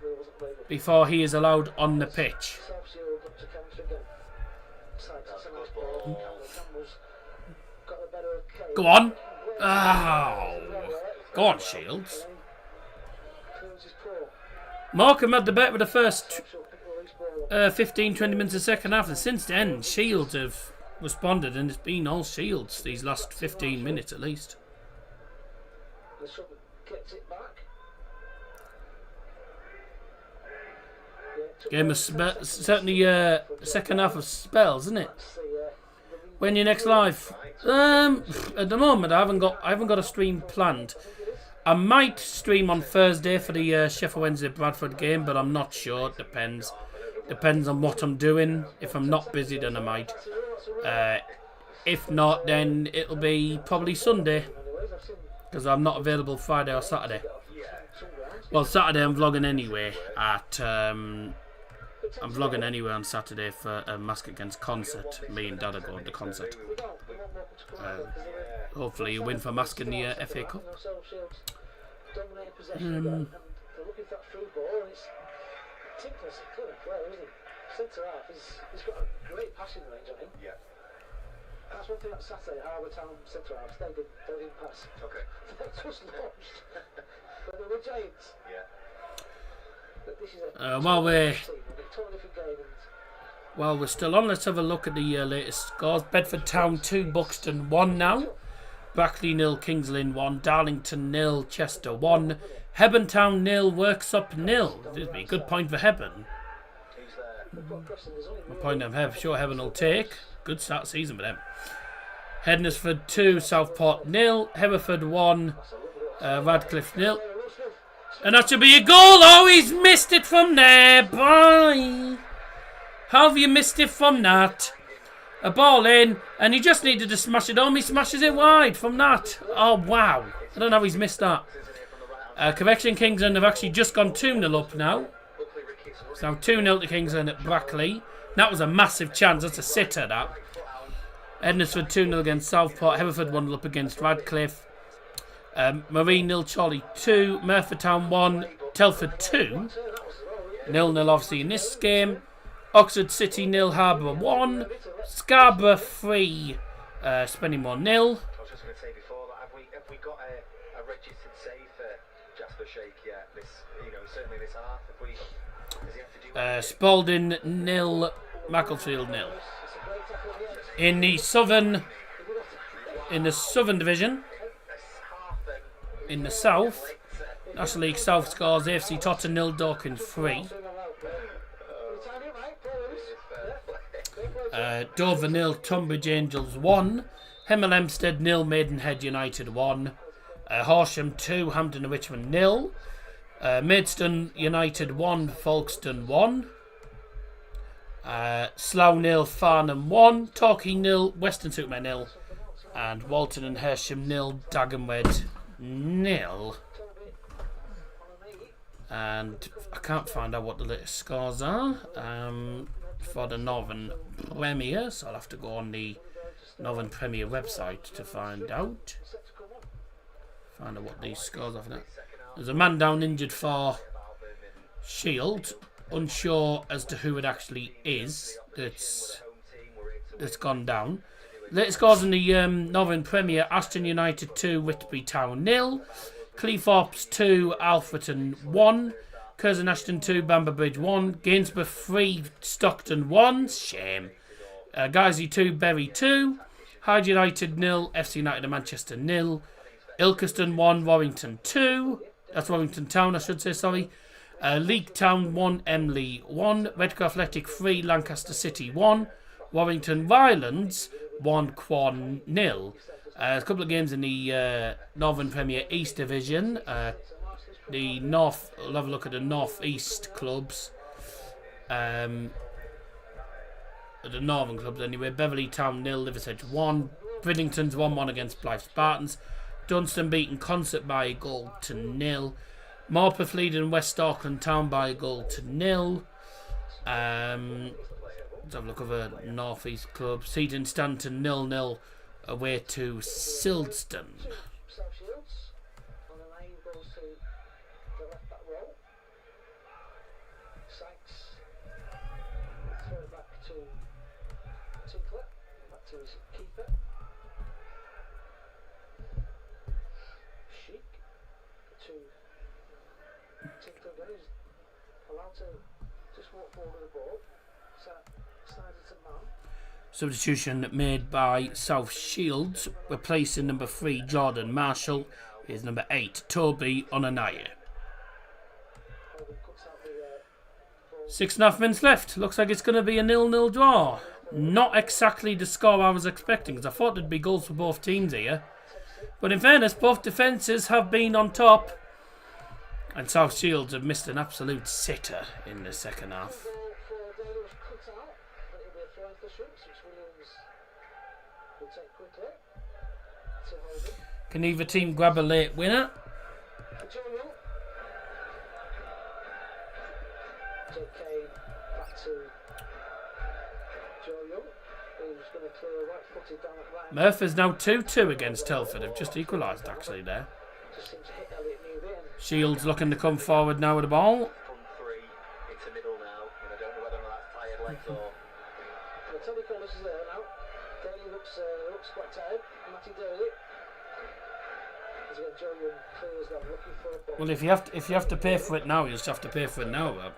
A: before he is allowed on the pitch. Go on. Oh. Go on, Shields. Morecambe had the better of the first 15-20 minutes of the second half, and since then Shields have responded, and it's been all Shields these last 15 minutes at least. Game of certainly second half of spells, isn't it? When your next live? At the moment, I haven't got a stream planned. I might stream on Thursday for the Sheffield Wednesday Bradford game, but I'm not sure. It depends. Depends on what I'm doing. If I'm not busy, then I might. If not, then it'll be probably Sunday, because I'm not available Friday or Saturday. Well, Saturday I'm vlogging anyway. I'm vlogging anyway on Saturday for a Mask Against concert. Me and Dad are going to concert. Hopefully you win for Mask in the FA Cup.
F: Centre half, he's got a great passing range on him.
E: Yeah.
F: That's one thing that Saturday, Harbour Town centre half, they didn't pass.
E: Okay.
F: They just launched. But they were giants.
E: Yeah.
F: But this is
A: while we're still on, let's have a look at the latest scores. Bedford Town 2, Buxton 1 now. Brackley 0, Kings Lynn 1, Darlington 0, Chester 1, Hebburn Town 0, Worksop 0. This would be a good point for Hebburn. My point I'm sure Hebburn will take. Good start season for them. Hednesford 2, Southport 0, Haverford 1, Radcliffe 0. And that should be a goal. Oh, he's missed it from there. Bye. How have you missed it from that? A ball in, and he just needed to smash it home. He smashes it wide from that. Oh, wow. I don't know how he's missed that. Correction, Kingsland have actually just gone 2-0 up now. It's now 2-0 to Kingsland at Brackley. That was a massive chance. That's a sitter, that. Ednesford 2-0 against Southport. Haverford 1-0 up against Radcliffe. Marine 0, Charlie 2. Merthyr Town 1, Telford 2. 0-0 obviously in this game. Oxford City 0, Harbour 1. Scarborough 3, Spennymoor 0.
E: I was just going to say before that, have we got a registered save for Jasper a shake yet. This, certainly this half. If we, does he have to do
A: Spalding 0, Macclesfield 0. In the southern division, in the south, National League South scores AFC Tottenham 0, Dorking 3. Dover 0, Tunbridge Angels 1. Hemel Hempstead 0, Maidenhead United 1. Horsham 2, Hampton and Richmond 0. Maidstone United 1, Folkestone 1. Slough 0, Farnham 1. Torquay 0, Weston-super-Mare 0. And Walton and Hersham 0, Dagenwed 0. And I can't find out what the latest scores are for the Northern Premier, so I'll have to go on the Northern Premier website to find out. Find out what these scores are for that. There's a man down injured for Shield. Unsure as to who it actually is that's gone down. Latest scores in the Northern Premier: Ashton United 2, Whitby Town 0. Cleethorpes 2, Alfreton 1. Curzon Ashton 2, Bamber Bridge 1. Gainsborough 3, Stockton 1. Shame. Guernsey 2, Bury 2. Hyde United 0, FC United of Manchester 0. Ilkeston 1, Warrington 2. That's Warrington Town, I should say, sorry. Leek Town 1, Emley 1. Redcar Athletic 3, Lancaster City 1. Warrington Violence 1, Quan 0. There's a couple of games in the Northern Premier East Division. The North, we'll have a look at the North East clubs. The Northern clubs anyway. Beverley Town 0, Liversedge 1. Bridlington's 1-1 against Blythe Spartans. Dunstan beaten Concert by a goal to 0. Morpeth leading West Auckland Town by a goal to 0. Let's have a look at the North East clubs. Seaton Stanton 0-0 away to Sildston.
F: South Shields. On the line goes to the left back row. Sykes. Throw it back to Tinkler. Back to his keeper. Sheik to Tinkler again. He's allowed to just walk forward with the ball. Slides it to man.
A: Substitution made by South Shields, replacing number 3 Jordan Marshall is number 8 Toby Onanaya. 6.5 minutes left. Looks like it's going to be a 0-0 draw. Not exactly the score I was expecting, because I thought there'd be goals for both teams here. But in fairness, both defences have been on top, and South Shields have missed an absolute sitter in the second half. Can either team grab a late winner? Murph is now 2-2 against Telford. They've just equalised actually there. Shields looking to come forward now with the ball. Well, if you have to pay for it now, you just have to pay for it now, Rob.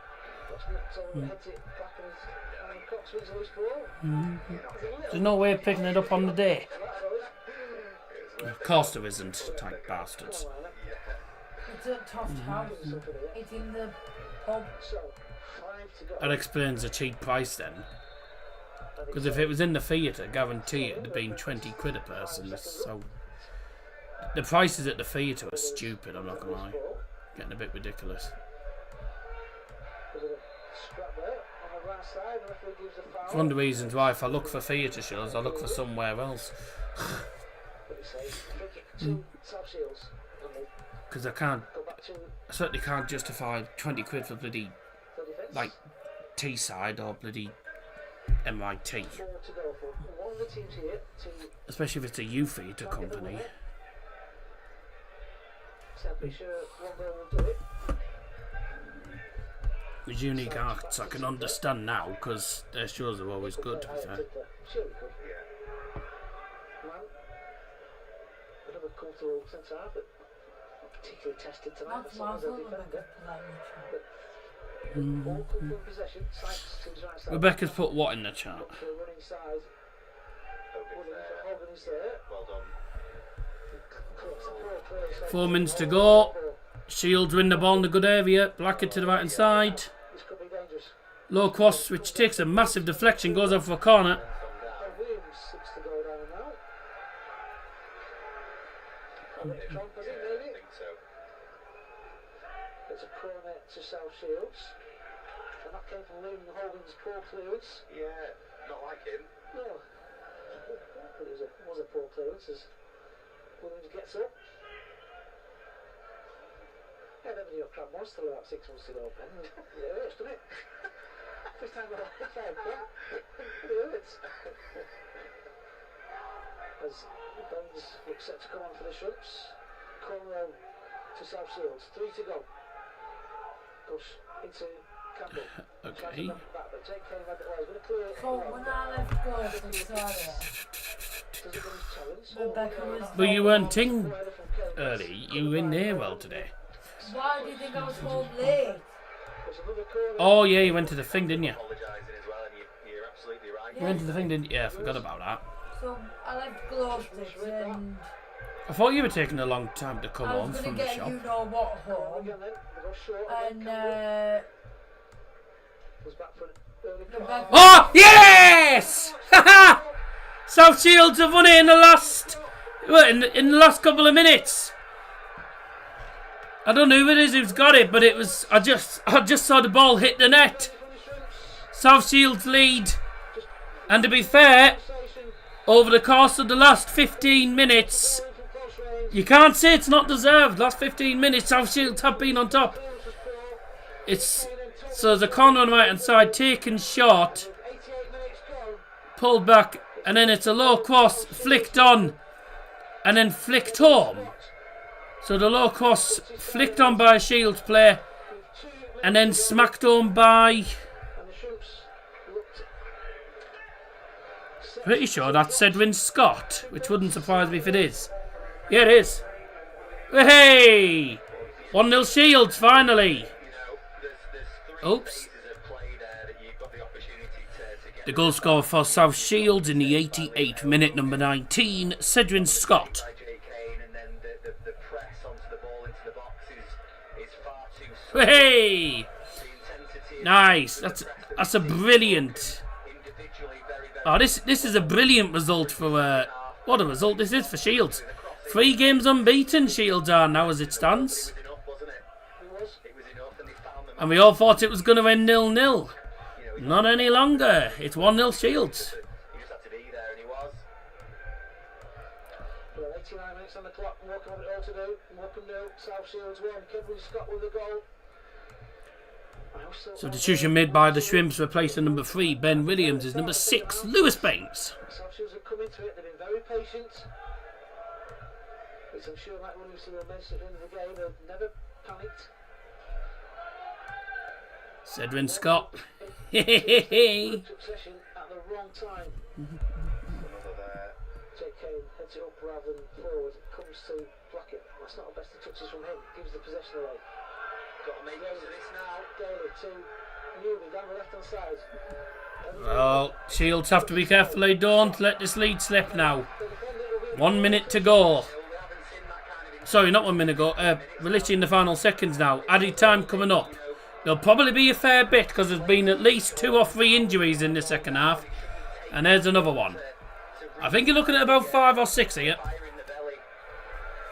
A: There's no way of picking it up on the day. Of course there isn't, tight bastards.
C: It's a tough house. It's in the pub.
A: That explains the cheap price then. Because if it was in the theatre, guarantee it'd have been 20 quid a person. So the prices at the theatre are stupid, I'm not gonna lie. Getting a bit ridiculous. It's one of the reasons why if I look for theatre shows, I look for somewhere else. Because I certainly can't justify 20 quid for bloody, like, Teesside or bloody MIT. Especially if it's a youth theatre company. With Unique Arts, I can understand now because their shows are always good, to be fair.
F: particularly tested tonight.
C: That's
F: Some of the
C: Marcel
F: defender.
C: Rebecca.
F: All come from possession. Sykes to his right side.
A: Rebecca's put what in the chat?
F: Look for a running side. Hogan is there.
E: Well done.
A: 4 minutes to go. Shields win the ball in the good area. Blackett to the right hand side.
F: This could be dangerous.
A: Low cross, which takes a massive deflection, goes up for a corner.
F: Williams looks to go down now. Trump, has it, maybe?
E: I think so.
F: It's a corner to South Shields. And that came from Liam Hogan's poor clearance.
E: Yeah, not like him.
F: No. But it was a poor clearance as Williams gets up. Yeah, never knew what crab was till about 6 months ago, Ben. It hurts, doesn't it? First time I tried crab. It hurts. As Bones looks set to come on for the Shrimps. Cornwell to South Shields. 3 to go. Goes into Campbell.
A: Okay.
F: Back, but Jake Kane had it well. He's going to clear it.
C: So when I left goals inside it,
F: Does it win his challenge?
C: Rebecca was.
A: But you weren't in early. You were in there well today.
C: Why do you think I was home late?
F: There's another corner.
A: Oh yeah, you went to the thing, didn't you?
E: Apologising as well, and you're absolutely right.
A: You went to the thing, didn't you? Yeah, I forgot about that.
C: So I left gloves and
A: I thought you were taking a long time to come
C: I
A: home
C: was
A: from
C: gonna
A: the
C: get
A: shop.
C: you know what home.
F: Again then. They go short.
C: And
F: Was back for an early
C: Rebecca.
A: Oh yes! Haha! South Shields have won it in the last, in the last couple of minutes. I don't know who it is who's got it, but it was I just saw the ball hit the net. South Shields lead, and to be fair, over the course of the last 15 minutes, you can't say it's not deserved. Last 15 minutes, South Shields have been on top. So there's a corner on the right hand side, taken short, pulled back, and then it's a low cross, flicked on, and then flicked home. So the low cross flicked on by a Shields player, and then smacked home by. Pretty sure that's Edwin Scott, which wouldn't surprise me if it is. Yeah, it is. Hey! 1-0 Shields, finally. Oops. The goal scorer for South Shields in the 88th minute, number 19, Cedrin Scott. Hey! Nice. That's a brilliant. Oh, this is a brilliant result for what a result this is for Shields. 3 games unbeaten Shields are now as it stands. And we all thought it was going to end 0-0. Not any longer. It's 1-0 Shields.
F: Well, 89 minutes on the clock. Morecambe have it all to do. Morecambe 0, South Shields 1. Kedwin Scott with the goal.
A: Substitution made by the Shrimps, replacing number 3, Ben Williams, is number 6, Lewis Banks.
F: South Shields have come into it. They've been very patient. Which I'm sure Mike Williams will mention at the end of the game. They've never panicked.
A: Cedrin Scott.
F: Succession at the wrong time. Jake Kane heads it up rather than forward. Comes to Blackett. That's not the best of touches from him. Gives the possession away. Got to make use of this now. Daly to Newby down the left hand side.
A: Well, Shields have to be careful they don't let this lead slip now. 1 minute to go. Sorry, not 1 minute ago. We're literally in the final seconds now. Added time coming up. There'll probably be a fair bit because there's been at least 2 or 3 injuries in the second half. And there's another one. I think you're looking at about 5 or 6 here.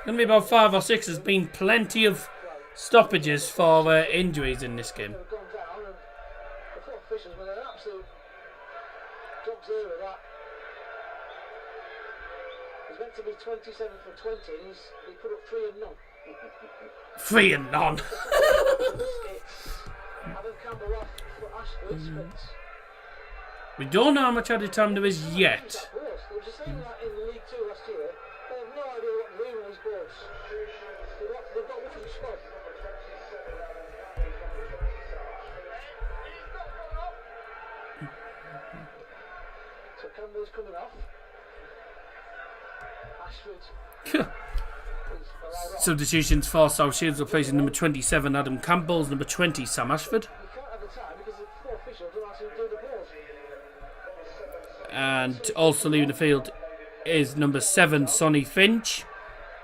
A: Going to be about 5 or 6. There's been plenty of stoppages for injuries in this game.
F: They've gone down and the 4 officials were an absolute dog's ear with that. He's meant to be 27 for 20 and he put up 3 and none.
A: 3 and none.
F: Adam Campbell off for Ashford, but
A: We don't know how much added time there is yet.
F: they were just saying that in League 2 last year. They have no idea what they're doing with these balls. They've got nothing to squad. So Campbell's coming off. Ashford
A: Substitutions for South Shields replacing number 27 Adam Campbell's number 20 Sam Ashford. And also leaving the field is number 7 Sonny Finch.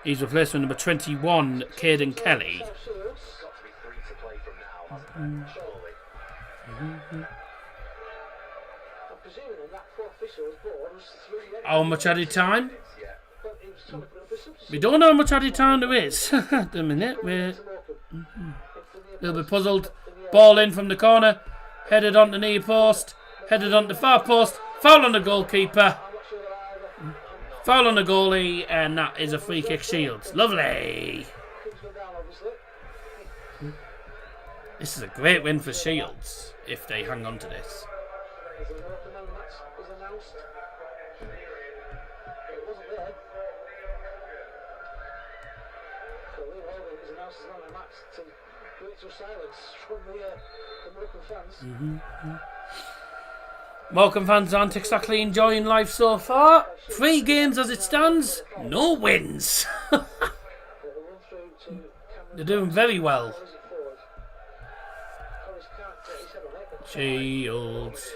A: He's replaced with number 21 Caden Kelly. How much added time? We don't know how much added time there is. At the minute, we're a little bit puzzled. Ball in from the corner, headed on the near post, headed on the far post, foul on the goalkeeper, foul on the goalie, and that is a free kick Shields. Lovely. This is a great win for Shields if they hang on to this. Morecambe fans aren't exactly enjoying life so far. 3 games as it stands, no wins. They're doing very well. Shields.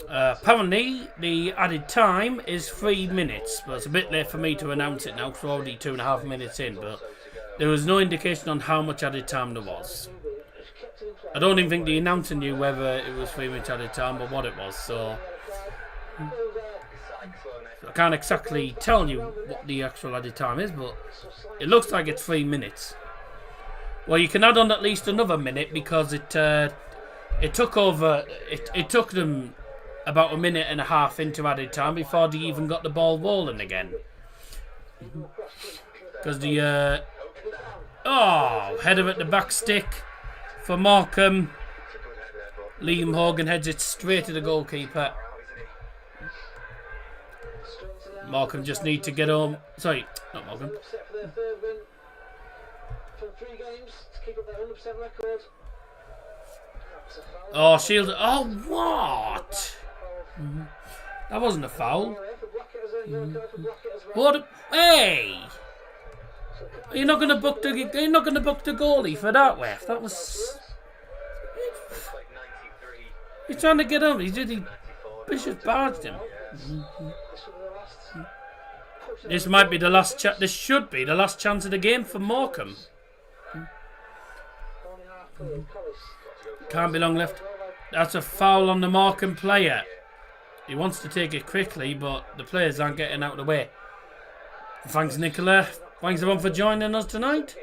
A: Apparently the added time is 3 minutes, but it's a bit late for me to announce it now because we're already 2.5 minutes in, but there was no indication on how much added time there was. I don't even think the announcer knew whether it was 3 minutes added time or what it was, so I can't exactly tell you what the actual added time is, but it looks like it's 3 minutes. Well, you can add on at least another minute because it took them about 1.5 minutes into added time before they even got the ball rolling again. Because the header at the back stick for Morecambe. Liam Hogan heads it straight to the goalkeeper. Morecambe just need to get home. Sorry, not Morecambe. Oh, Shield. Oh, what? That wasn't a foul. What? Hey! You're not going to book the goalie for that, Wef. That was. He's trying to get him. He Bishop barged him. This might be the last. This should be the last chance of the game for Morecambe. Can't be long left. That's a foul on the Morecambe player. He wants to take it quickly, but the players aren't getting out of the way. Thanks, Nicola. Thanks everyone for joining us tonight.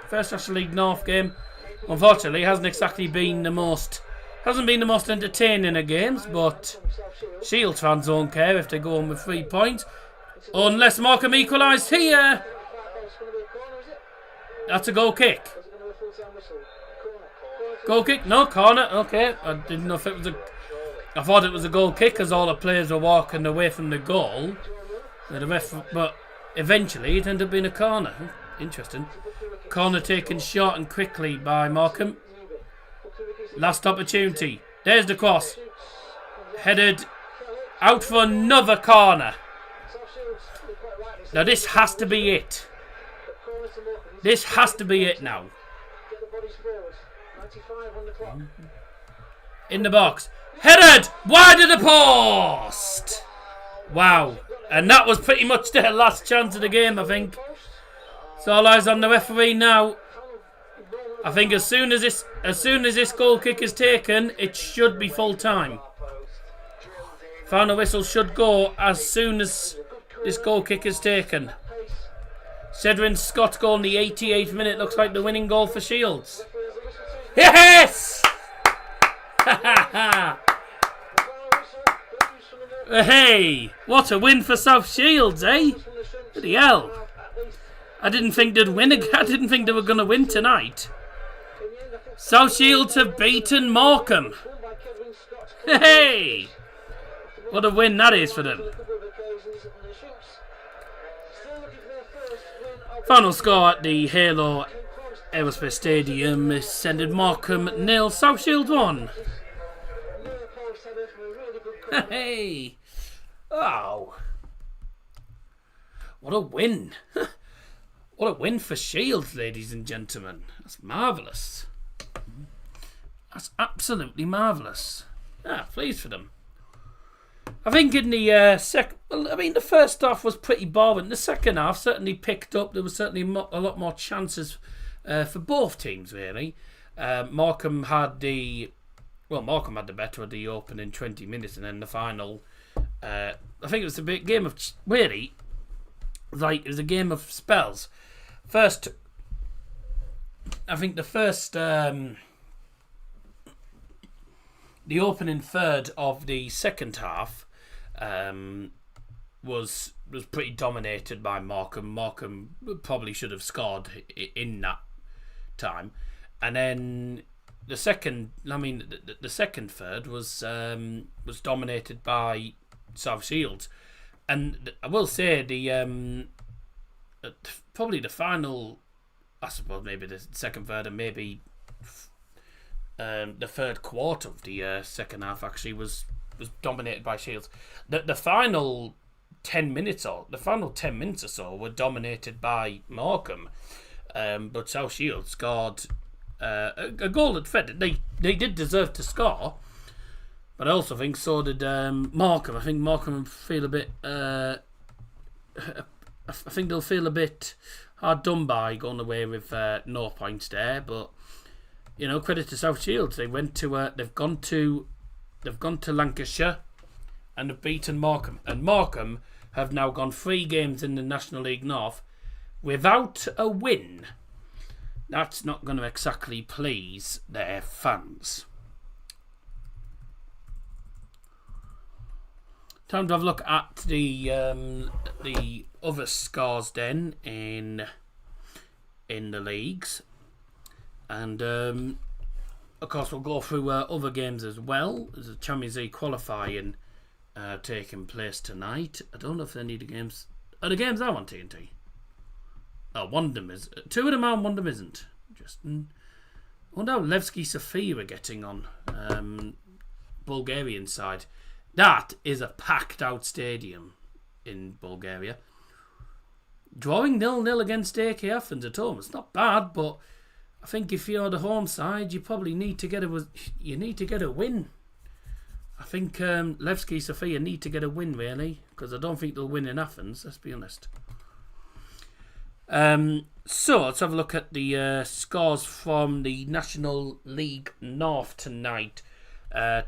A: First National League North game. Unfortunately, hasn't been the most entertaining of games, but Shields fans don't care if they go on with 3 points. Unless Morecambe equalised here. That's a goal kick. Goal kick? No, corner. Okay. I didn't know if it was a... I thought it was a goal kick because all the players were walking away from the goal. But eventually it ended up being a corner. Interesting. Corner taken short and quickly by Morecambe. Last opportunity. There's the cross. Headed out for another corner. Now this has to be it. This has to be it now. In the box. Headed wide of the post. Wow. And that was pretty much their last chance of the game, I think. So all eyes on the referee now. I think as soon as this goal kick is taken, it should be full time. Final whistle should go as soon as this goal kick is taken. Cedrin Scott's goal in the 88th minute looks like the winning goal for Shields. Yes! Hey, what a win for South Shields, eh? Bloody hell. I didn't think they'd win. I didn't think they were going to win tonight. South Shields have beaten Morecambe. Hey! What a win that is for them. Final score at the Halo Aerospace Stadium is ended Morecambe 0, South Shields 1. Hey! Oh! What a win! What a win for Shields, ladies and gentlemen. That's marvellous. That's absolutely marvellous. Pleased for them. I think in the the first half was pretty boring. The second half certainly picked up. There was certainly a lot more chances for both teams, really. Morecambe had the better of the opening 20 minutes, and then the final. I think it was a big game of really, it was a game of spells. First, I think the first. The opening third of the second half was pretty dominated by Morecambe. Morecambe probably should have scored in that time, and then the second third was dominated by South Shields, and I will say the probably the final, I suppose maybe the second third and maybe. The third quarter of the second half actually was dominated by Shields. The final 10 minutes or so were dominated by Morecambe, but South Shields scored a goal that fed. They did deserve to score, but I also think so did Morecambe. I think Morecambe feel a bit. I think they'll feel a bit hard done by going away with no points there, but. You know, credit to South Shields. They went to they've gone to Lancashire and have beaten Morecambe. And Morecambe have now gone 3 games in the National League North without a win. That's not going to exactly please their fans. Time to have a look at the other scores then in the leagues. And, of course, we'll go through other games as well. There's a Champions League qualifying taking place tonight. I don't know if any of the games... Are the games are on TNT? Oh, one of them is. 2 of them are and one of them isn't. I wonder how Levski Sofia are getting on. Bulgarian side. That is a packed-out stadium in Bulgaria. Drawing 0-0 against AK Athens at home. It's not bad, but... I think if you're the home side, you probably need to get a win. I think Levski Sofia need to get a win, really, because I don't think they'll win in Athens, let's be honest. So let's have a look at the scores from the National League North tonight.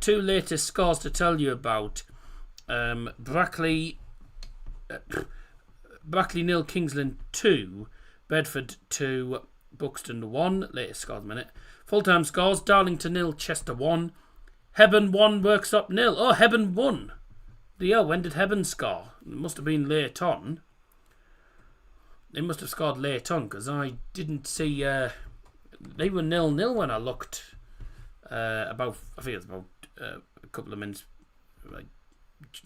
A: 2 latest scores to tell you about. Brackley 0, Kingsland 2, Bedford 2, Buxton 1, latest scores a minute. Full-time scores, Darlington 0, Chester 1, Hebburn 1, Worksop 0. Oh, Hebburn 1. When did Hebburn score? It must have been late on. They must have scored late on, because I didn't see... they were 0-0 when I looked I think it was about a couple of minutes,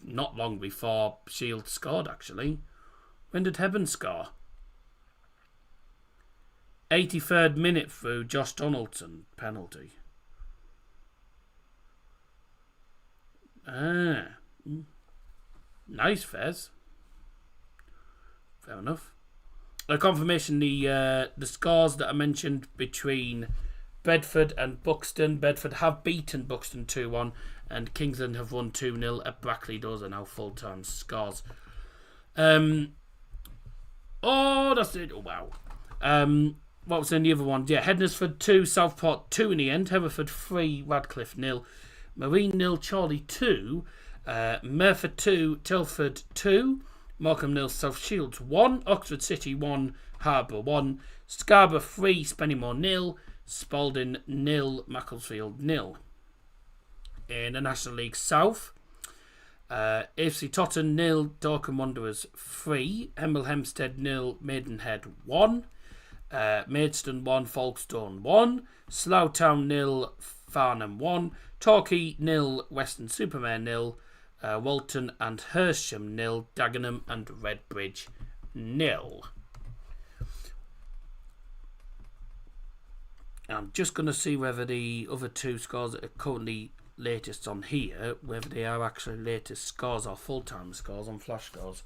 A: not long before Shields scored, actually. When did Hebburn score? 83rd minute through Josh Donaldson penalty. Nice, Fez. Fair enough. A confirmation, the scores that I mentioned between Bedford and Buxton. Bedford have beaten Buxton 2-1 and Kingsland have won 2-0 at Brackley. Those are now full-time scores. Oh, that's it. Oh, wow. What was in the other one? Yeah, Hednesford 2, Southport 2 in the end. Hereford 3, Radcliffe 0. Marine 0, Chorley 2. Merthyr 2, Telford 2. Morecambe 0, South Shields 1. Oxford City 1, Harbour 1. Scarborough 3, Spennymoor 0. Spalding 0, Macclesfield 0. In the National League South, AFC Totton 0, Dorking Wanderers 3. Hemel Hempstead 0, Maidenhead 1. Maidstone 1, Folkestone 1, Slough Town 0, Farnham 1, Torquay 0, Western Supermare 0, Walton and Hersham 0, Dagenham and Redbridge 0. I'm just going to see whether the other two scores that are currently latest on here, whether they are actually latest scores or full-time scores on flash scores.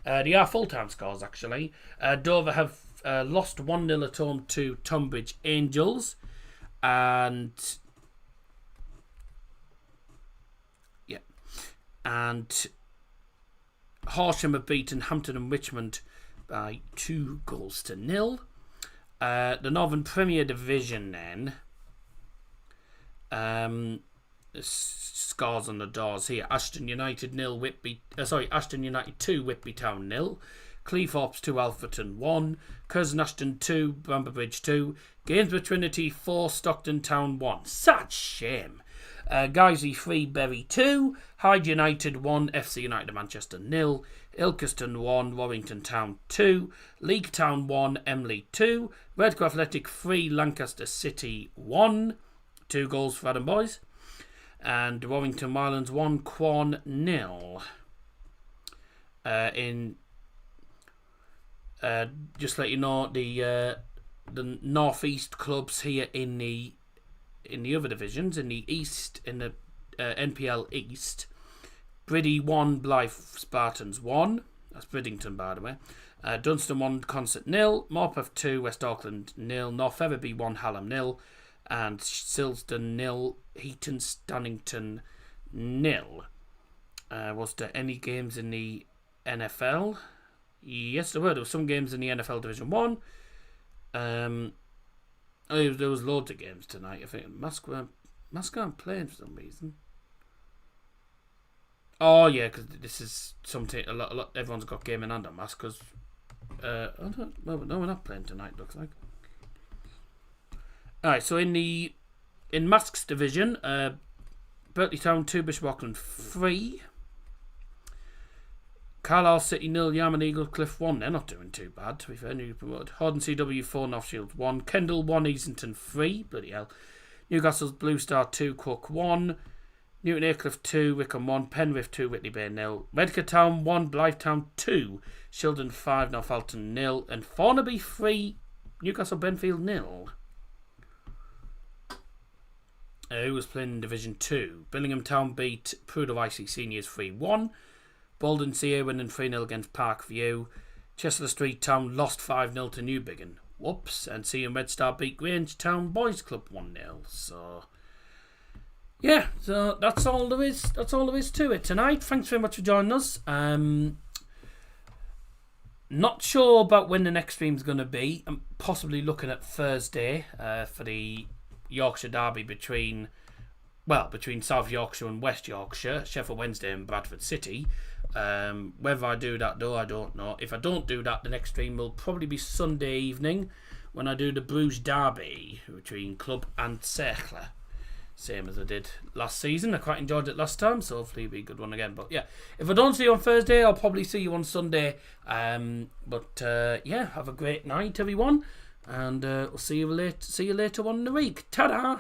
A: They are full-time scores, actually. Dover have lost 1-0 at home to Tonbridge Angels. And Horsham have beaten Hampton and Richmond by 2-0. The Northern Premier Division then. Scores on the doors here. Ashton United 2, Whitby Town 0. Cleethorpes 2, Alfreton 1. Curzon Ashton 2, Bramber Bridge 2. Gainsborough Trinity 4, Stockton Town 1. Such shame. Guiseley 3, Bury 2. Hyde United 1, FC United of Manchester 0. Ilkeston 1, Warrington Town 2. Leek Town 1, Emley 2. Redcar Athletic 3, Lancaster City 1. 2 goals for Adam Boys. And Warrington Marlins 1, Quorn 0. Just to let you know, the northeast clubs here in the other divisions, in the east, in the NPL East, Briddy 1, Blythe Spartans 1. That's Bridington, by the way. Dunstan 1, Concert 0. Morpeth 2, West Auckland 0. North Everby 1, Hallam 0. And Silsden 0, Heaton Stannington 0. Was there any games in the NFL? Yes, there were. There were some games in the NFL Division 1. There was loads of games tonight. I think Mask aren't playing for some reason. Oh yeah, because this is something a lot. Everyone's got game in hand on Mask. Because no, we're not playing tonight. Looks like. All right, so in Mask's division, Berkeley Town 2, Bishop Auckland 3. Carlisle City 0, Yarman Eagle Cliff 1. They're not doing too bad, to be fair. Newly promoted. Horden CW 4, North Shields 1. Kendall 1, Easington 3. Bloody hell. Newcastle's Blue Star 2, Cook 1. Newton Aycliffe 2, Wickham 1. Penrith 2, Whitley Bay 0. Redcar Town 1, Blythe Town 2. Shildon 5, Northallerton 0. And Thornaby 3, Newcastle Benfield 0. Who was playing in Division 2? Billingham Town beat Prudo IC Seniors 3-1. Bolden CA winning 3-0 against Parkview. Chester Street Town lost 5-0 to Newbiggin. Whoops. And CM Red Star beat Grange Town Boys Club 1-0. So, yeah. So, that's all there is. That's all there is to it tonight. Thanks very much for joining us. Not sure about when the next stream's going to be. I'm possibly looking at Thursday for the Yorkshire derby between South Yorkshire and West Yorkshire, Sheffield Wednesday and Bradford City. Whether I do that though, I don't know. If I don't do that, the next stream will probably be Sunday evening when I do the Bruges derby between Club and Cercle. Same as I did last season. I quite enjoyed it last time, so hopefully it'll be a good one again. But yeah, if I don't see you on Thursday, I'll probably see you on Sunday. Yeah, have a great night, everyone. And we'll see you later on in the week. Ta-da!